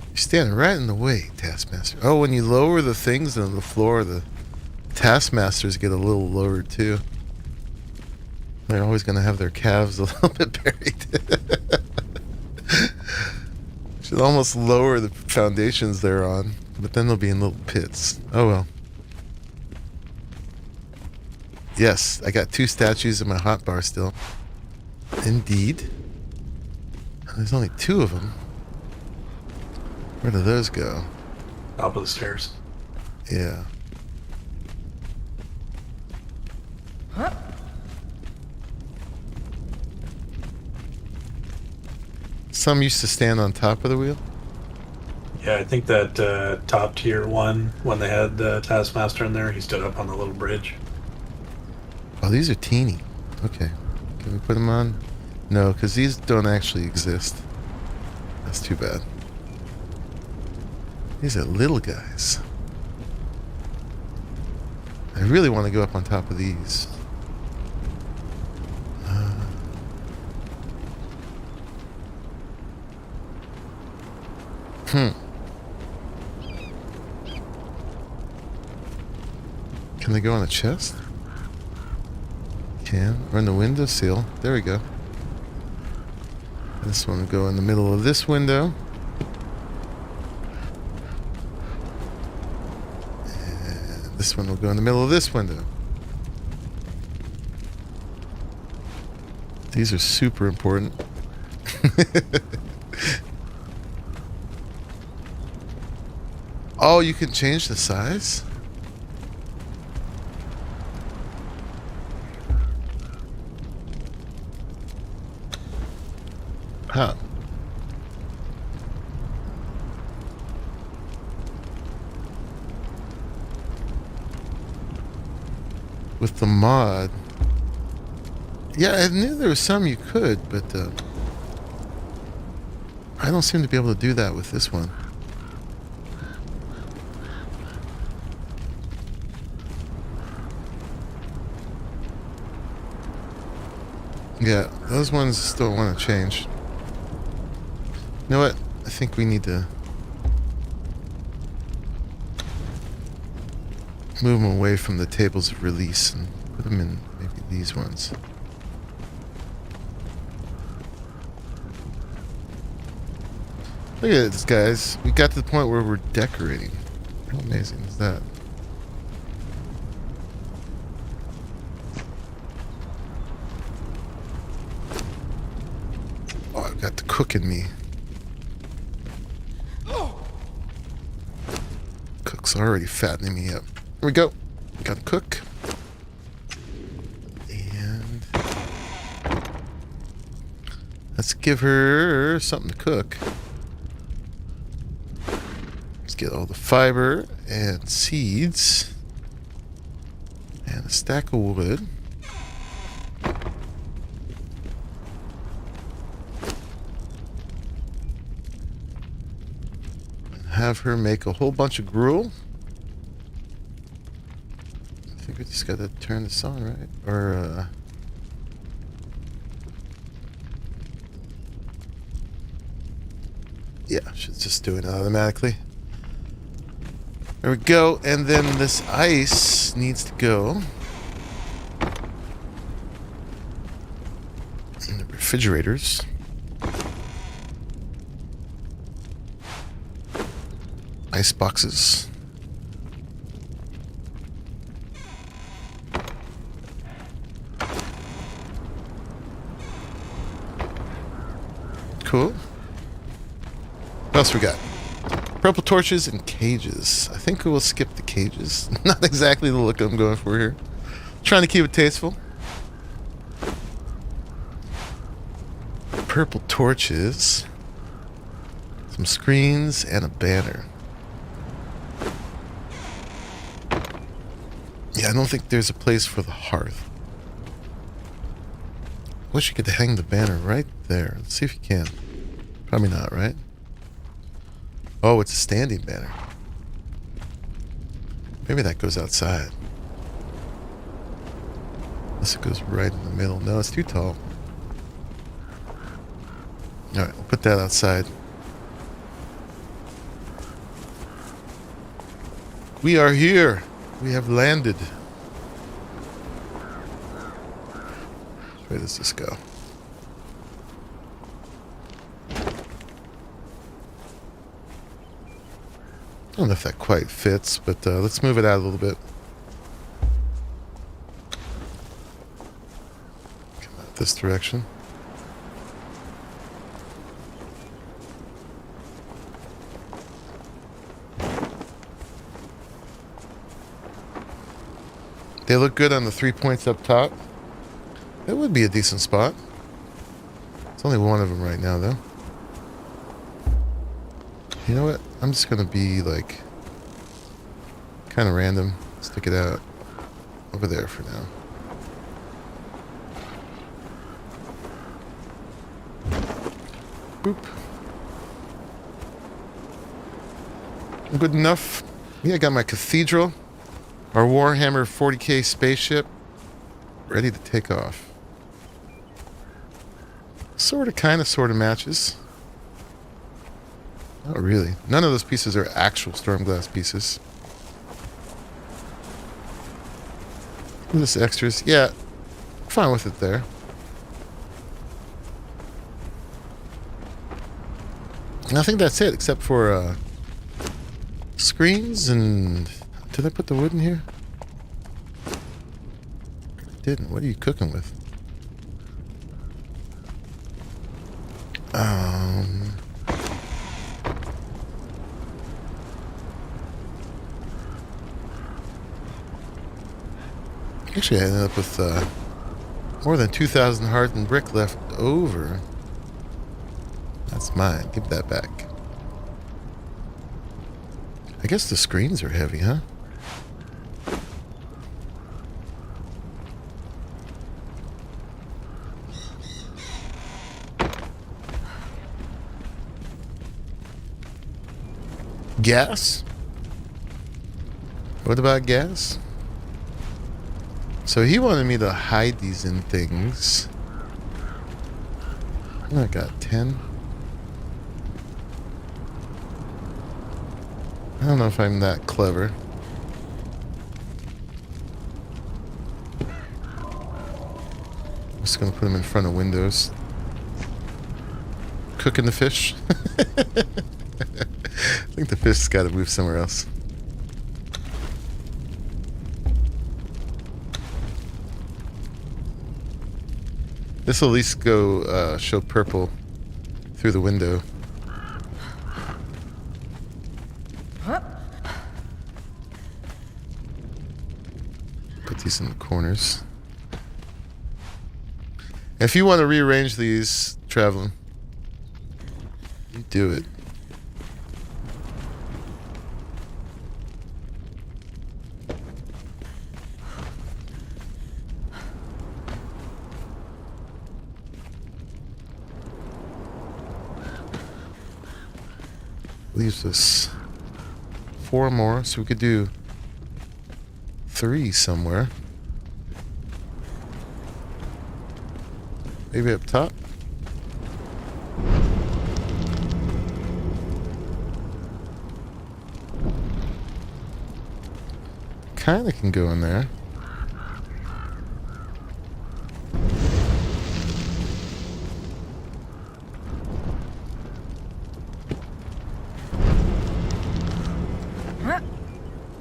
You're standing right in the way, taskmaster. Oh, when you lower the things on the floor, the taskmasters get a little lowered too. They're always going to have their calves a little bit buried. Should almost lower the foundations they're on, but then they'll be in little pits. Oh well. Yes, I got 2 statues in my hotbar still. Indeed. There's only 2 of them. Where do those go? Top of the stairs. Yeah. Some used to stand on top of the wheel. Yeah, I think that top tier one, when they had the Taskmaster in there, he stood up on the little bridge. Oh, these are teeny. Okay. Can we put them on? No, because these don't actually exist. That's too bad. These are little guys. I really want to go up on top of these. Can they go on a chest? Can. Or in the windowsill. There we go. This one will go in the middle of this window. And this one will go in the middle of this window. These are super important. Oh, you can change the size? Huh. With the mod. Yeah, I knew there was some you could, but I don't seem to be able to do that with this one. Yeah, those ones still want to change. You know what? I think we need to move them away from the tables of release and put them in maybe these ones. Look at this, guys. We got to the point where we're decorating. How amazing is that? Oh, I've got the cook in me. Cook's already fattening me up. Here we go. Got the cook. And let's give her something to cook. Let's get all the fiber and seeds and a stack of wood. Have her make a whole bunch of gruel. I think we just gotta turn this on, right? Or yeah, should just do it automatically. There we go, and then this ice needs to go in the refrigerators. Ice boxes. Cool. What else we got? Purple torches and cages. I think we'll skip the cages. Not exactly the look I'm going for here. Trying to keep it tasteful. Purple torches. Some screens and a banner. Yeah, I don't think there's a place for the hearth. Wish you could hang the banner right there. Let's see if you can. Probably not, right? Oh, it's a standing banner. Maybe that goes outside. Unless it goes right in the middle. No, it's too tall. Alright, we'll put that outside. We are here. We have landed. Which way does this go? I don't know if that quite fits, but let's move it out a little bit. Come out this direction. They look good on the 3 points up top. That would be a decent spot. It's only one of them right now, though. You know what? I'm just going to be, like, kind of random. Stick it out over there for now. Boop. Good enough. Yeah, I got my cathedral. Our Warhammer 40k spaceship. Ready to take off. Sorta, kinda, sorta matches. Not really. None of those pieces are actual Stormglass pieces. This extras. Yeah, fine with it there. And I think that's it, except for screens and... Did I put the wood in here? I didn't. What are you cooking with? Actually, I ended up with more than 2,000 hardened brick left over. That's mine. Give that back. I guess the screens are heavy, huh? Gas? What about gas? So he wanted me to hide these in things. I got 10. I don't know if I'm that clever. I'm just gonna put them in front of windows. Cooking the fish. I think the fish's gotta move somewhere else. This will at least go show purple through the window. Put these in the corners. If you want to rearrange these, traveling, you do it. Leaves us 4 more, so we could do 3 somewhere. Maybe up top. Kinda can go in there.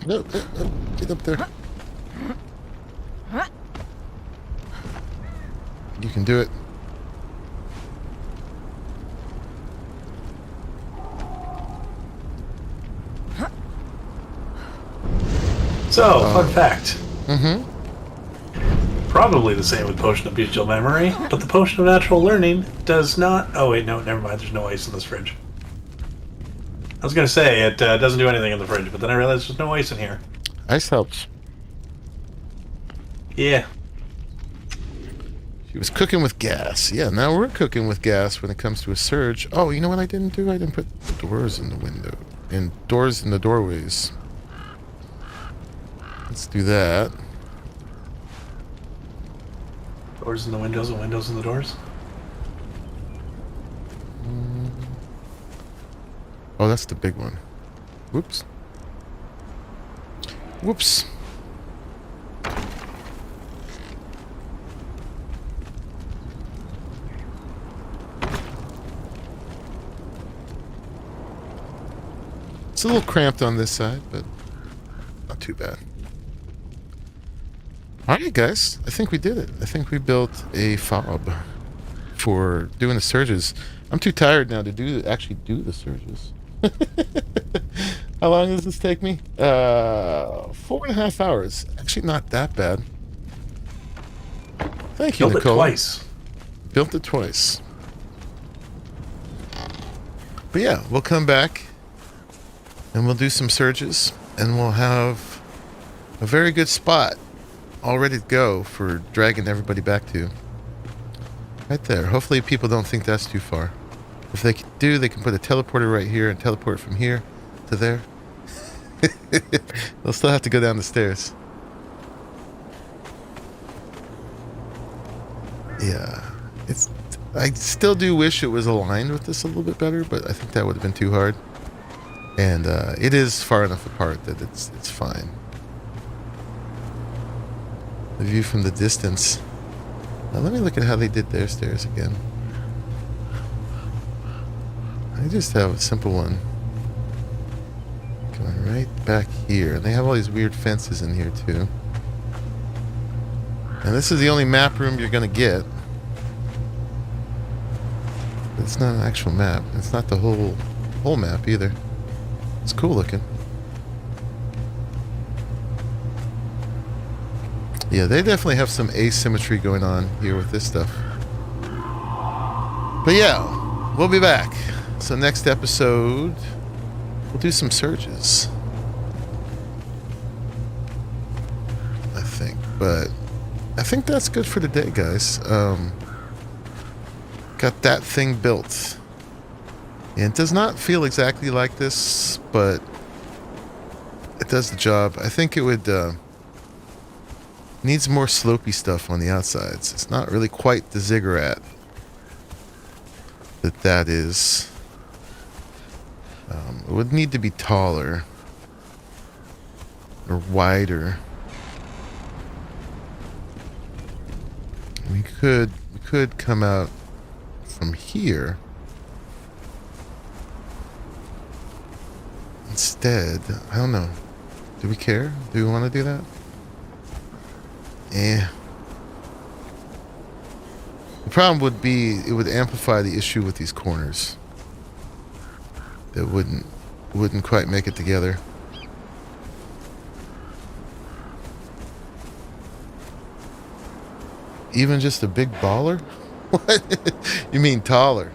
No, get up there. You can do it. So, fun fact. Mm-hmm. Probably the same with Potion of Digital Memory, but the Potion of Natural Learning does not... Oh wait, no, never mind. There's no ice in this fridge. I was going to say, it doesn't do anything in the fridge, but then I realized there's no ice in here. Ice helps. Yeah. She was cooking with gas. Yeah, now we're cooking with gas when it comes to a surge. Oh, you know what I didn't do? I didn't put doors in the window. And doors in the doorways. Let's do that. Doors in the windows and windows in the doors? Oh, that's the big one. Whoops. Whoops. It's a little cramped on this side, but not too bad. Alright guys, I think we did it. I think we built a fob for doing the surges. I'm too tired now to actually do the surges. How long does this take me? 4.5 hours. Actually not that bad. Thank you, Built Nicole. it twice. Built it twice. But yeah, we'll come back and we'll do some surges and we'll have a very good spot all ready to go for dragging everybody back to. Right there. Hopefully people don't think that's too far. If they do, they can put a teleporter right here and teleport from here to there. They'll still have to go down the stairs. Yeah. I still do wish it was aligned with this a little bit better, but I think that would have been too hard. And it is far enough apart that it's fine. The view from the distance. Now let me look at how they did their stairs again. I just have a simple one. Going right back here. And they have all these weird fences in here too. And this is the only map room you're going to get. But it's not an actual map. It's not the whole map either. It's cool looking. Yeah, they definitely have some asymmetry going on here with this stuff. But yeah, we'll be back. So next episode, we'll do some surges. I think. But I think that's good for today, guys. Got that thing built. And it does not feel exactly like this, but it does the job. I think it would... needs more slopey stuff on the outsides. It's not really quite the ziggurat that is. It would need to be taller or wider. We could come out from here instead. I don't know. Do we care? Do we want to do that? Yeah. The problem would be it would amplify the issue with these corners. That wouldn't quite make it together. Even just a big baller? What? You mean taller?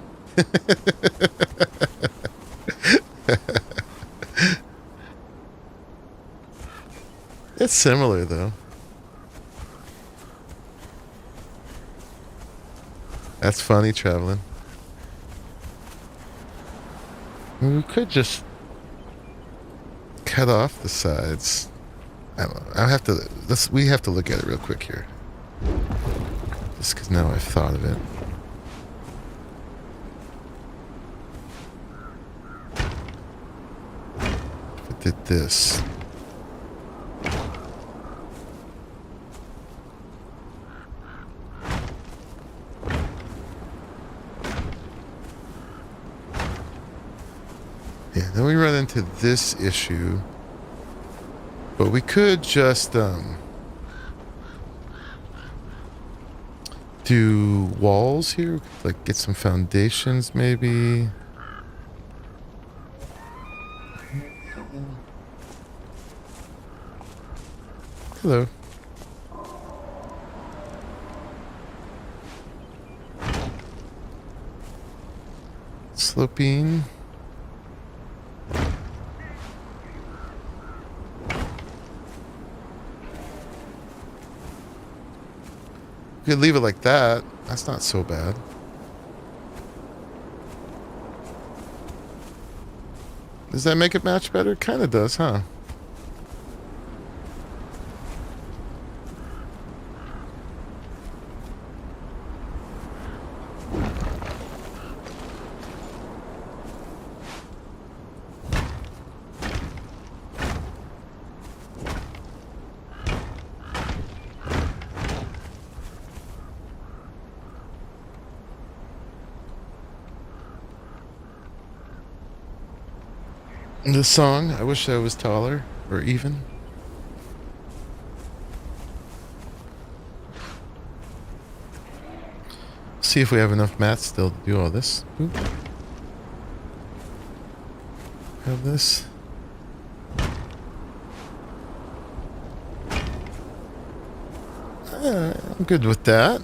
It's similar though. That's funny traveling. We could just cut off the sides. I don't know. We have to look at it real quick here. Just because now I've thought of it. If I did this. Yeah, then we run into this issue. But we could just do walls here, like get some foundations maybe. Hello. Sloping. You could leave it like that. That's not so bad. Does that make it match better? Kind of does, huh? The song, I wish I was taller or even. See if we have enough mats still to do all this. Oop. Have this. I'm good with that.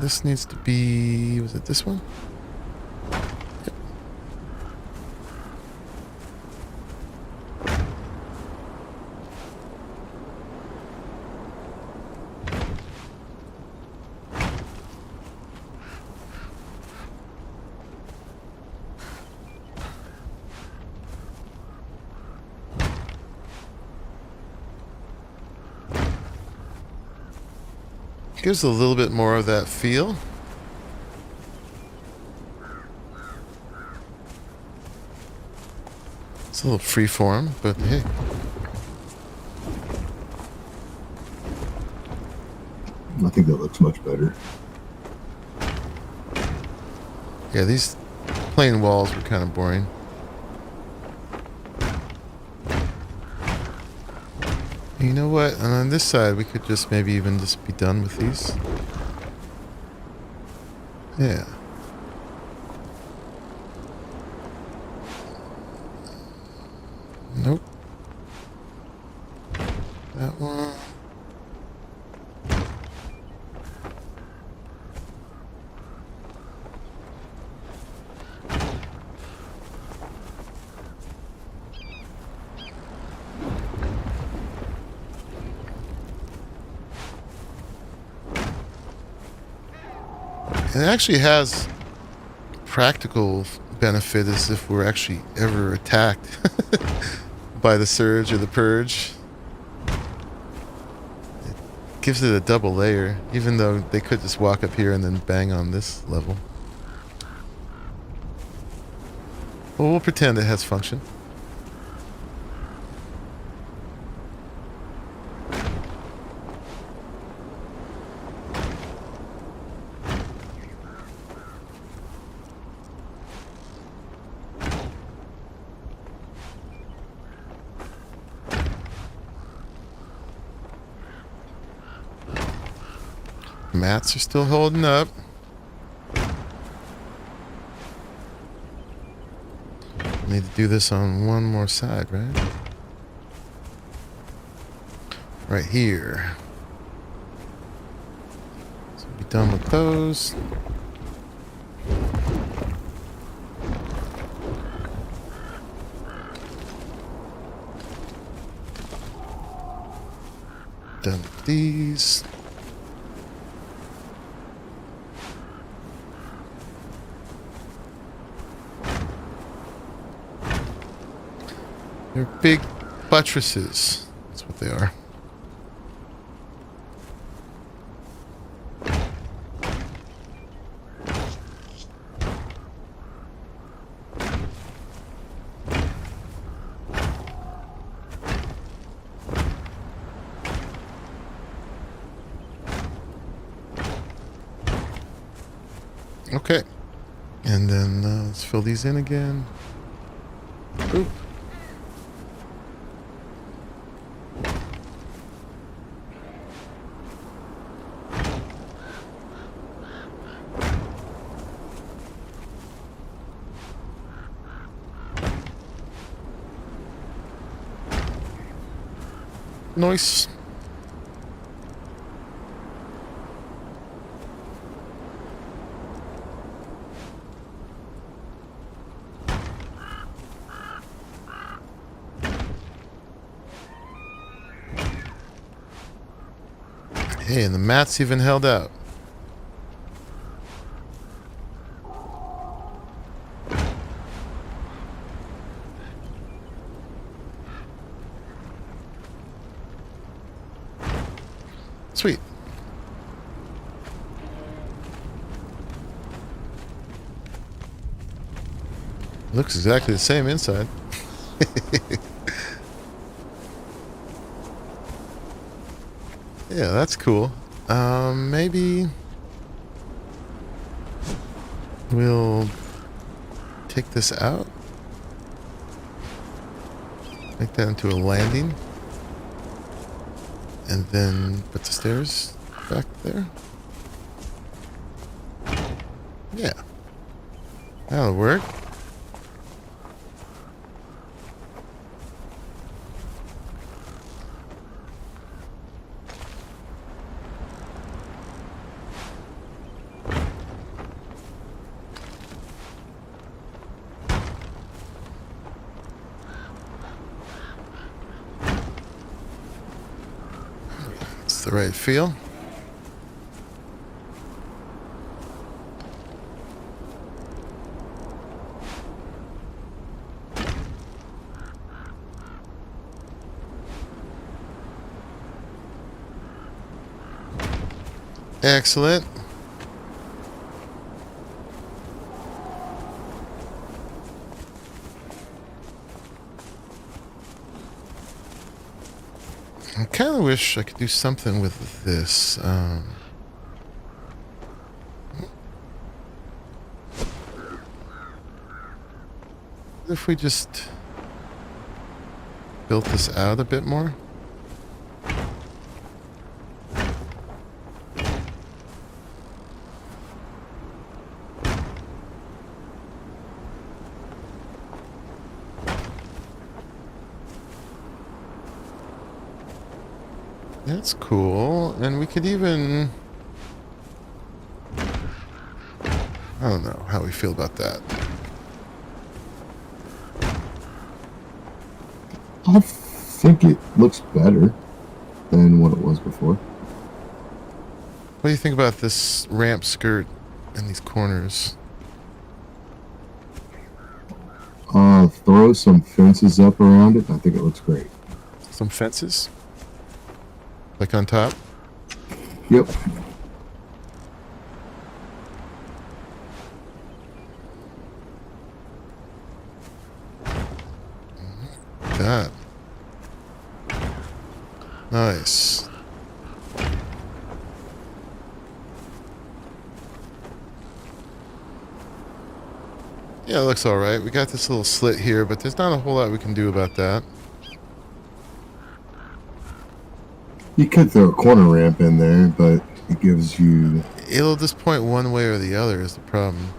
This needs to be... Was it this one? Yep. Gives a little bit more of that feel. It's a little freeform, but hey. I think that looks much better. Yeah, these plain walls were kind of boring. You know what? And on this side, we could just maybe even just be done with these. Yeah. Nope. That one. It actually has practical benefit as if we're actually ever attacked by the surge or the purge. It gives it a double layer, even though they could just walk up here and then bang on this level. Well, we'll pretend it has function. Mats are still holding up. Need to do this on one more side, right? Right here. So be done with those. Done with these. They're big buttresses. That's what they are. Okay. And then let's fill these in again. Oop. Nice. Hey, and the mat's even held out. Sweet. Looks exactly the same inside. Yeah, that's cool. Maybe we'll take this out. Make that into a landing. And then put the stairs back there. Yeah. That'll work. It's the right feel. Excellent. I kind of wish I could do something with this. What if we just built this out a bit more? That's cool, and we could even... I don't know how we feel about that. I think it looks better than what it was before. What do you think about this ramp skirt and these corners? Throw some fences up around it. I think it looks great. Some fences? Like on top? Yep. That. Nice. Yeah, it looks alright. We got this little slit here, but there's not a whole lot we can do about that. You could throw a corner ramp in there, but it gives you... It'll just point one way or the other is the problem.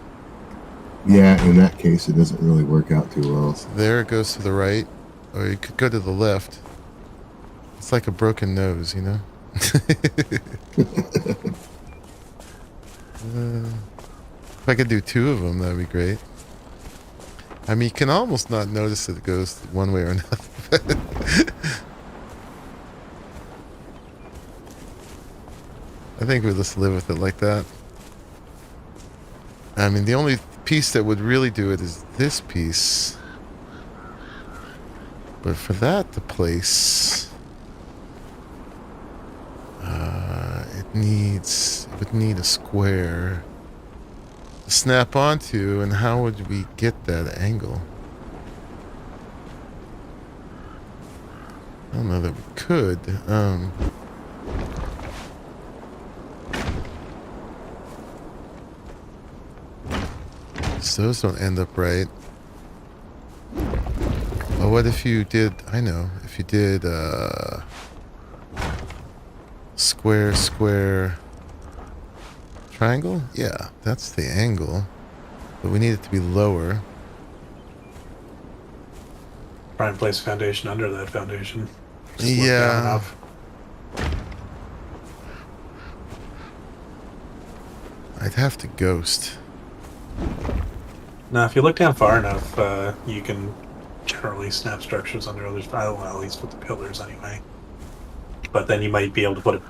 Yeah, in that case, it doesn't really work out too well. So there it goes to the right, or you could go to the left. It's like a broken nose, you know? If I could do two of them, that'd be great. I mean, you can almost not notice that it goes one way or another. I think we'll just live with it like that. I mean, the only piece that would really do it is this piece. But for that to place, it would need a square to snap onto, and how would we get that angle? I don't know that we could. So those don't end up right. Well, what if you did, I know, if you did square, square, triangle? Yeah, that's the angle. But we need it to be lower. Try and place a foundation under that foundation. Just look down Yeah. enough. I'd have to ghost. Now, if you look down far enough, you can generally snap structures under others. Well, at least with the pillars, anyway. But then you might be able to put a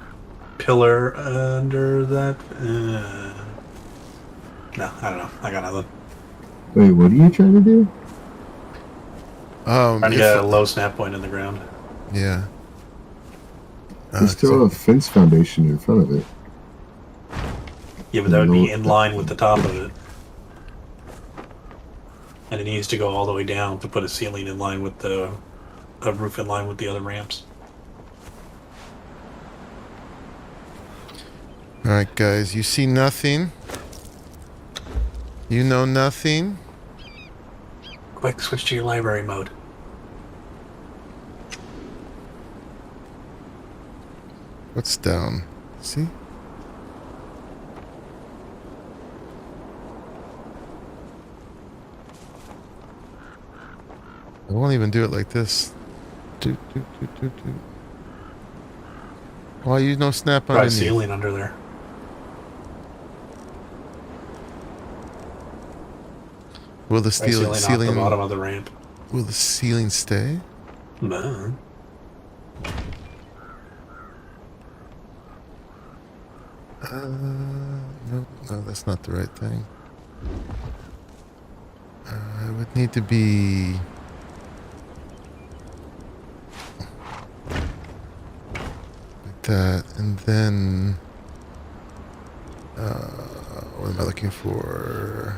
pillar under that. No, I don't know. I got nothing. Wait, what are you trying to do? Trying to get a low snap point in the ground. Yeah. Just throw a fence foundation in front of it. Yeah, but that would be in line with the top of it. And it needs to go all the way down to put a ceiling in line with a roof in line with the other ramps. Alright, guys, you see nothing. You know nothing. Quick, switch to your library mode. What's down? See? I won't even do it like this. Why you no snap Try underneath? ceiling under there. Will the Try ceiling off the bottom of the ramp. will the ceiling stay? No. No, that's not the right thing. It would need to be like that, and then what am I looking for?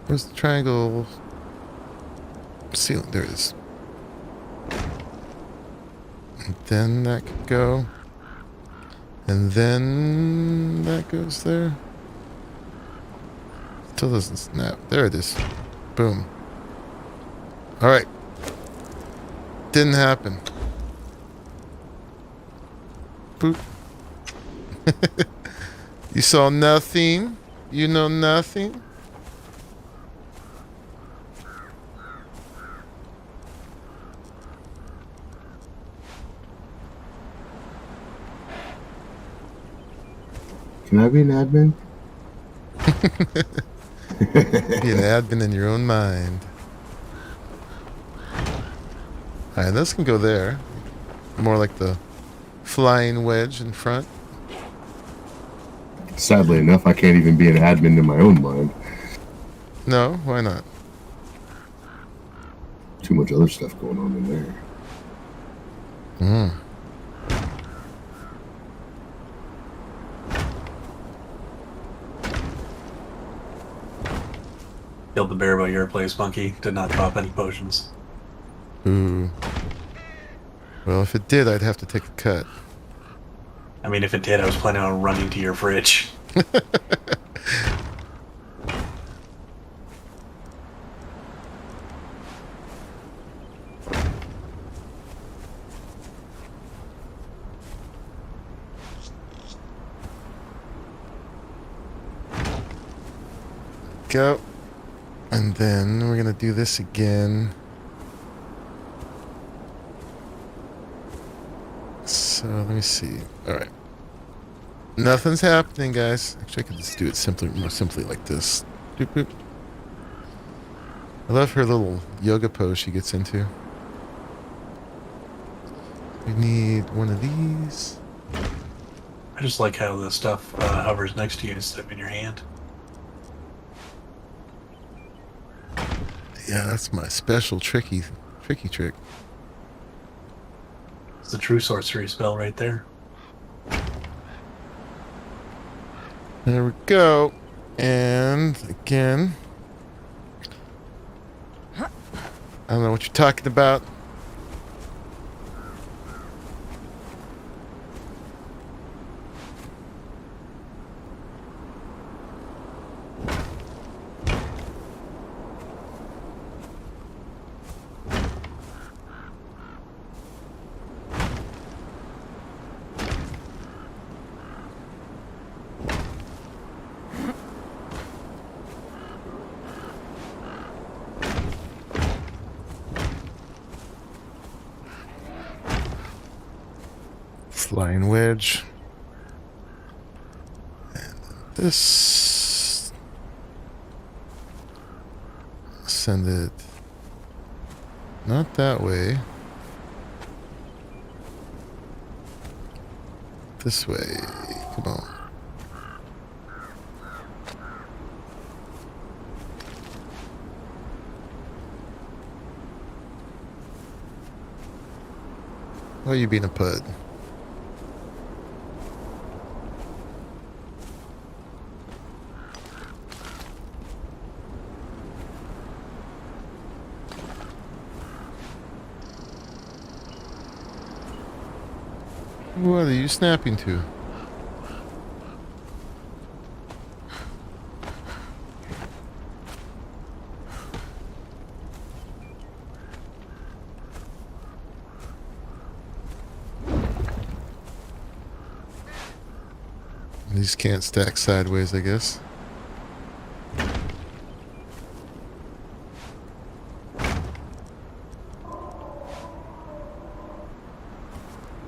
Where's the triangle ceiling? There it is. And then that could go. And then that goes there. Still doesn't snap. There it is. Boom. Alright. Didn't happen. Boop. You saw nothing? You know nothing? Can I be an admin? Be an admin in your own mind. Alright, this can go there. More like the flying wedge in front. Sadly enough, I can't even be an admin in my own mind. No, why not? Too much other stuff going on in there. Hmm. Killed the bear by your place, Monkey. Did not drop any potions. Ooh. Well, if it did, I'd have to take a cut. I mean, if it did, I was planning on running to your fridge. Go. And then we're gonna do this again. So let me see. Alright. Nothing's happening, guys. Actually, I could just do it more simply like this. Boop, boop. I love her little yoga pose she gets into. We need one of these. I just like how the stuff hovers next to you instead of in your hand. Yeah, that's my special tricky trick. It's the true sorcery spell right there. There we go. And again, I don't know what you're talking about. Flying wedge. And then this. Send it not that way. This way. Come on. Why are you being a pud? What are you snapping to? These can't stack sideways, I guess.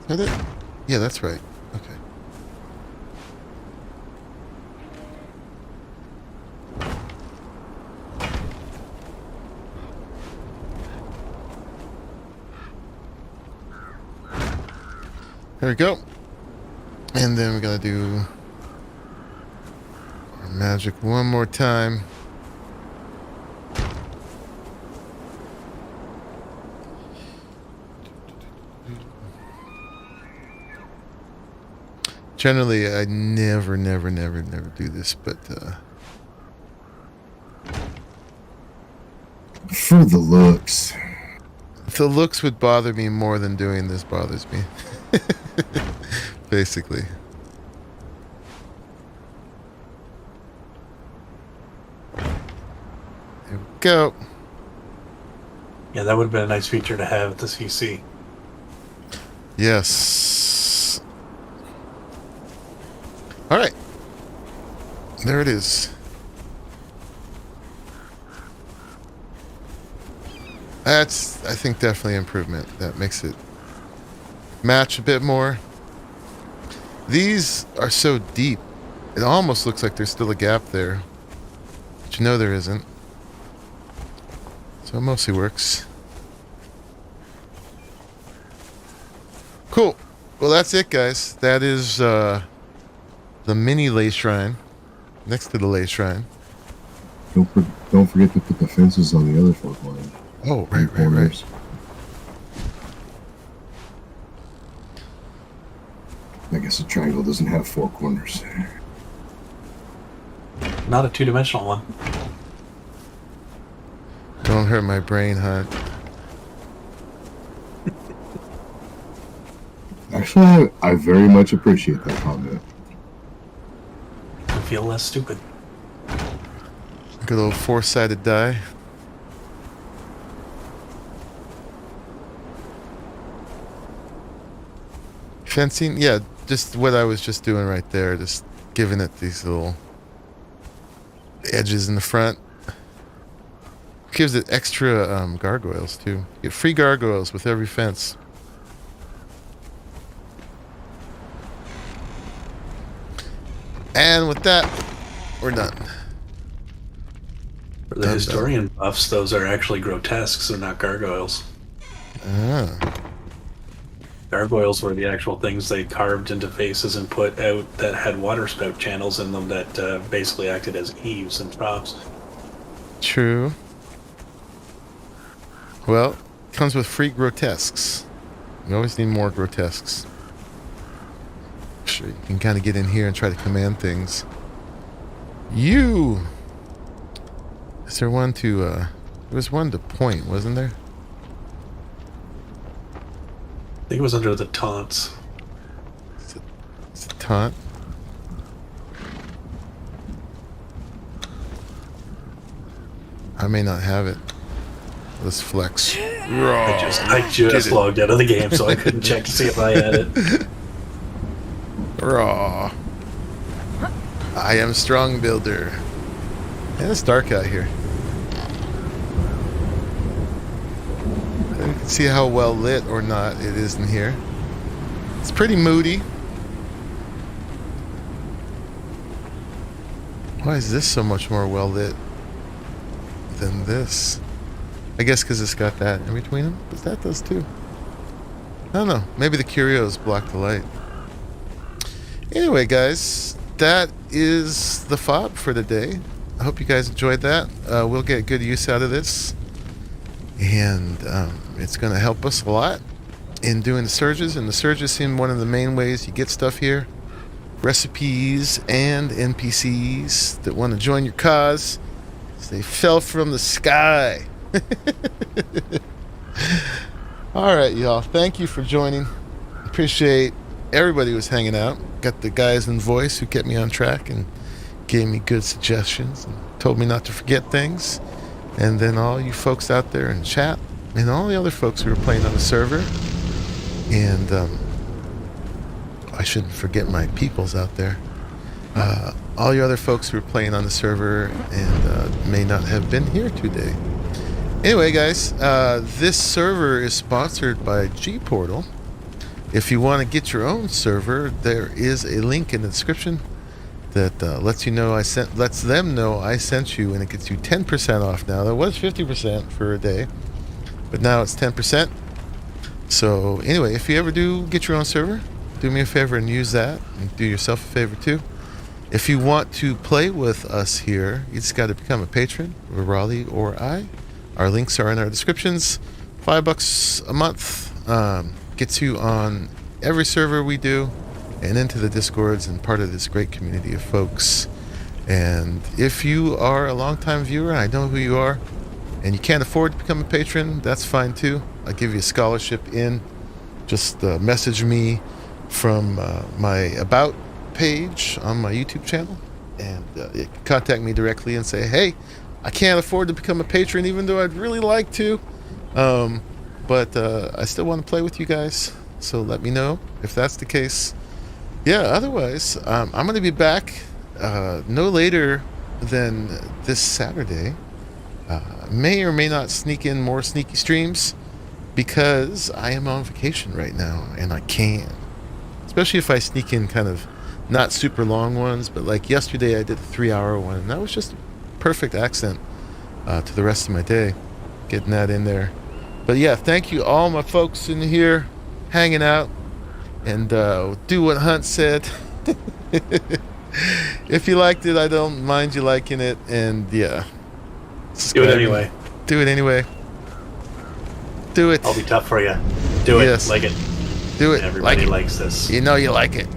Is that it? Yeah, that's right. Okay. There we go. And then we gotta do our magic one more time. Generally, I never do this, but For the looks. the looks would bother me more than doing this bothers me. Basically. There we go. Yeah, that would have been a nice feature to have at the CC. Yes. All right. There it is. That's, I think, definitely improvement. That makes it match a bit more. These are so deep. It almost looks like there's still a gap there. But you know there isn't. So it mostly works. Cool. Well, that's it, guys. That is the mini lay shrine. Next to the lay shrine. Don't forget to put the fences on the other 4 corners. Oh, right. I guess a triangle doesn't have 4 corners. Not a 2-dimensional one. Don't hurt my brain, huh? Actually, I very much appreciate that comment. I feel less stupid. Good old 4-sided die. Fencing? Yeah, just what I was just doing right there. Just giving it these little edges in the front. Gives it extra gargoyles, too. You get free gargoyles with every fence. And with that, we're done. For the historian buffs, those are actually grotesques and not gargoyles. Ah. Gargoyles were the actual things they carved into faces and put out that had water spout channels in them that basically acted as eaves and troughs. True. Well, comes with free grotesques. You always need more grotesques. Sure, you can kind of get in here and try to command things. You! Is there one to, there was one to point, wasn't there? I think it was under the taunts. It's a taunt. I may not have it. Let's flex. I just logged out of the game, so I couldn't check to see if I had it. Raw. I am strong builder. And it's dark out here. You can see how well lit or not it is in here. It's pretty moody. Why is this so much more well lit than this? I guess because it's got that in between them. But that does too. I don't know. Maybe the curios block the light. Anyway, guys, that is the fob for today. I hope you guys enjoyed that. We'll get good use out of this. And it's going to help us a lot in doing the surges. And the surges seem one of the main ways you get stuff here. Recipes and NPCs that want to join your cause. They fell from the sky. All right, y'all. Thank you for joining. Appreciate everybody who was hanging out. Got the guys in voice who kept me on track and gave me good suggestions and told me not to forget things. And then all you folks out there in chat and all the other folks who were playing on the server. And I shouldn't forget my peoples out there. all you other folks who are playing on the server and may not have been here today. Anyway, guys, this server is sponsored by G-Portal. If you want to get your own server, there is a link in the description that lets them know I sent you, and it gets you 10% off now. That was 50% for a day, but now it's 10%. So anyway, if you ever do get your own server, do me a favor and use that, and do yourself a favor too. If you want to play with us here, you just got to become a patron, Raleigh or I. Our links are in our descriptions. $5 a month gets you on every server we do and into the Discords and part of this great community of folks. And if you are a longtime viewer, and I know who you are, and you can't afford to become a patron, that's fine too. I'll give you a scholarship in. Just message me from my About page on my YouTube channel, and contact me directly and say, hey, I can't afford to become a patron even though I'd really like to, but I still want to play with you guys, so let me know if that's the case. Yeah, otherwise, I'm going to be back no later than this Saturday. May or may not sneak in more sneaky streams because I am on vacation right now and I can. Especially if I sneak in kind of not super long ones, but like yesterday I did a 3-hour one, and that was just a perfect accent to the rest of my day, getting that in there. But yeah, thank you all my folks in here hanging out, and do what Hunt said. If you liked it, I don't mind you liking it, and yeah. Do it anyway. Do it anyway. Do it. I'll be tough for you. Do it. Yes. Like it. Do it. Everybody like it. likes this. You know you like it.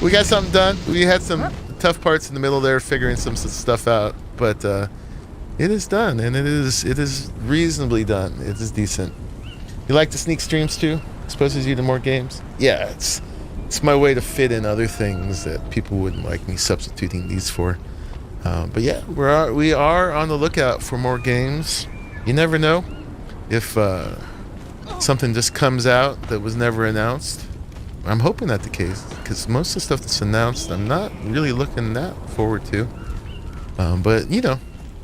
We got something done. We had some tough parts in the middle there, figuring some stuff out, but it is done, and it is reasonably done. It is decent. You like to sneak streams too? Exposes you to more games? Yeah, it's my way to fit in other things that people wouldn't like me substituting these for. But yeah, we are on the lookout for more games. You never know if something just comes out that was never announced. I'm hoping that's the case, because most of the stuff that's announced I'm not really looking that forward to. But you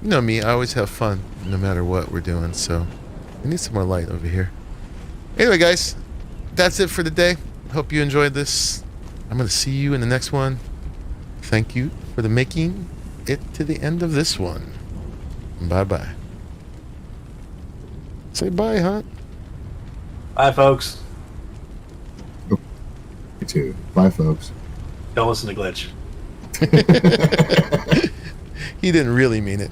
know me, I always have fun no matter what we're doing, so I need some more light over here. Anyway, guys, that's it for today. Hope you enjoyed this. I'm going to see you in the next one. Thank you for making it to the end of this one. Bye-bye. Say bye, Hunt. Bye, folks. You too. Bye, folks. Don't listen to Glitch. He didn't really mean it.